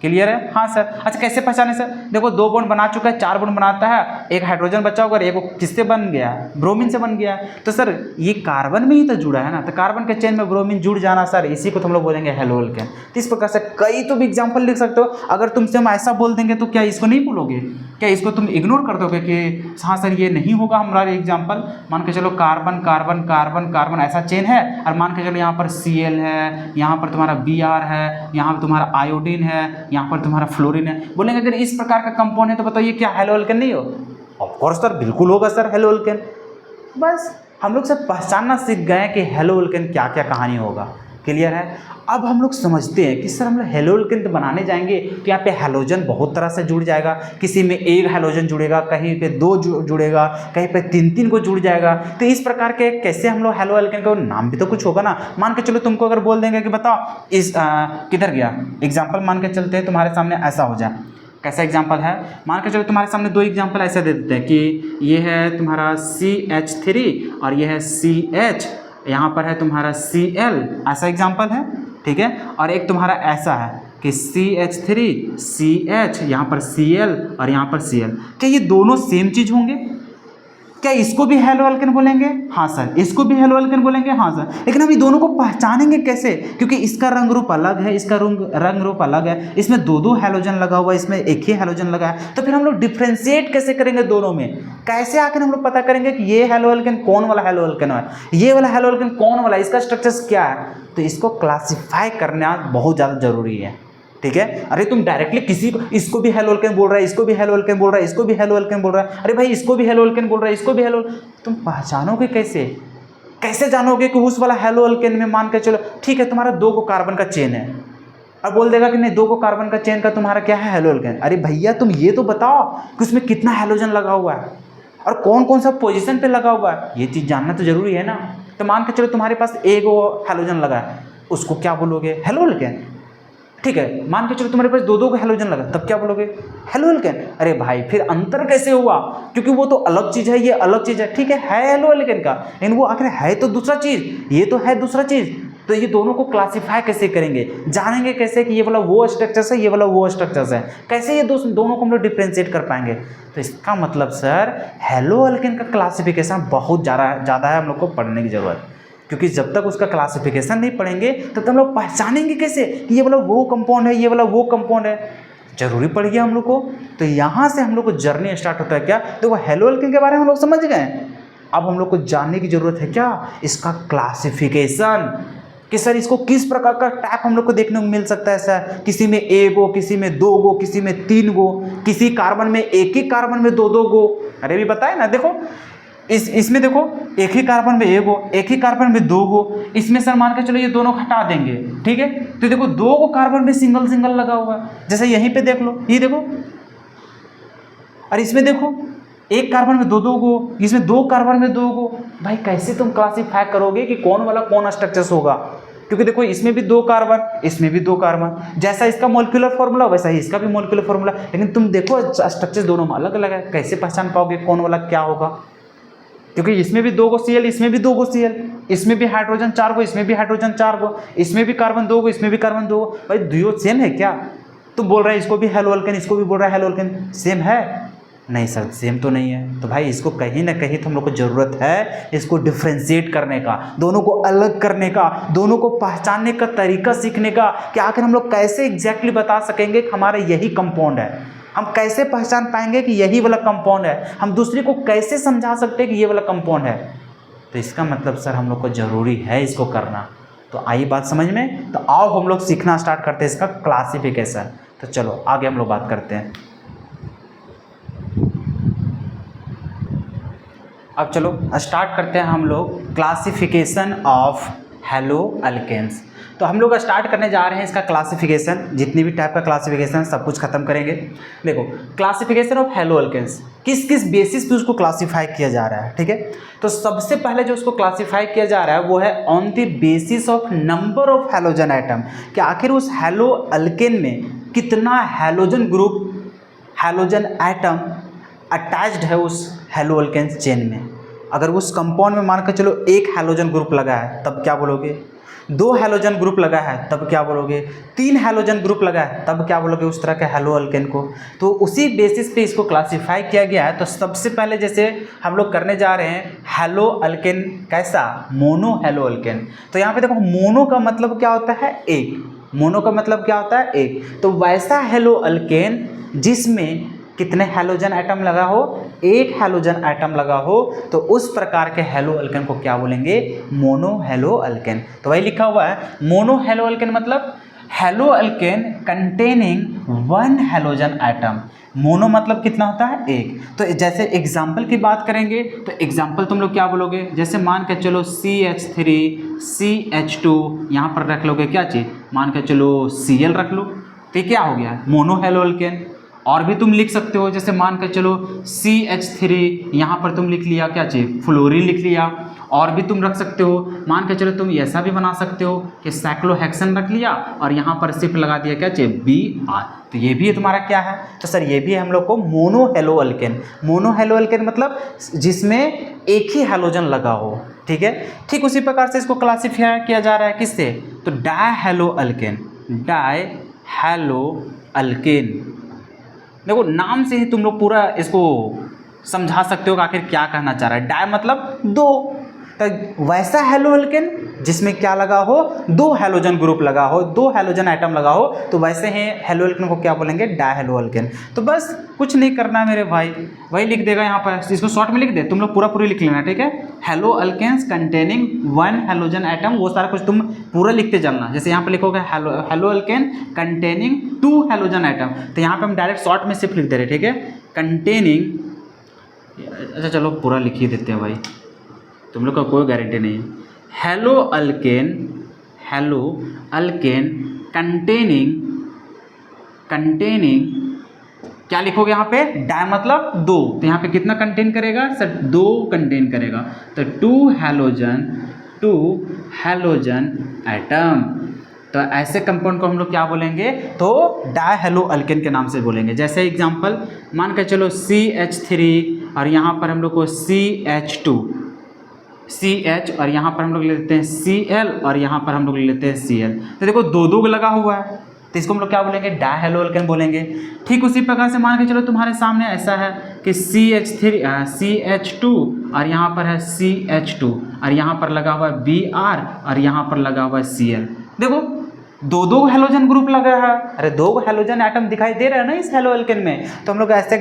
क्लियर है, हाँ सर। अच्छा कैसे पहचाने सर, देखो 2 बॉन्ड बना चुका है, 4 बॉन्ड बनाता है, एक हाइड्रोजन बचा होगा, एक किससे बन गया, ब्रोमीन से बन गया। तो सर ये कार्बन में ही तो जुड़ा है ना, तो कार्बन के चेन में ब्रोमीन जुड़ जाना सर, इसी को हम लोग बोलेंगे हेलो अल्केन। तो इस प्रकार से कई तो भी एग्जाम्पल लिख सकते हो। अगर तुमसे हम ऐसा बोल देंगे तो क्या इसको नहीं बोलोगे, क्या इसको तुम इग्नोर कर दोगे कि हाँ सर ये नहीं होगा हमारा एग्जाम्पल। मान के चलो कार्बन कार्बन कार्बन कार्बन ऐसा चेन है, और मान के चलो यहाँ पर Cl है, यहाँ पर तुम्हारा Br है, यहाँ पर तुम्हारा आयोडीन है, यहाँ पर तुम्हारा फ्लोरीन है। बोलेंगे अगर इस प्रकार का कंपाउंड है तो बताइए क्या हेलो अल्केन नहीं हो, ऑफ कोर्स सर बिल्कुल होगा सर हेलो अल्केन। बस हम लोग सब पहचानना सीख गए कि हेलो अल्केन क्या क्या कहानी होगा। क्लियर है। अब हम लोग समझते हैं कि सर हम लोग हेलो अल्केन बनाने जाएंगे तो यहाँ पे हैलोजन बहुत तरह से जुड़ जाएगा, किसी में 1 हैलोजन जुड़ेगा, कहीं पे 2 जुड़ेगा, कहीं पे 3 को जुड़ जाएगा। तो इस प्रकार के कैसे हम लोग हेलो अल्केन का नाम भी तो कुछ होगा ना। मान के चलो तुमको अगर बोल देंगे कि बताओ इस किधर गया एग्जाम्पल, मान के चलते हैं तुम्हारे सामने ऐसा हो जाए। कैसा एग्जाम्पल है, मान के चलो तुम्हारे सामने 2 एग्जाम्पल ऐसे दे देते हैं कि ये है तुम्हारा CH3 और ये है CH, यहाँ पर है तुम्हारा Cl, ऐसा एग्जाम्पल है। ठीक है। और एक तुम्हारा ऐसा है कि CH3 CH, यहाँ पर Cl और यहाँ पर Cl। क्या ये दोनों सेम चीज़ होंगे, क्या इसको भी हेलो अल्केन बोलेंगे, हाँ सर, इसको भी हेलो अल्केन बोलेंगे, हाँ सर। लेकिन हम ये दोनों को पहचानेंगे कैसे, क्योंकि इसका रंग रूप अलग है, इसका रंग रूप अलग है, इसमें 2 हैलोजन लगा हुआ है, इसमें 1 ही हैलोजन लगा है। तो फिर हम लोग डिफ्रेंशिएट कैसे करेंगे दोनों में, कैसे आकर हम लोग पता करेंगे कि ये हेलो अल्केन कौन वाला हेलो अल्केन है, ये वाला हेलो अल्केन कौन वाला, इसका स्ट्रक्चर क्या है। तो इसको क्लासीफाई करना बहुत ज़्यादा जरूरी है। ठीक है। अरे तुम डायरेक्टली किसी को, इसको भी हेलो अल्केन बोल रहा है, इसको भी हेलो अल्केन बोल रहा है, इसको भी हेलो अल्केन बोल रहा है, अरे भाई इसको भी हेलो अल्केन बोल रहा है, इसको भी हेलो, तुम पहचानोगे कैसे, कैसे जानोगे कि उस वाला हेलो अल्केन में मान के चलो ठीक है तुम्हारा 2 को कार्बन का चेन है, और बोल देगा कि नहीं 2 को कार्बन का चेन का तुम्हारा क्या है हेलो अल्केन। अरे भैया तुम ये तो बताओ कि उसमें कितना हैलोजन लगा हुआ है और कौन कौन सा पोजीशन पे लगा हुआ है, ये चीज़ जानना तो जरूरी है ना। तो मान के चलो तुम्हारे पास 1 हैलोजन लगा है, उसको क्या बोलोगे, हेलो अल्केन। ठीक है। मान के चलो तुम्हारे पास 2 को हैलोजन लगा, तब क्या बोलोगे, हेलो अल्केन। अरे भाई फिर अंतर कैसे हुआ, क्योंकि वो तो अलग चीज़ है, ये अलग चीज़ है। ठीक है हेलो अल्केन का, लेकिन वो आखिर है तो दूसरा चीज़, ये तो है दूसरा चीज़। तो ये दोनों को क्लासिफाई कैसे करेंगे, जानेंगे कैसे कि ये वाला वो स्ट्रक्चर्स है, ये वाला वो स्ट्रक्चर्स है, कैसे ये दोनों को हम लोग डिफ्रेंशिएट कर पाएंगे। तो इसका मतलब सर हेलो अल्केन का क्लासिफिकेशन बहुत ज़्यादा है हम लोग को पढ़ने की ज़रूरत, क्योंकि जब तक उसका क्लासिफिकेशन नहीं पढ़ेंगे तब तक हम लोग पहचानेंगे कैसे कि ये वाला वो कंपाउंड है, ये वाला वो कंपाउंड है। जरूरी पड़ गया हम लोग को। तो यहाँ से हम लोग को जर्नी स्टार्ट होता है क्या, देखो हेलो अल्केन के बारे में हम लोग समझ गए। अब हम लोग को जानने की जरूरत है क्या, इसका क्लासिफिकेशन, कि सर इसको किस प्रकार का टाइप हम लोग को देखने को मिल सकता है। सर किसी में 1 गो, किसी में 2 गो, किसी में 3 गो, किसी कार्बन में एक ही कार्बन में 2-2 गो। अरे भी बताए ना, देखो इसमें देखो एक ही कार्बन में 1 गो, एक ही कार्बन में 2 गो। इसमें सर मान के चलो ये दोनों हटा देंगे, ठीक है, तो देखो 2 गो कार्बन में सिंगल लगा हुआ है। जैसे यहीं पे देख लो, ये देखो, और इसमें देखो एक कार्बन में 2-2 गो, इसमें 2 कार्बन में 2 गो। भाई कैसे तुम क्लासीफाई करोगे कि कौन वाला कौन स्ट्रक्चर्स होगा, क्योंकि देखो इसमें भी 2 कार्बन, इसमें भी 2 कार्बन, जैसा इसका मॉलिक्यूलर फॉर्मूला वैसा ही इसका भी मॉलिक्यूलर फॉर्मूला, लेकिन तुम देखो स्ट्रक्चर्स दोनों में अलग अलग है। कैसे पहचान पाओगे कौन वाला क्या होगा, क्योंकि इसमें भी 2 गो Cl, इसमें भी 2 गो Cl, इसमें भी हाइड्रोजन 4 गो, इसमें भी हाइड्रोजन 4 गो, इसमें भी कार्बन 2 गो, इसमें भी कार्बन 2 गो। भाई दुयो सेम है क्या, तुम बोल रहे हैं इसको भी हेलो अल्केन, इसको भी बोल रहा है हेलो अल्केन, सेम है? नहीं सर सेम तो नहीं है। तो भाई इसको कहीं ना कहीं तो हम लोग को ज़रूरत है इसको डिफ्रेंशिएट करने का, दोनों को अलग करने का, दोनों को पहचानने का तरीका सीखने का, कि आखिर हम लोग कैसे एग्जैक्टली बता सकेंगे कि हमारा यही कंपाउंड है। हम कैसे पहचान पाएंगे कि यही वाला कंपाउंड है, हम दूसरे को कैसे समझा सकते हैं कि ये वाला कंपाउंड है। तो इसका मतलब सर हम लोग को ज़रूरी है इसको करना। तो आई बात समझ में, तो आओ हम लोग सीखना स्टार्ट करते हैं इसका क्लासिफिकेशन। तो चलो आगे हम लोग बात करते हैं। अब चलो स्टार्ट करते हैं हम लोग क्लासिफिकेशन ऑफ हेलो अल्केन्स। तो हम लोग स्टार्ट करने जा रहे हैं इसका क्लासिफिकेशन, जितनी भी टाइप का क्लासिफिकेशन सब कुछ खत्म करेंगे। देखो क्लासिफिकेशन ऑफ हेलो अल्केन्स किस किस बेसिस पे उसको क्लासिफाई किया जा रहा है, ठीक है। तो सबसे पहले जो उसको क्लासिफाई किया जा रहा है वो है on the basis of number of halogen item, कि आखिर उस हेलो अल्केन में कितना halogen group, halogen item attached है उस हेलो अल्केन्स चेन में। अगर उस कंपाउंड में मान कर चलो 1 हैलोजन ग्रुप लगा है तब क्या बोलोगे, 2 हैलोजन ग्रुप लगा है तब क्या बोलोगे, 3 हैलोजन ग्रुप लगा है तब क्या बोलोगे उस तरह के हेलो अल्केन को। तो उसी बेसिस पे इसको क्लासिफाई किया गया है। तो सबसे पहले जैसे हम लोग करने जा रहे हैं हेलो अल्केन कैसा, मोनो हेलो अल्केन। तो यहाँ पे देखो मोनो का मतलब क्या होता है, एक, मोनो का मतलब क्या होता है एक। तो वैसा हेलो अल्केन जिसमें कितने हैलोजन आइटम लगा हो, 1 हैलोजन आइटम लगा हो, तो उस प्रकार के हेलो अल्केन को क्या बोलेंगे, मोनो हेलो अल्केन। तो वही लिखा हुआ है मोनो हेलो अल्केन मतलब hello alkane containing 1 halogen item. Mono मतलब कितना होता है, 1। तो जैसे एग्जाम्पल की बात करेंगे तो एग्जाम्पल तुम लोग क्या बोलोगे, जैसे मान के चलो CH3 CH2, यहाँ पर रख लोगे क्या चीज़, मान के चलो Cl रख लो, तो क्या हो गया मोनो हेलो अल्केन। और भी तुम लिख सकते हो, जैसे मान कर चलो CH3, यहाँ पर तुम लिख लिया क्या चीज़, फ्लोरीन लिख लिया। और भी तुम रख सकते हो, मान कर चलो तुम ऐसा भी बना सकते हो कि साइक्लोहेक्सेन रख लिया और यहाँ पर सिर्फ लगा दिया क्या चीज़, BR। तो ये भी तुम्हारा क्या है, तो सर ये भी हम लोग को mono hello alkane. Mono hello alkane मतलब जिसमें एक ही हैलोजन लगा हो, ठीक है। ठीक उसी प्रकार से इसको क्लासीफाई किया जा रहा है किससे, तो die hello alkane, die hello alkane. देखो नाम से ही तुम लोग पूरा इसको समझा सकते हो कि आखिर क्या कहना चाह रहा है। डाई मतलब 2, तो वैसा हेलो अल्केन जिसमें क्या लगा हो, 2 हैलोजन ग्रुप लगा हो, 2 हैलोजन आइटम लगा हो, तो वैसे ही हेलो अल्केन को क्या बोलेंगे, डाई हेलो अल्केन। तो बस कुछ नहीं करना मेरे भाई, वही लिख देगा यहाँ पर, इसको शॉर्ट में लिख दे, तुम लोग पूरा लिख लेना, ठीक है। Haloalkanes containing 1 halogen atom, वो सारा कुछ तुम पूरा लिखते चलना। जैसे यहाँ पर लिखोगे hello alkane containing 2 halogen item, तो यहाँ पर हम डायरेक्ट शॉर्ट में सिर्फ लिख दे रहे, ठीक है, कंटेनिंग। अच्छा चलो पूरा लिख ही देते हैं भाई, तुम लोग का कोई गारंटी नहीं है। हेलो अल्केन कंटेनिंग क्या लिखोगे यहाँ पे, डाई मतलब 2, तो यहाँ पे कितना कंटेन करेगा सर, 2 कंटेन करेगा, तो 2 हैलोजन आइटम। तो ऐसे कंपाउंड को हम लोग क्या बोलेंगे, तो डाई हेलो अल्केन के नाम से बोलेंगे। जैसे एग्जांपल मान के चलो CH3 और यहाँ पर हम लोग को CH2, CH और यहाँ पर हम लोग ले लेते हैं Cl और यहाँ पर हम लोग ले लेते हैं Cl। तो देखो दो दो लगा हुआ है तो इसको हम लोग क्या बोलेंगे, डायहेलो अल्केन बोलेंगे। ठीक उसी प्रकार से मान के चलो तुम्हारे सामने ऐसा है कि CH2 और यहाँ पर है CH2 और यहाँ पर लगा हुआ है Br और यहाँ पर लगा हुआ है Cl। देखो दो दो हेलोजन ग्रुप लगा है, अरे दो हेलोजन एटम दिखाई दे रहा है ना इस हेलो अल्केन में, तो हम लोग ऐसे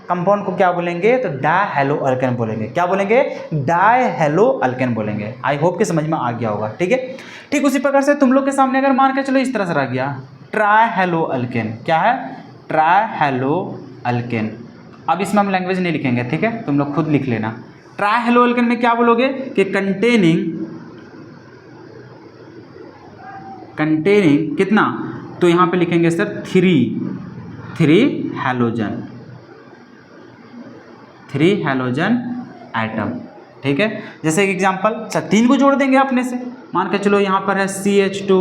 कंपाउंड को क्या बोलेंगे, तो डायहेलो अल्केन बोलेंगे। क्या बोलेंगे, डायहेलो अल्केन बोलेंगे। आई होप कि समझ में आ गया होगा। ठीक है, ठीक उसी प्रकार से तुम लोग के सामने अगर मान के चलो इस तरह से रह गया ट्राइहेलो अल्केन। क्या है, ट्राइहेलो अल्केन। अब इसमें हम लैंग्वेज नहीं लिखेंगे, ठीक है, तुम लोग खुद लिख लेना। ट्राइहेलो अल्केन में क्या बोलोगे कि कंटेनिंग कितना, तो यहाँ पे लिखेंगे सर थ्री हैलोजन एटम। ठीक है, जैसे एक एग्जांपल, तीन को जोड़ देंगे अपने से, मान के चलो यहाँ पर है CH2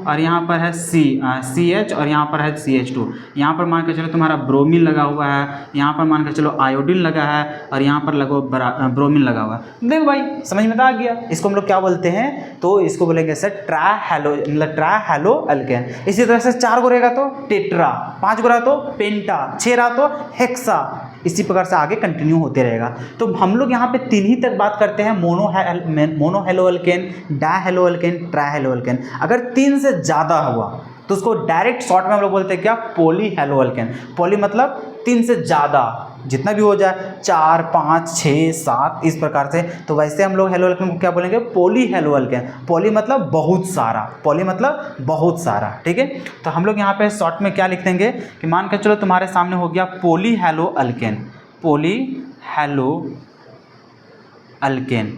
और यहाँ पर है CH और यहाँ पर है CH2। यहाँ पर मान के चलो तुम्हारा ब्रोमीन लगा हुआ है, यहाँ पर मान के चलो आयोडीन लगा है और यहाँ पर लगो ब्रोमीन लगा हुआ है। देखो भाई समझ में तो आ गया। इसको हम लोग क्या बोलते हैं, तो इसको बोलेंगे सर ट्राइहेलो अल्केन। इसी तरह से 4 को रहेगा तो टेट्रा, 5 को रहा तो पेंटा, 6 रहा तो हेक्सा। इसी प्रकार से आगे कंटिन्यू होते रहेगा। तो हम लोग यहाँ पे 3 ही तक बात करते हैं, मोनोहेलो अल्केन, डायहेलो अल्केन, ट्राइहेलो अल्केन। अगर 3 से ज़्यादा हुआ तो उसको डायरेक्ट शॉर्ट में हम लोग बोलते हैं क्या, पॉलीहेलो अल्केन। पॉली मतलब 3 से ज़्यादा, जितना भी हो जाए 4, 5, 6, 7 इस प्रकार से। तो वैसे हम लोग हेलो अल्केन को क्या बोलेंगे, पॉलीहेलो अल्केन। पॉली मतलब बहुत सारा, पॉली मतलब बहुत सारा। ठीक है, तो हम लोग यहाँ पे शॉर्ट में क्या लिख देंगे कि मान के चलो तुम्हारे सामने हो गया पॉलीहेलो अल्केन। पॉलीहेलो अल्केन,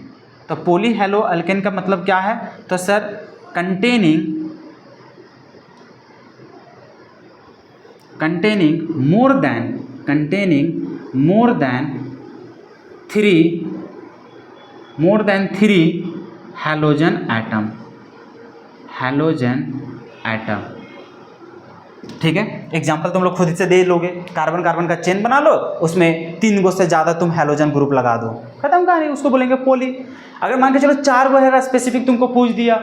तो पॉलीहेलो अल्केन का मतलब क्या है, तो sir containing more than 3 halogen atom. ठीक है, एग्जाम्पल तुम लोग खुद से दे लोगे। कार्बन का चेन बना लो, उसमें 3 गो से ज़्यादा तुम हैलोजन ग्रुप लगा दो, खत्म कहानी, उसको बोलेंगे पॉली। अगर मान के चलो 4 गो है स्पेसिफिक तुमको पूछ दिया,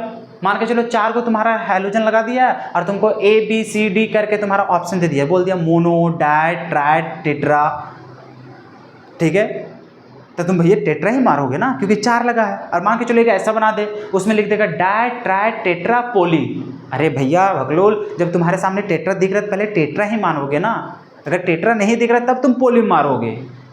मान के चलो 4 को तुम्हारा हैलोजन लगा दिया और तुमको ABCD करके तुम्हारा ऑप्शन दे दिया, बोल दिया मोनो, डाय, ट्राई, टेट्रा। ठीक है, तो तुम भैया टेट्रा ही मारोगे ना, क्योंकि 4 लगा है। और मान के चलो एक ऐसा बना दे, उसमें लिख देगा डाय, ट्राई, टेट्रा, पोली। अरे भैया भगलोल, जब तुम्हारे सामने टेट्रा दिख रहा है पहले टेट्रा ही मारोगे ना, अगर टेट्रा नहीं दिख रहा तब तुम पोली मारोगे।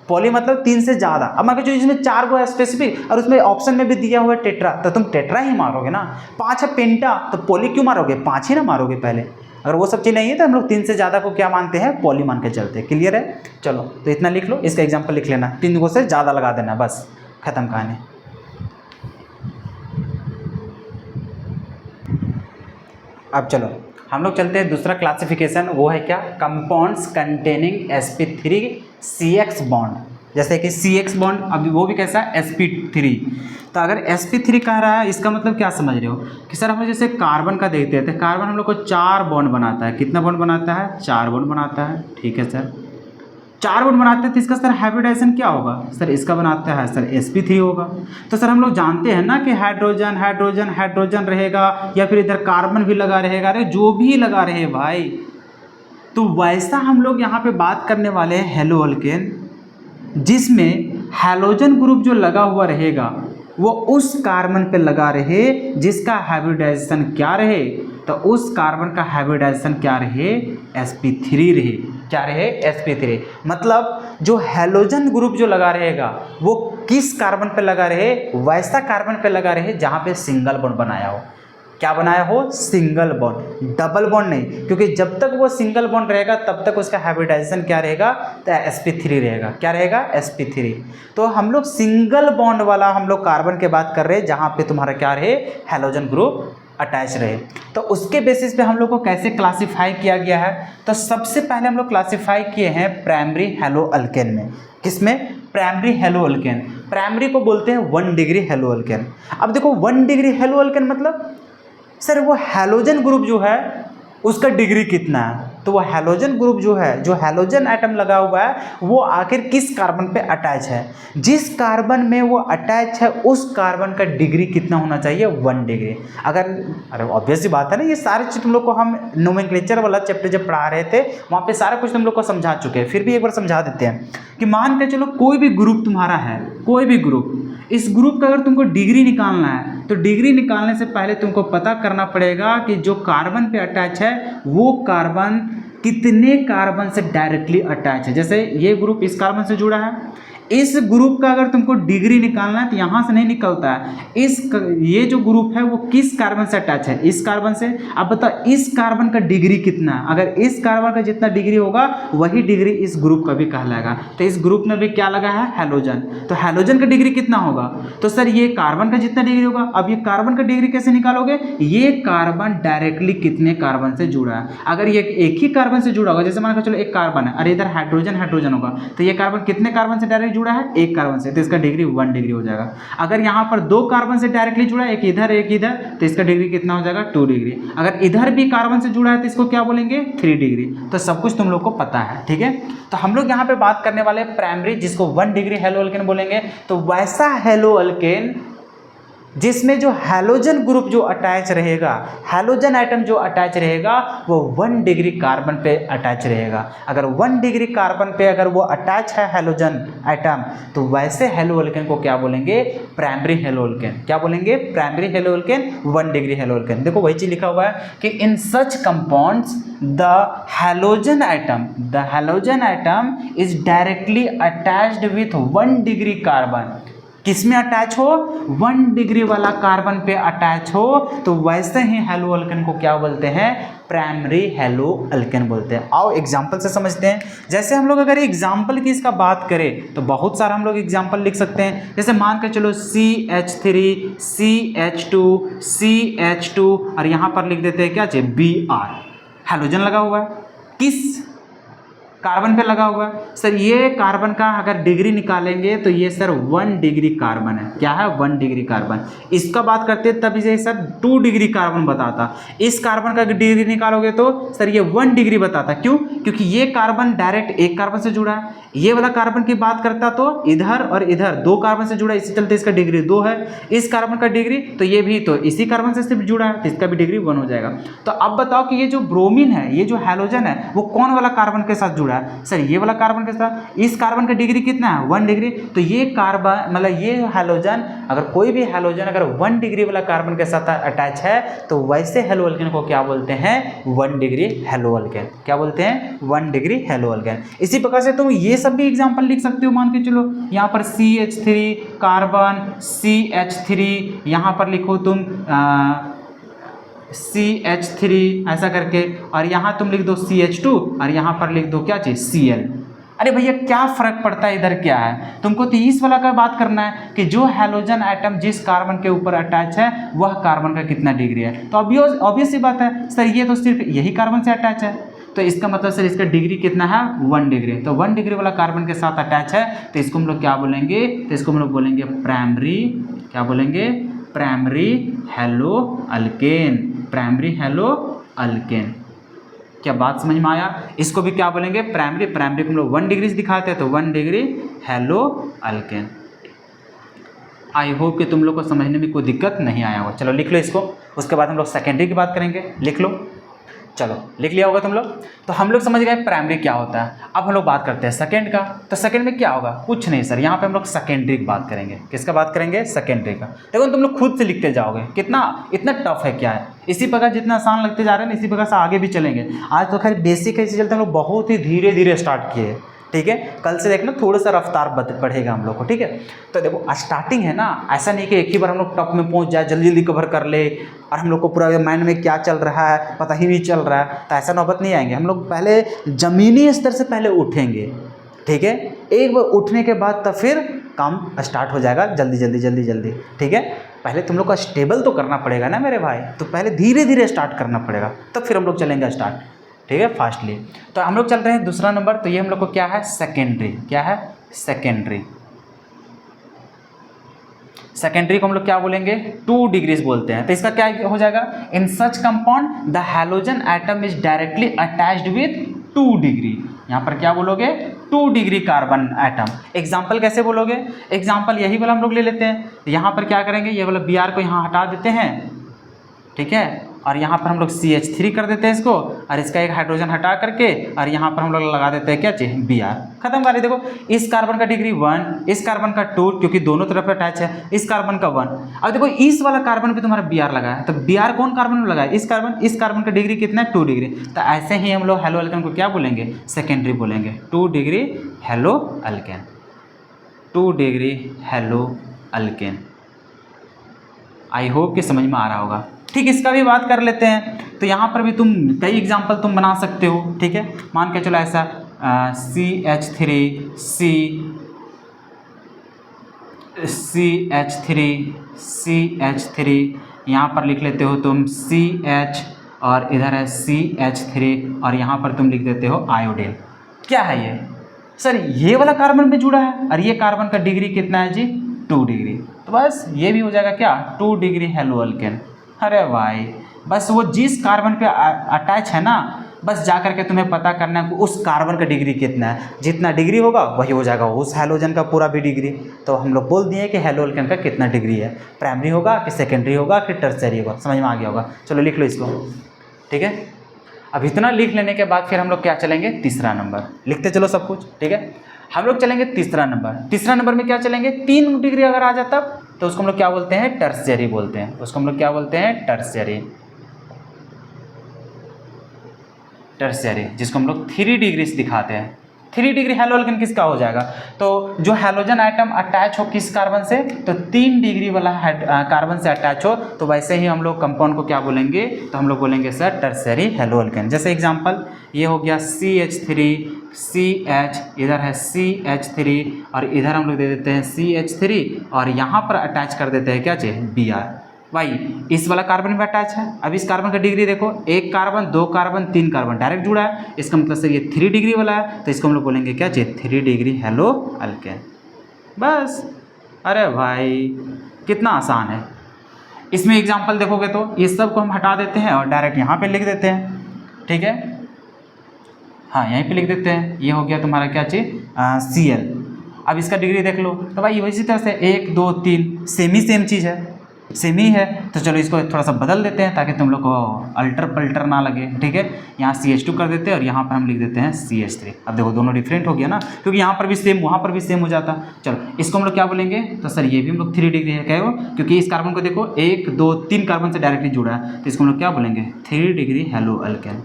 पॉली मतलब 3 से ज़्यादा। अब मान के चलो इसमें 4 को है स्पेसिफिक और उसमें ऑप्शन में भी दिया हुआ है टेट्रा, तो तुम टेट्रा ही मारोगे ना। 5 है पेंटा, तो पोली क्यों मारोगे, 5 ही ना मारोगे पहले। अगर वो सब चीज़ नहीं है तो हम लोग 3 से ज़्यादा को क्या मानते हैं, पॉली मान के चलते हैं। क्लियर है, चलो तो इतना लिख लो, इसका एग्जाम्पल लिख लेना, 3 को से ज़्यादा लगा देना, बस खत्म कहानी। अब चलो हम लोग चलते हैं दूसरा क्लासिफिकेशन, वो है क्या, कंपाउंड्स कंटेनिंग sp3CX बॉन्ड। जैसे कि CX बॉन्ड, अब वो भी कैसा है, sp3। तो अगर sp3 कह रहा है, इसका मतलब क्या समझ रहे हो कि सर हम लोग जैसे कार्बन का देखते हैं, तो कार्बन हम लोग को 4 बॉन्ड बनाता है। कितना बॉन्ड बनाता है, 4 बॉन्ड बनाता है। ठीक है सर, 4 बॉन्ड बनाते हैं, तो इसका सर हाइब्रिडाइजेशन क्या होगा, सर इसका बनाता है सर sp3 होगा। तो सर हम लोग जानते हैं ना कि हाइड्रोजन हाइड्रोजन हाइड्रोजन रहेगा, या फिर इधर कार्बन भी लगा रहेगा, अरे जो भी लगा रहे भाई। तो वैसा हम लोग यहाँ पे बात करने वाले हैं हेलो अल्केन, जिसमें हैलोजन ग्रुप जो लगा हुआ रहेगा वो उस कार्बन पे लगा रहे जिसका हाइब्रिडाइजेशन क्या रहे, तो उस कार्बन का हाइब्रिडाइजेशन क्या रहे, sp3 रहे। क्या रहे, sp3। मतलब जो हैलोजन ग्रुप जो लगा रहेगा वो किस कार्बन पे लगा रहे, वैसा कार्बन पे लगा रहे जहाँ पे सिंगल बॉन्ड बनाया हो। क्या बनाया हो, सिंगल बॉन्ड, डबल बॉन्ड नहीं, क्योंकि जब तक वो सिंगल बॉन्ड रहेगा तब तक उसका हाइब्रिडाइजेशन क्या रहेगा, तो sp3 रहेगा। क्या रहेगा, sp3। तो हम लोग सिंगल बॉन्ड वाला हम लोग कार्बन के बात कर रहे हैं जहाँ पे तुम्हारा क्या रहे, हैलोजन ग्रुप अटैच रहे। तो उसके बेसिस पे हम लोग को कैसे क्लासीफाई किया गया है, तो सबसे पहले हम लोग क्लासीफाई किए हैं प्राइमरी हेलो अल्केन में। किसमें, प्राइमरी हेलो अल्केन। प्राइमरी को बोलते हैं 1 डिग्री हेलो अल्केन। अब देखो 1 डिग्री हेलो अल्केन मतलब सर वो हैलोजन ग्रुप जो है उसका डिग्री कितना है। तो वो हैलोजन ग्रुप जो है, जो हैलोजन एटम लगा हुआ है, वो आखिर किस कार्बन पे अटैच है। जिस कार्बन में वो अटैच है उस कार्बन का डिग्री कितना होना चाहिए, 1 डिग्री। अगर अरे ऑब्वियस सी बात है ना, ये सारे चीज तुम लोग को हम नोमेनक्लेचर वाला चैप्टर जब पढ़ा रहे थे वहाँ पे सारा कुछ तुम लोग को समझा चुके हैं, फिर भी एक बार समझा देते हैं कि मान के चलो कोई भी ग्रुप तुम्हारा है, कोई भी ग्रुप, इस ग्रुप का अगर तुमको डिग्री निकालना है तो डिग्री निकालने से पहले तुमको पता करना पड़ेगा कि जो कार्बन पे अटैच है वो कार्बन कितने कार्बन से डायरेक्टली अटैच है। जैसे ये ग्रुप इस कार्बन से जुड़ा है, इस ग्रुप का अगर तुमको डिग्री निकालना है तो यहाँ से नहीं निकलता है। ये जो ग्रुप है वो किस कार्बन से अटैच है, इस कार्बन से। अब बताओ इस कार्बन का डिग्री कितना है, अगर इस कार्बन का जितना डिग्री होगा वही डिग्री इस ग्रुप का भी कहलाएगा। तो इस ग्रुप में भी क्या लगा है, हैलोजन। तो हैलोजन का डिग्री कितना होगा, तो सर ये कार्बन का जितना डिग्री होगा। अब ये कार्बन का डिग्री कैसे निकालोगे, ये कार्बन डायरेक्टली कितने कार्बन से जुड़ा है। अगर ये एक ही कार्बन से जुड़ा होगा, जैसे मान के चलो एक कार्बन है, अरे इधर हाइड्रोजन हाइड्रोजन होगा, तो ये कार्बन कितने कार्बन से डायरेक्ट जुड़ा है, एक कार्बन से, तो इसका डिग्री 1 डिग्री हो जाएगा। अगर यहाँ पर 2 कार्बन से डायरेक्टली जुड़ा है, एक इधर एक इधर, तो इसका डिग्री कितना हो जाएगा, 2 डिग्री। अगर इधर भी कार्बन से जुड़ा है तो इसको क्या बोलेंगे, 3 डिग्री। तो सब कुछ तुम लोग को पता है, ठीक है। तो हम लोग यहाँ पे बात करने वाले प्राइमरी, जिसको 1 डिग्री हेलो अल्केन बोलेंगे। तो वैसा हेलो अल्केन जिसमें जो हैलोजन ग्रुप जो अटैच रहेगा, हैलोजन एटम जो अटैच रहेगा वो 1 डिग्री कार्बन पे अटैच रहेगा। अगर 1 डिग्री कार्बन पे अगर वो अटैच है हैलोजन एटम, तो वैसे हेलो अल्केन को क्या बोलेंगे, प्राइमरी हेलो अल्केन। क्या बोलेंगे, primary haloalkane, 1 degree haloalkane. देखो वही चीज लिखा हुआ है कि in such compounds the halogen atom is directly attached with 1 degree carbon. किसमें अटैच हो, 1 डिग्री वाला कार्बन पे अटैच हो, तो वैसे ही हेलो अल्केन को क्या बोलते हैं, प्राइमरी हेलो अल्केन बोलते हैं। आओ एग्जांपल से समझते हैं। जैसे हम लोग अगर एग्जांपल की इसका बात करें तो बहुत सारा हम लोग एग्जांपल लिख सकते हैं। जैसे मान के चलो CH3 CH2 CH2 और यहाँ पर लिख देते हैं क्या चाहिए, Br। हैलोजन लगा हुआ है, किस कार्बन पे लगा हुआ है, सर ये कार्बन का अगर डिग्री निकालेंगे तो ये सर 1 डिग्री कार्बन है। क्या है, 1 डिग्री कार्बन। इसका बात करते हैं तब इसे सर 2 डिग्री कार्बन बताता। इस कार्बन का डिग्री निकालोगे तो सर ये 1 डिग्री बताता। क्यों, क्योंकि ये कार्बन डायरेक्ट एक कार्बन से जुड़ा है। ये वाला कार्बन की बात करता तो इधर और इधर 2 कार्बन से जुड़ा है, इसी चलते इसका डिग्री 2 है। इस कार्बन का डिग्री, तो ये भी तो इसी कार्बन से सिर्फ जुड़ा है, तो इसका भी डिग्री 1 हो जाएगा। तो अब बताओ कि ये जो ब्रोमीन है, ये जो हैलोजन है, वो कौन वाला कार्बन के साथ जुड़ा है, सर ये वाला कार्बन के साथ। इस कार्बन का डिग्री कितना है, 1 डिग्री। तो ये कार्बन मतलब ये हैलोजन, अगर कोई भी हैलोजन अगर 1 डिग्री वाला कार्बन के साथ अटैच है तो वैसे हेलो अल्केन को क्या बोलते हैं, 1 डिग्री हेलो अल्केन। क्या बोलते हैं, 1 डिग्री हेलो अल्केन। इसी प्रकार से तुम ये सब भी एग्जांपल लिख सकते हो। मान के चलो यहाँ पर CH3 कार्बन CH3, यहाँ पर लिखो तुम CH3 ऐसा करके, और यहाँ तुम लिख दो CH2 और यहाँ पर लिख दो क्या चाहिए, Cl। अरे भैया क्या फर्क पड़ता है, इधर क्या है, तुमको तो इस वाला का बात करना है कि जो हैलोजन एटम जिस कार्बन के ऊपर अटैच है वह कार्बन का कितना डिग्री है। तो ऑब्वियस सी बात है सर, ये तो सिर्फ यही कार्बन से अटैच है, तो इसका मतलब सर इसका डिग्री कितना है, 1 डिग्री। तो 1 डिग्री वाला कार्बन के साथ अटैच है, तो इसको हम लोग क्या बोलेंगे, तो इसको हम लोग बोलेंगे प्राइमरी, क्या बोलेंगे, primary hello alkane. Primary haloalkane. क्या बात समझ में आया। इसको भी क्या बोलेंगे, प्राइमरी। प्राइमरी को हम लोग 1 डिग्री से दिखाते हैं, तो 1 degree hello alkane. I hope कि तुम लोग को समझने में कोई दिक्कत नहीं आया होगा। चलो लिख लो इसको, उसके बाद हम लोग सेकेंडरी की बात करेंगे। लिख लो, चलो लिख लिया होगा तुम लोग। तो हम लोग समझ गए प्राइमरी क्या होता है। अब हम लोग बात करते हैं सेकंड का। तो सेकंड में क्या होगा, कुछ नहीं सर, यहाँ पे हम लोग सेकेंडरी की बात करेंगे। किसका बात करेंगे, सेकेंडरी का। देखो तुम लोग खुद से लिखते जाओगे, कितना इतना टफ है क्या है। इसी प्रकार जितना आसान लगते जा रहे हैं इसी प्रकार से आगे भी चलेंगे। आज तो खैर बेसिक ऐसे चलते हम लोग बहुत ही धीरे धीरे स्टार्ट किए, ठीक है। कल से देखना थोड़ा सा रफ्तार बढ़ेगा हम लोग को, ठीक है। तो देखो स्टार्टिंग है ना, ऐसा नहीं कि एक ही बार हम लोग टॉप में पहुंच जाए, जल्दी जल्दी कवर कर ले और हम लोग को पूरा माइंड में क्या चल रहा है पता ही नहीं चल रहा है, तो ऐसा नौबत नहीं आएंगे। हम लोग पहले ज़मीनी स्तर से पहले उठेंगे, ठीक है। एक बार उठने के बाद तब फिर काम स्टार्ट हो जाएगा जल्दी जल्दी जल्दी जल्दी, ठीक है। पहले तुम लोग को स्टेबल तो करना पड़ेगा ना मेरे भाई, तो पहले धीरे धीरे स्टार्ट करना पड़ेगा, तब फिर हम लोग चलेंगे स्टार्ट, ठीक है, फास्टली। तो हम लोग चल रहे हैं दूसरा नंबर। तो ये हम लोग को क्या है, सेकेंडरी। क्या है, सेकेंडरी। सेकेंडरी को हम लोग क्या बोलेंगे 2 डिग्रीज बोलते हैं। तो इसका क्या हो जाएगा, in such compound the halogen atom is directly attached with 2 degree. यहाँ पर क्या बोलोगे 2 डिग्री कार्बन एटम। एग्जाम्पल कैसे बोलोगे, एग्जाम्पल यही वाला हम लोग ले लेते हैं। यहाँ पर क्या करेंगे, ये वाला Br को यहाँ हटा देते हैं, ठीक है, और यहाँ पर हम लोग CH3 कर देते हैं इसको, और इसका एक हाइड्रोजन हटा करके और यहाँ पर हम लोग लगा देते हैं क्या चीज Br। खत्म कर। देखो इस कार्बन का डिग्री 1, इस कार्बन का 2, क्योंकि दोनों तरफ अटैच है, इस कार्बन का 1। अब देखो इस वाला कार्बन पे तुम्हारा Br लगा है, तो Br कौन कार्बन में लगा है, इस कार्बन का डिग्री कितना है 2 डिग्री। तो ऐसे ही हम लोग हेलो अल्केन को क्या बोलेंगे, सेकेंडरी बोलेंगे, 2 degree hello alkane, 2 degree hello alkane. I hope कि समझ में आ रहा होगा। ठीक, इसका भी बात कर लेते हैं। तो यहाँ पर भी तुम कई एग्जाम्पल तुम बना सकते हो, ठीक है। मान के चलो ऐसा CH3 यहाँ पर लिख लेते हो तुम CH, और इधर है CH3, और यहाँ पर तुम लिख देते हो आयोडीन। क्या है ये सर, ये वाला कार्बन में जुड़ा है, और ये कार्बन का डिग्री कितना है जी 2 डिग्री। तो बस ये भी हो जाएगा क्या 2 डिग्री हेलो अल्केन। अरे भाई बस वो जिस कार्बन पे अटैच है ना, बस जा करके तुम्हें पता करना है कि उस कार्बन का डिग्री कितना है, जितना डिग्री होगा वही हो जाएगा उस हैलोजन का पूरा भी डिग्री। तो हम लोग बोल दिए कि हेलो अल्केन का कितना डिग्री है, प्राइमरी होगा कि सेकेंडरी होगा कि टर्सरी होगा। समझ में आ गया होगा। चलो लिख लो इसको, ठीक है। अब इतना लिख लेने के बाद फिर हम लोग क्या चलेंगे, तीसरा नंबर लिखते चलो सब कुछ, ठीक है। हम लोग चलेंगे तीसरा नंबर में क्या चलेंगे, 3 डिग्री अगर आ जाता तो उसको हम लोग क्या बोलते हैं, टर्शियरी बोलते हैं। उसको हम लोग क्या बोलते हैं, टर्शियरी, जिसको हम लोग 3 डिग्री से दिखाते हैं। 3 डिग्री हेलो अल्केन किसका हो जाएगा, तो जो हैलोजन आइटम अटैच हो किस कार्बन से, तो 3 डिग्री वाला कार्बन से अटैच हो, तो वैसे ही हम लोग कंपाउंड को क्या बोलेंगे, तो हम लोग बोलेंगे सर टर्शियरी हेलो अल्केन। जैसे एग्जांपल ये हो गया CH3, CH, इधर है CH3, और इधर हम लोग दे देते हैं CH3, और यहाँ पर अटैच कर देते हैं क्या चाहिए Br। भाई इस वाला कार्बन में अटैच है। अब इस कार्बन का डिग्री देखो, 1 कार्बन 2 कार्बन 3 कार्बन डायरेक्ट जुड़ा है, इसका मतलब सर ये 3 डिग्री वाला है, तो इसको हम लोग बोलेंगे क्या चाहिए 3 डिग्री हेलो अल्केन। बस, अरे भाई कितना आसान है। इसमें एग्जांपल देखोगे तो ये सब को हम हटा देते हैं और डायरेक्ट यहाँ पे लिख देते हैं, ठीक है। हाँ यहीं पे लिख देते हैं, ये हो गया तुम्हारा क्या चाहिए Cl। अब इसका डिग्री देख लो, तो भाई इसी तरह से 1 2 3 सेम चीज़ है, सेम ही है। तो चलो इसको थोड़ा सा बदल देते हैं ताकि तुम लोग को अल्टर पल्टर ना लगे, ठीक है। यहाँ CH2 कर देते हैं और यहाँ पर हम लिख देते हैं CH3। अब देखो दोनों डिफरेंट हो गया ना, क्योंकि यहाँ पर भी सेम वहाँ पर भी सेम हो जाता। चलो इसको हम लोग क्या बोलेंगे, तो सर ये भी हम लोग 3 डिग्री है, क्या हो, क्योंकि इस कार्बन को देखो 1 2 3 कार्बन से डायरेक्टली जुड़ा है, तो इसको हम लोग क्या बोलेंगे 3 degree hello alkane.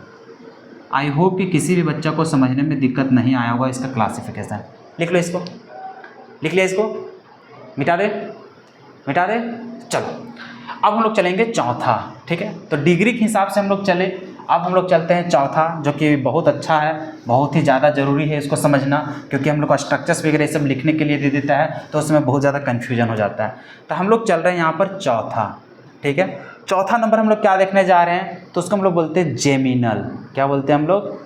I hope कि किसी भी बच्चा को समझने में दिक्कत नहीं आया होगा इसका क्लासिफिकेशन। लिख लो इसको, लिख लिया इसको, मिटा दे। चलो अब हम लोग चलेंगे चौथा, ठीक है। तो डिग्री के हिसाब से हम लोग चले, अब हम लोग चलते हैं चौथा, जो कि बहुत अच्छा है, बहुत ही ज़्यादा ज़रूरी है इसको समझना, क्योंकि हम लोग को स्ट्रक्चर्स वगैरह सब लिखने के लिए दे देता है, तो उसमें बहुत ज़्यादा कन्फ्यूजन हो जाता है। तो हम लोग चल रहे हैं यहाँ पर चौथा, ठीक है। चौथा नंबर हम लोग क्या देखने जा रहे हैं, तो उसको हम लोग बोलते हैं जेमिनल। क्या बोलते हैं हम लोग,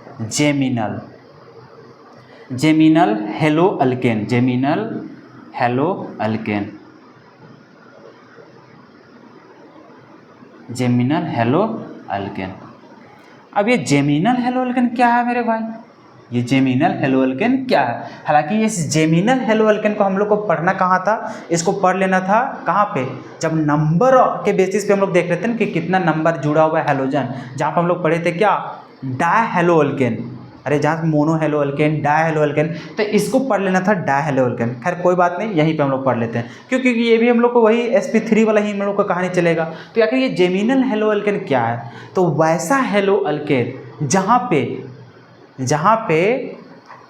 geminal hello alkane, geminal hello alkane, geminal hello alkane. अब ये जेमिनल हेलो अल्केन क्या है मेरे भाई, ये जेमिनल हेलो अल्केन क्या है। हालांकि इस जेमिनल हेलो अल्केन को हम लोग को पढ़ना कहाँ था, इसको पढ़ लेना था कहाँ पे, जब नंबर के बेसिस पे हम लोग देख लेते हैं कि कितना नंबर जुड़ा हुआ है हेलोजन। जहाँ पर हम लोग पढ़े थे क्या, डाई हेलो अल्केन, अरे जहाँ mono hello alkane, die hello alkane, तो इसको पढ़ लेना था डाई हेलो अल्केन। खैर कोई बात नहीं, यहीं पे हम लोग पढ़ लेते हैं, क्योंकि ये भी हम लोग को वही sp3 वाला ही हम लोग का कहानी चलेगा। तो आखिर ये जेमिनल हेलो अल्केन क्या है, तो वैसा हेलो अल्केन जहाँ पे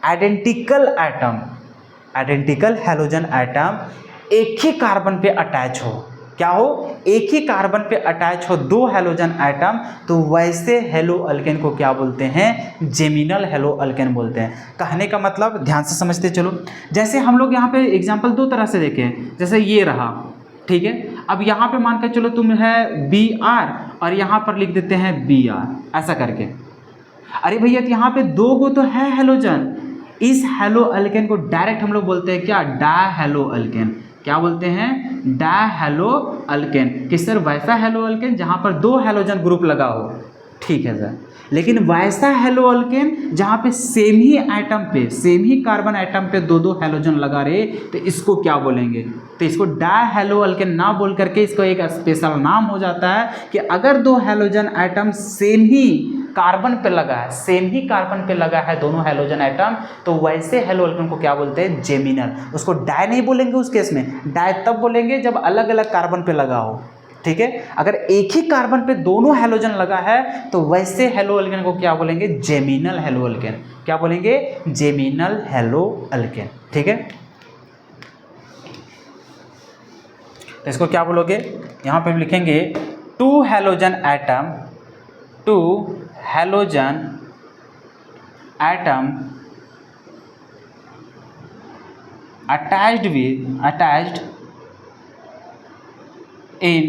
आइडेंटिकल हैलोजन एटम एक ही कार्बन पे अटैच हो, क्या हो, एक ही कार्बन पे अटैच हो 2 हैलोजन एटम, तो वैसे हेलो अल्केन को क्या बोलते हैं, जेमिनल हेलो अल्केन बोलते हैं। कहने का मतलब ध्यान से समझते चलो। जैसे हम लोग यहाँ पे एग्जांपल 2 तरह से देखें, जैसे ये रहा, ठीक है। अब यहाँ पे मान कर चलो तुम है Br और यहाँ पर लिख देते हैं Br, ऐसा करके। अरे भैया तो यहाँ पे 2 गो तो है हेलोजन, इस हेलो अल्केन को डायरेक्ट हम लोग बोलते हैं क्या, डाई हेलो अल्केन। क्या बोलते हैं? डायहेलो अल्केन। कि सर वैसा हेलो अल्केन जहाँ पर 2 हैलोजन ग्रुप लगा हो, ठीक है सर। लेकिन वैसा हेलो अल्केन जहाँ पे सेम ही एटम पे, सेम ही कार्बन एटम पे 2 हैलोजन लगा रहे, तो इसको क्या बोलेंगे? तो इसको डायहेलो अल्केन ना बोल करके इसको एक स्पेशल नाम हो जाता है कि अगर 2 हैलोजन एटम सेम ही कार्बन पे लगा है, सेम ही कार्बन पे लगा है दोनों हैलोजन एटम, तो वैसे हेलो अल्केन को क्या बोलते हैं? जेमिनल। उसको डाय नहीं बोलेंगे उस केस में, डाय तब बोलेंगे जब अलग अलग कार्बन पे लगा हो, ठीक है। अगर एक ही कार्बन पे दोनों हैलोजन लगा है तो वैसे हेलो अल्केन को क्या बोलेंगे? Geminal hello alkane. क्या बोलेंगे? जेमिनल हेलो अल्केन, ठीक है। तो इसको क्या बोलोगे? यहां पे हम लिखेंगे 2 halogen atom, 2 halogen atom attached in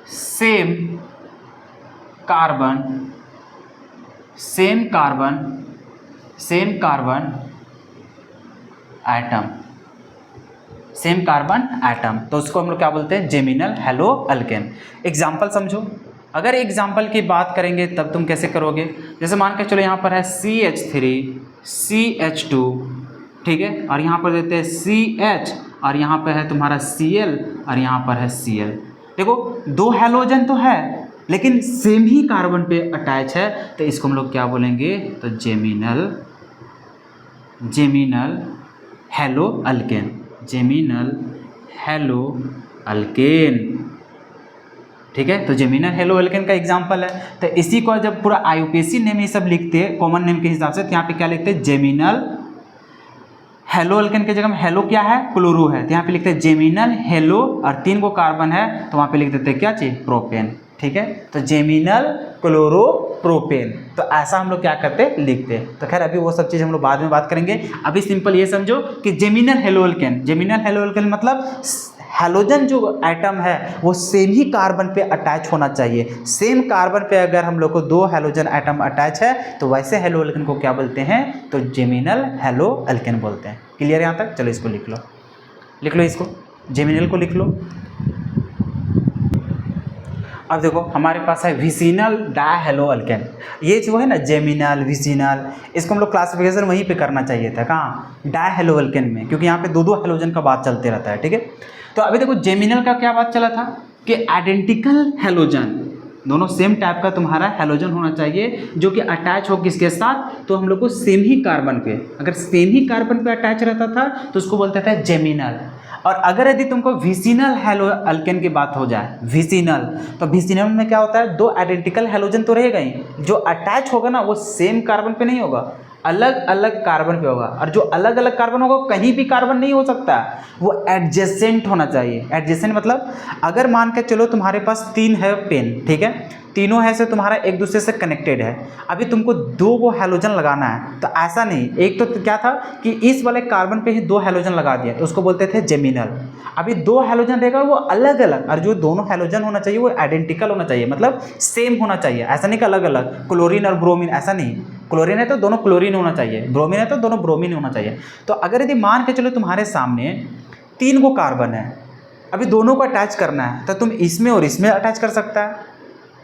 same carbon atom, तो उसको हम लोग क्या बोलते हैं? Geminal hello alkane. एग्जाम्पल समझो। अगर एग्जाम्पल की बात करेंगे तब तुम कैसे करोगे? जैसे मान के चलो यहाँ पर है CH3 CH2, ठीक है, और यहाँ पर देते हैं CH, और यहाँ पर है तुम्हारा Cl, और यहाँ पर है Cl। देखो 2 हैलोजन तो है लेकिन सेम ही कार्बन पे अटैच है, तो इसको हम लोग क्या बोलेंगे? तो geminal hello alkane, geminal hello alkane, ठीक है। तो जेमिनल हेलो अल्केन का एग्जांपल है। तो इसी को जब पूरा IUPAC नेम ये सब लिखते हैं कॉमन नेम के हिसाब से, तो यहाँ पे क्या लिखते हैं? जेमिनल हेलो अल्केन के जगह में हेलो क्या है? क्लोरो है, तो यहाँ पे लिखते हैं जेमिनल हेलो, और 3 को कार्बन है तो वहाँ पे लिख देते हैं क्या चीज? प्रोपेन, ठीक है। तो जेमिनल क्लोरो प्रोपेन, तो ऐसा हम लोग क्या करते हैं? लिखते हैं। तो खैर अभी वो सब चीज़ हम लोग बाद में बात करेंगे। अभी सिंपल ये समझो कि geminal hello alkane, geminal hello alkane मतलब हैलोजन जो एटम है वो सेम ही कार्बन पे अटैच होना चाहिए। सेम कार्बन पे अगर हम लोग को 2 हैलोजन एटम अटैच है तो वैसे हेलो अल्केन को क्या बोलते हैं? तो जेमिनल हेलो अल्केन बोलते हैं। क्लियर यहाँ तक? चलो इसको लिख लो इसको, जेमिनल को लिख लो। अब देखो हमारे पास है विसिनल डायहेलो अल्केन। ये जो है ना जेमिनल विसिनल, इसको हम लोग क्लासिफिकेशन वहीं पे करना चाहिए था, कहाँ? डायहेलो अल्केन में, क्योंकि यहाँ पे 2 हैलोजन का बात चलते रहता है, ठीक है। तो अभी देखो जेमिनल का क्या बात चला था कि आइडेंटिकल हैलोजन, दोनों सेम टाइप का तुम्हारा हैलोजन होना चाहिए जो कि अटैच हो किसके साथ? तो हम लोग को सेम ही कार्बन पे, अगर सेम ही कार्बन पे अटैच रहता था तो उसको बोलते थे जेमिनल। और अगर यदि तुमको विसिनल हेलो अल्केन की बात हो जाए, विसिनल, तो विसिनल में क्या होता है? 2 आइडेंटिकल हैलोजन तो रहेगा ही, जो अटैच होगा ना वो सेम कार्बन पे नहीं होगा, अलग अलग कार्बन पे होगा। और जो अलग अलग कार्बन होगा कहीं भी कार्बन नहीं हो सकता, वो एडजेसेंट होना चाहिए। एडजेसेंट मतलब अगर मान के चलो तुम्हारे पास 3 है पेन, ठीक है, तीनों है से तुम्हारा एक दूसरे से कनेक्टेड है, अभी तुमको 2 को हैलोजन लगाना है, तो ऐसा नहीं, एक तो क्या था कि इस वाले कार्बन पे ही 2 हैलोजन लगा दिया तो उसको बोलते थे जेमिनल। अभी 2 हैलोजन रहेगा वो अलग अलग, और जो दोनों हैलोजन होना चाहिए वो आइडेंटिकल होना चाहिए, मतलब सेम होना चाहिए, ऐसा नहीं कि अलग अलग, क्लोरीन और ब्रोमीन, ऐसा नहीं। क्लोरीन है तो दोनों क्लोरीन होना चाहिए, ब्रोमीन है तो दोनों ब्रोमीन होना चाहिए। तो अगर यदि मान के चलो तुम्हारे सामने 3 को कार्बन है, अभी दोनों को अटैच करना है, तो तुम इसमें और इसमें अटैच कर सकता है,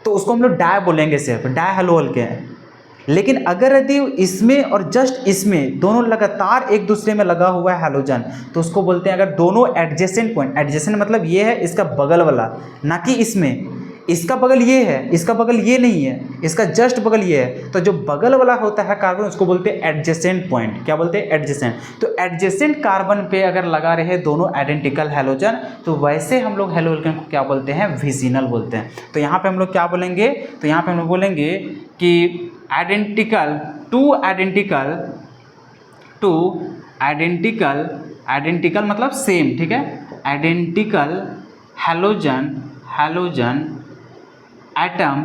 तो उसको हम लोग डाय बोलेंगे, सिर्फ डाय हेलो अल्केन। लेकिन अगर यदि इसमें और जस्ट इसमें दोनों लगातार एक दूसरे में लगा हुआ है हैलोजन, तो उसको बोलते हैं, अगर दोनों एडजेसेंट पॉइंट, एडजेसेंट मतलब ये है इसका बगल वाला, ना कि इसमें, इसका बगल ये है, इसका बगल ये नहीं है, इसका जस्ट बगल ये है, तो जो बगल वाला होता है कार्बन उसको बोलते हैं एडजेसेंट पॉइंट। क्या बोलते हैं? एडजेसेंट। तो एडजेसेंट कार्बन पे अगर लगा रहे दोनों आइडेंटिकल हैलोजन, तो वैसे हम लोग हेलो अल्केन को क्या बोलते हैं? विसिनल बोलते हैं। तो यहाँ पे हम लोग क्या बोलेंगे? तो यहाँ पे हम लोग बोलेंगे कि आइडेंटिकल, टू आइडेंटिकल मतलब सेम, ठीक है, identical halogen atom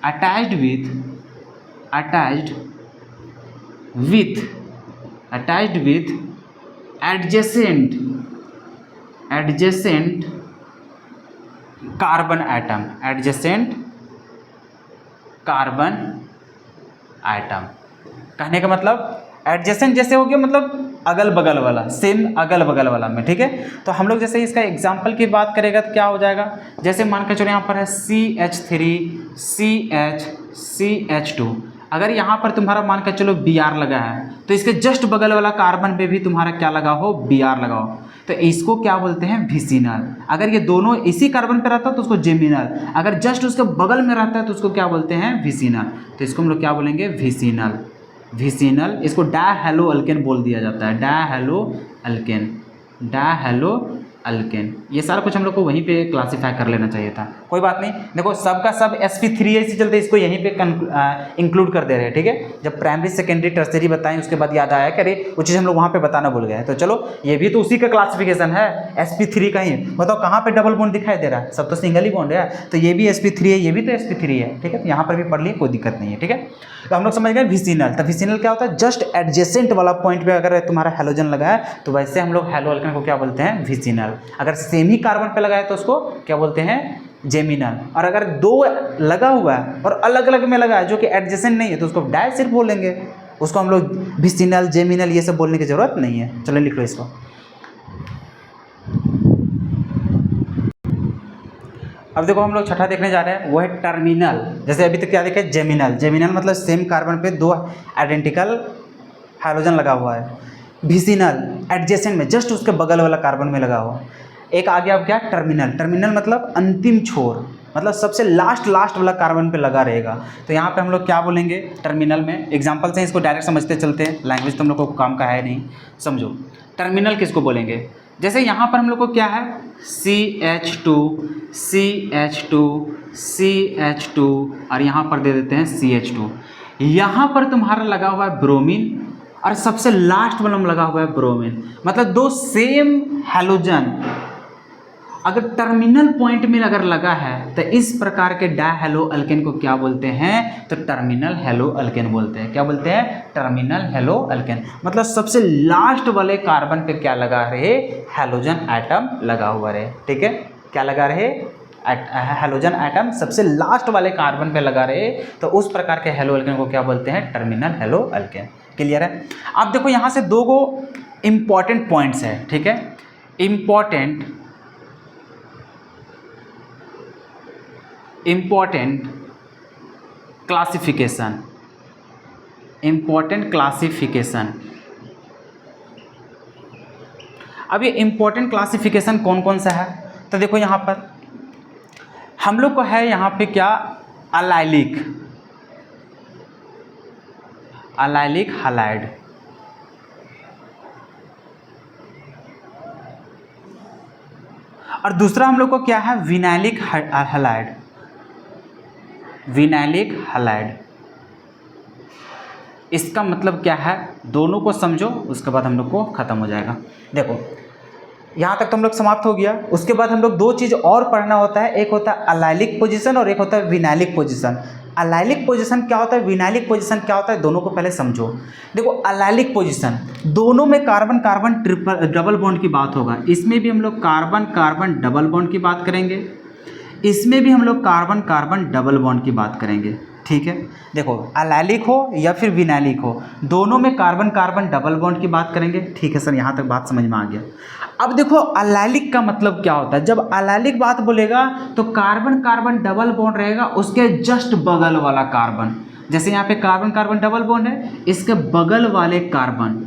attached with adjacent carbon atom, कहने का मतलब एडजेसेंट जैसे हो गया मतलब अगल बगल वाला, सेम अगल बगल वाला में, ठीक है। तो हम लोग जैसे इसका एग्जाम्पल की बात करेगा तो क्या हो जाएगा, जैसे मान के चलो यहाँ पर है CH3 CH2, अगर यहाँ पर तुम्हारा मान के चलो Br लगा है तो इसके जस्ट बगल वाला कार्बन पे भी तुम्हारा क्या लगा हो, Br लगा हो, तो इसको क्या बोलते हैं, विसिनल। अगर ये दोनों इसी कार्बन पे रहता है तो उसको जेमिनल, अगर जस्ट उसके बगल में रहता है तो उसको क्या बोलते हैं, विसिनल। तो इसको हम लोग क्या बोलेंगे, विसिनल। विसिनल, इसको डायहैलो अल्केन बोल दिया जाता है, डायहैलो अल्केन, डायहैलो अल्केन। ये सारा कुछ हम लोग को वहीं पे क्लासीफाई कर लेना चाहिए था, कोई बात नहीं। देखो सबका सब sp3 है, इसी चलते इसको यहीं पे इंक्लूड कर दे रहे हैं, ठीक है। जब प्राइमरी सेकेंडरी टर्सरी बताएं उसके बाद याद आया कि अरे वो चीज़ हम लोग वहाँ पे बताना भूल गए। तो चलो ये भी तो उसी का क्लासिफिकेशन है, sp3 का ही। बताओ कहाँ पे डबल बॉन्ड दिखाई दे रहा है, सब तो सिंगल ही बॉन्ड है, तो ये भी sp3 है, ये भी तो sp3 है, ठीक है। तो यहाँ पर भी पढ़ लिए, कोई दिक्कत नहीं है, ठीक है। तो हम लोग समझ गए विसिनल। तो विसिनल क्या होता है, जस्ट एडजेसेंट वाला पॉइंट पे अगर तुम्हारा हेलोजन लगा है तो वैसे हम लोग हैलो अल्केन को क्या बोलते हैं, विसिनल। अगर सेम ही कार्बन पे लगा है तो उसको क्या बोलते हैं, जेमिनल। और अगर दो लगा हुआ है और अलग अलग में लगा है जो कि एडजेसेंट नहीं है तो उसको डाय सिर्फ बोलेंगे, उसको हम लोग विसिनल जेमिनल ये सब बोलने की जरूरत नहीं है। चलो लिख लो इसको। अब देखो हम लोग छठा देखने जा रहे हैं, वो है टर्मिनल। जैसे अभी तक क्या देखे, जेमिनल। जेमिनल मतलब सेम कार्बन पे दो आइडेंटिकल हाइड्रोजन लगा हुआ है। विसिनल एडजेसेंट में, जस्ट उसके बगल वाला कार्बन में लगा हुआ। एक आ गया अब क्या, टर्मिनल। टर्मिनल मतलब अंतिम छोर, मतलब सबसे लास्ट वाला कार्बन पे लगा रहेगा। तो यहाँ पे हम लोग क्या बोलेंगे टर्मिनल में, एग्जाम्पल से इसको डायरेक्ट समझते चलते हैं, लैंग्वेज तो हम लोग को काम का है नहीं, समझो। टर्मिनल किसको बोलेंगे, जैसे यहाँ पर हम लोग को क्या है, CH2 CH2 CH2 और यहाँ पर दे देते हैं CH2। यहाँ पर तुम्हारा लगा हुआ है ब्रोमीन और सबसे लास्ट वाला में लगा हुआ है ब्रोमीन, मतलब दो सेम हैलोजन अगर टर्मिनल पॉइंट में अगर लगा है तो इस प्रकार के डायहैलो अल्केन को क्या बोलते हैं, तो टर्मिनल हैलो अल्केन बोलते हैं। क्या बोलते हैं, टर्मिनल हैलो अल्केन। मतलब सबसे लास्ट वाले कार्बन पे क्या लगा रहे, हैलोजन एटम लगा हुआ रहे, ठीक है। क्या लगा रहे, हैलोजन एटम सबसे लास्ट वाले कार्बन पे लगा रहे, तो उस प्रकार के हैलो अल्केन को क्या बोलते हैं, टर्मिनल हैलो अल्केन। क्लियर है। अब देखो यहाँ से दो गो इंपॉर्टेंट पॉइंट्स है, ठीक है। Important classification, important classification. अब ये इम्पॉर्टेंट क्लासिफिकेशन कौन कौन सा है, तो देखो यहाँ पर हम लोग को है यहाँ पे क्या, अलाइलिक, अलाइलिक हैलाइड, और दूसरा हम लोग को क्या है, विनाइलिक हैलाइड, विनाइलिक हैलाइड। इसका मतलब क्या है, दोनों को समझो उसके बाद हम लोग को खत्म हो जाएगा। देखो यहाँ तक तो हम लोग समाप्त हो गया। उसके बाद हम लोग दो चीज़ और पढ़ना होता है, एक होता है अलाइलिक पोजीशन और एक होता है विनाइलिक पोजीशन। अलाइलिक पोजीशन क्या होता है, विनाइलिक पोजीशन क्या होता है, दोनों को पहले समझो। देखो अलाइलिक पोजीशन, दोनों में carbon carbon triple double bond की बात होगा। इसमें भी हम लोग कार्बन कार्बन डबल बॉन्ड की बात करेंगे, इसमें भी हम लोग कार्बन कार्बन डबल बॉन्ड की बात करेंगे, ठीक है। देखो अलाइलिक हो या फिर विनाइलिक हो, दोनों में कार्बन कार्बन डबल बॉन्ड की बात करेंगे, ठीक है सर, यहाँ तक बात समझ में आ गया। अब देखो अलाइलिक का मतलब क्या होता है, जब अलाइलिक बात बोलेगा तो कार्बन कार्बन डबल बॉन्ड रहेगा उसके जस्ट बगल वाला कार्बन, जैसे यहाँ पे कार्बन कार्बन डबल बॉन्ड है, इसके बगल वाले कार्बन।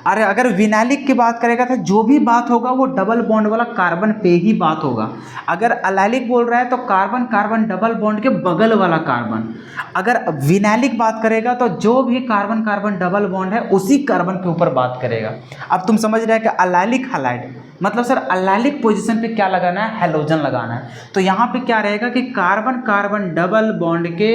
अरे अगर विनाइलिक की बात करेगा तो जो भी बात होगा वो डबल बॉन्ड वाला कार्बन पे ही बात होगा। अगर अलाइलिक बोल रहा है तो कार्बन कार्बन डबल बॉन्ड के बगल वाला कार्बन। अगर विनाइलिक बात करेगा तो जो भी कार्बन कार्बन डबल बॉन्ड है उसी कार्बन के ऊपर बात करेगा। अब तुम समझ रहे हैं कि अलाइलिक हैलाइड मतलब सर अलाइलिक पोजीशन पे क्या लगाना है, हैलोजन लगाना है। तो यहाँ पे क्या रहेगा कि कार्बन कार्बन डबल बॉन्ड के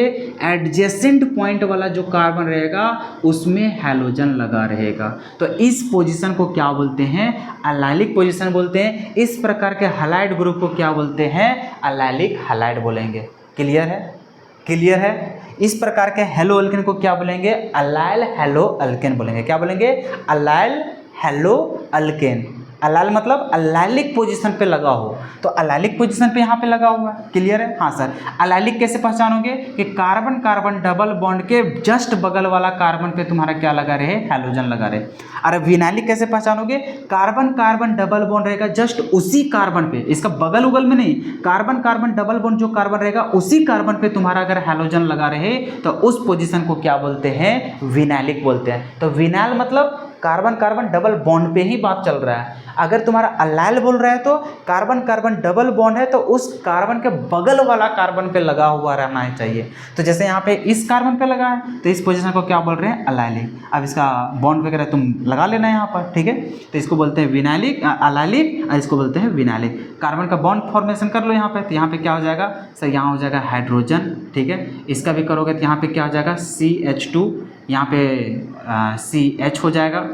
एडजेसेंट पॉइंट वाला जो कार्बन रहेगा उसमें हैलोजन लगा रहेगा। तो इस पोजीशन को क्या बोलते हैं, अलाइलिक पोजीशन बोलते हैं। इस प्रकार के हैलाइड ग्रुप को क्या बोलते हैं, अलाइलिक हैलाइड बोलेंगे। क्लियर है, क्लियर है। इस प्रकार के हेलो अल्केन को क्या बोलेंगे, अलाइल हेलो अल्केन बोलेंगे। क्या बोलेंगे, अलाइल हेलो अल्केन। अलाल मतलब अलाइलिक पोजीशन पे लगा हो, तो अलाइलिक पोजीशन पे यहाँ पे लगा हुआ है, क्लियर है। हाँ सर, अलाइलिक कैसे पहचानोगे कि कार्बन कार्बन डबल बॉन्ड के जस्ट बगल वाला कार्बन पे तुम्हारा क्या लगा रहे, हैलोजन लगा रहे। अरे विनाइलिक कैसे पहचानोगे, कार्बन कार्बन डबल बॉन्ड रहेगा जस्ट उसी कार्बन पे, इसका बगल उगल में नहीं, कार्बन कार्बन डबल बॉन्ड जो कार्बन रहेगा उसी कार्बन पे तुम्हारा अगर हैलोजन लगा रहे तो उस पोजीशन को क्या बोलते हैं, विनाइलिक बोलते हैं। तो विनाइल मतलब कार्बन कार्बन डबल बॉन्ड पे ही बात चल रहा है। अगर तुम्हारा अलाइल बोल रहा है तो कार्बन कार्बन डबल बॉन्ड है तो उस कार्बन के बगल वाला कार्बन पे लगा हुआ रहना ही चाहिए। तो जैसे यहाँ पे इस कार्बन पे लगा है तो इस पोजीशन को क्या बोल रहे हैं, अलाइलिक। अब इसका बॉन्ड वगैरह तुम लगा लेना यहाँ पर, ठीक है। तो इसको बोलते हैं विनाइलिक, अलाइलिक, और इसको बोलते हैं विनाइलिक। कार्बन का बॉन्ड फॉर्मेशन कर लो यहाँ पे, तो यहाँ पे क्या हो जाएगा सर, यहाँ हो जाएगा हाइड्रोजन, ठीक है। इसका भी करोगे तो यहाँ पे क्या हो जाएगा CH2, यहाँ पे CH हो जाएगा,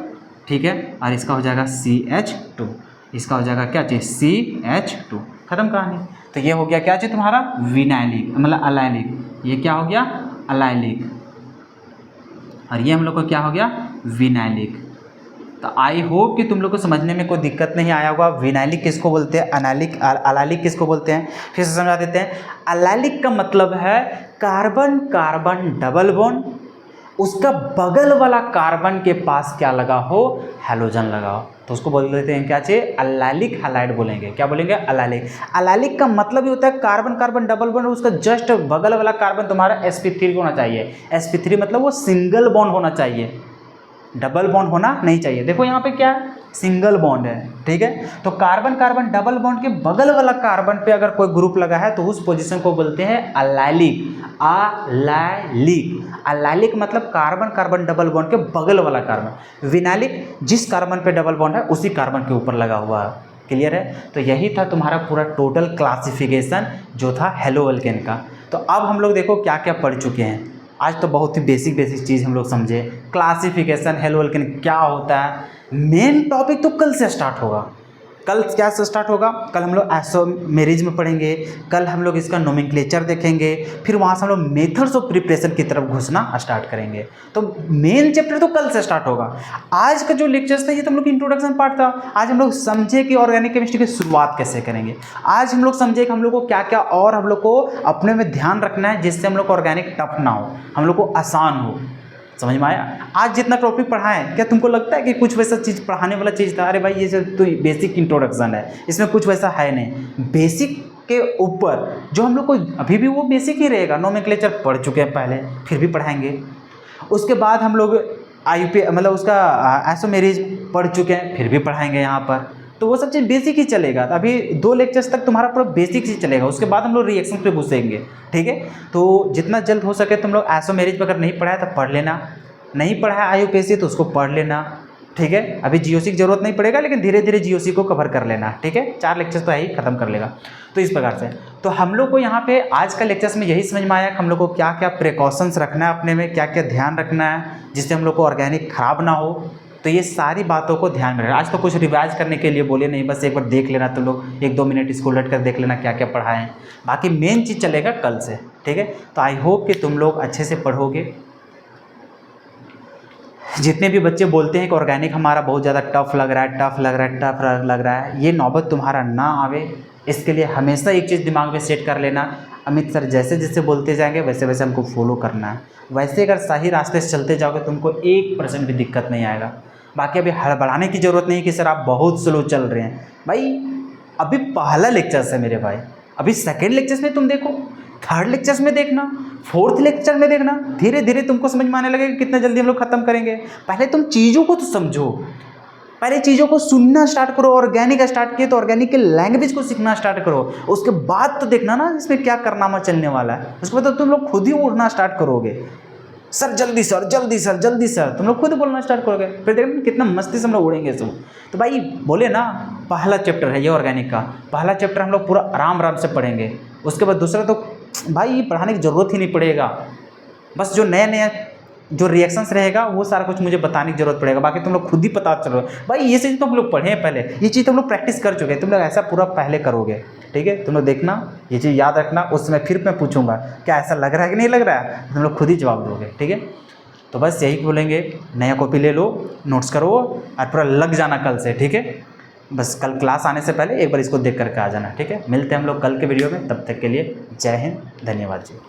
ठीक है। और इसका हो जाएगा CH2, इसका हो जाएगा क्या चीज़, CH2, खत्म कहानी। तो ये हो गया क्या चीज़ तुम्हारा, विनाइलिक मतलब अलाइलिक, ये क्या हो गया अलाइलिक, और ये हम लोग को क्या हो गया विनाइलिक। तो आई होप कि तुम लोग को समझने में कोई दिक्कत नहीं आया होगा। विनाइलिक किसको बोलते हैं, अनालिक, अलाइलिक किसको बोलते हैं, फिर से समझा देते हैं। अलाइलिक का मतलब है कार्बन कार्बन डबल बॉन्ड, उसका बगल वाला कार्बन के पास क्या लगा हो, हैलोजन लगा हो, तो उसको बोल देते हैं क्या चाहिए, अलाइलिक हैलाइड बोलेंगे। क्या बोलेंगे, अलाइलिक। अलाइलिक का मतलब ही होता है कार्बन कार्बन डबल बॉन्ड, उसका जस्ट बगल वाला कार्बन तुम्हारा sp3 होना चाहिए। sp3 मतलब वो सिंगल बॉन्ड होना चाहिए, डबल बॉन्ड होना नहीं चाहिए। देखो यहाँ पे क्या है, सिंगल बॉन्ड है, ठीक है। तो कार्बन कार्बन डबल बॉन्ड के बगल वाला कार्बन पे अगर कोई ग्रुप लगा है तो उस पोजीशन को बोलते हैं अलाइलिक। अलाइलिक, अलाइलिक मतलब कार्बन कार्बन डबल बॉन्ड के बगल वाला कार्बन। विनाइलिक जिस कार्बन पे डबल बॉन्ड है उसी कार्बन के ऊपर लगा हुआ है, क्लियर है। तो यही था तुम्हारा पूरा टोटल क्लासिफिकेशन जो था हेलो एल्केन का। तो अब हम लोग देखो क्या क्या पढ़ चुके हैं। आज तो बहुत ही बेसिक चीज़ हम लोग समझे, क्लासिफिकेशन हेलो एल्केन क्या होता है। मेन टॉपिक तो कल से स्टार्ट होगा। कल क्या से स्टार्ट होगा, कल हम लोग आइसोमेरिज में पढ़ेंगे, कल हम लोग इसका नोमेनक्लेचर देखेंगे, फिर वहाँ से हम लोग मेथड्स ऑफ प्रिपरेशन की तरफ घुसना स्टार्ट करेंगे। तो मेन चैप्टर तो कल से स्टार्ट होगा। आज का जो लेक्चर्स था ये तो हम लोग इंट्रोडक्शन पार्ट था। आज हम लोग समझे कि ऑर्गेनिक केमिस्ट्री की शुरुआत कैसे करेंगे। आज हम लोग समझे कि हम लोग को क्या क्या और हम लोग को अपने में ध्यान रखना है जिससे हम लोग को ऑर्गेनिक टफ ना हो, हम लोग को आसान हो। समझ में आया। आज जितना टॉपिक पढ़ाएं, क्या तुमको लगता है कि कुछ वैसा चीज़ पढ़ाने वाला चीज़ था, अरे भाई ये तो बेसिक इंट्रोडक्शन है, इसमें कुछ वैसा है नहीं। बेसिक के ऊपर जो हम लोग को अभी भी वो बेसिक ही रहेगा। नोमेनक्लेचर पढ़ चुके हैं पहले, फिर भी पढ़ाएंगे। उसके बाद हम लोग IUP मतलब उसका आइसोमेरिज पढ़ चुके हैं, फिर भी पढ़ाएंगे यहाँ पर। तो वो सब चीज़ बेसिक ही चलेगा। तो अभी 2 लेक्चर्स तक तुम्हारा पूरा बेसिक ही चलेगा, उसके बाद हम लोग रिएक्शन पे घुसेंगे, ठीक है। तो जितना जल्द हो सके तुम लोग आइसोमेरिज पर अगर नहीं पढ़ा है तो पढ़ लेना, नहीं पढ़ा है IUPAC तो उसको पढ़ लेना, ठीक है। अभी GOC की जरूरत नहीं पड़ेगा, लेकिन धीरे धीरे GOC को कवर कर लेना, ठीक है। 4 लेक्चर्स तो यही खत्म कर लेगा। तो इस प्रकार से तो हम लोग को यहाँ पे आज का लेक्चर्स में यही समझ में आया कि हम लोग को क्या क्या प्रिकॉशंस रखना है, अपने में क्या क्या ध्यान रखना है जिससे हम लोग को ऑर्गेनिक खराब ना हो। तो ये सारी बातों को ध्यान में रखना। आज तो कुछ रिवाइज करने के लिए बोले नहीं, बस एक बार देख लेना तुम लोग, 1-2 मिनट इसको उलट कर देख लेना क्या क्या पढ़ाएं। बाकी मेन चीज़ चलेगा कल से, ठीक है। तो आई होप कि तुम लोग अच्छे से पढ़ोगे। जितने भी बच्चे बोलते हैं कि ऑर्गेनिक हमारा बहुत ज़्यादा टफ लग रहा है, टफ लग रहा है, ये नौबत तुम्हारा ना आवे, इसके लिए हमेशा एक चीज़ दिमाग में सेट कर लेना, अमित सर जैसे जैसे बोलते जाएंगे वैसे वैसे हमको फॉलो करना है। वैसे अगर सही रास्ते से चलते जाओगे तुमको 1% भी दिक्कत नहीं आएगा। बाकी अभी हड़बड़ाने की ज़रूरत नहीं कि सर आप बहुत स्लो चल रहे हैं। भाई अभी पहला लेक्चर्स है मेरे भाई, अभी सेकेंड लेक्चर्स में तुम देखो, थर्ड लेक्चर्स में देखना, फोर्थ लेक्चर में देखना, धीरे धीरे तुमको समझ में आने लगेगा कितना जल्दी हम लोग ख़त्म करेंगे। पहले तुम चीज़ों को तो समझो, पहले चीज़ों को सुनना स्टार्ट करो। ऑर्गेनिक स्टार्ट किए तो ऑर्गेनिक के लैंग्वेज को सीखना स्टार्ट करो, उसके बाद तो देखना ना इसमें क्या कारनामा चलने वाला है। उसके बाद तो तुम लोग खुद ही उड़ना स्टार्ट करोगे, सर जल्दी सर जल्दी सर जल्दी सर, तुम लोग खुद बोलना स्टार्ट करोगे, फिर देखना कितना मस्ती से हम लोग उड़ेंगे सब। तो भाई बोले ना पहला चैप्टर है ये ऑर्गेनिक का, पहला चैप्टर हम लोग पूरा आराम आराम से पढ़ेंगे। उसके बाद दूसरा तो भाई पढ़ाने की ज़रूरत ही नहीं पड़ेगा, बस जो नया नया जो रिएक्शंस रहेगा वो सारा कुछ मुझे बताने की जरूरत पड़ेगा। बाकी तुम लोग खुद ही पता चलो भाई, ये चीज़ तो हम लोग पढ़े हैं पहले, ये चीज़ हम लोग प्रैक्टिस कर चुके हैं। तुम लोग ऐसा पूरा पहले करोगे, ठीक है। तुम लोग देखना, ये चीज़ याद रखना, उस समय फिर मैं पूछूंगा क्या ऐसा लग रहा है कि नहीं लग रहा है, तुम लोग खुद ही जवाब दोगे, ठीक है। तो बस यही बोलेंगे, नया कॉपी ले लो, नोट्स करो और पूरा लग जाना कल से, ठीक है। बस कल क्लास आने से पहले एक बार इसको देख करके आ जाना, ठीक है। मिलते हैं हम लोग कल के वीडियो में, तब तक के लिए जय हिंद, धन्यवाद जी।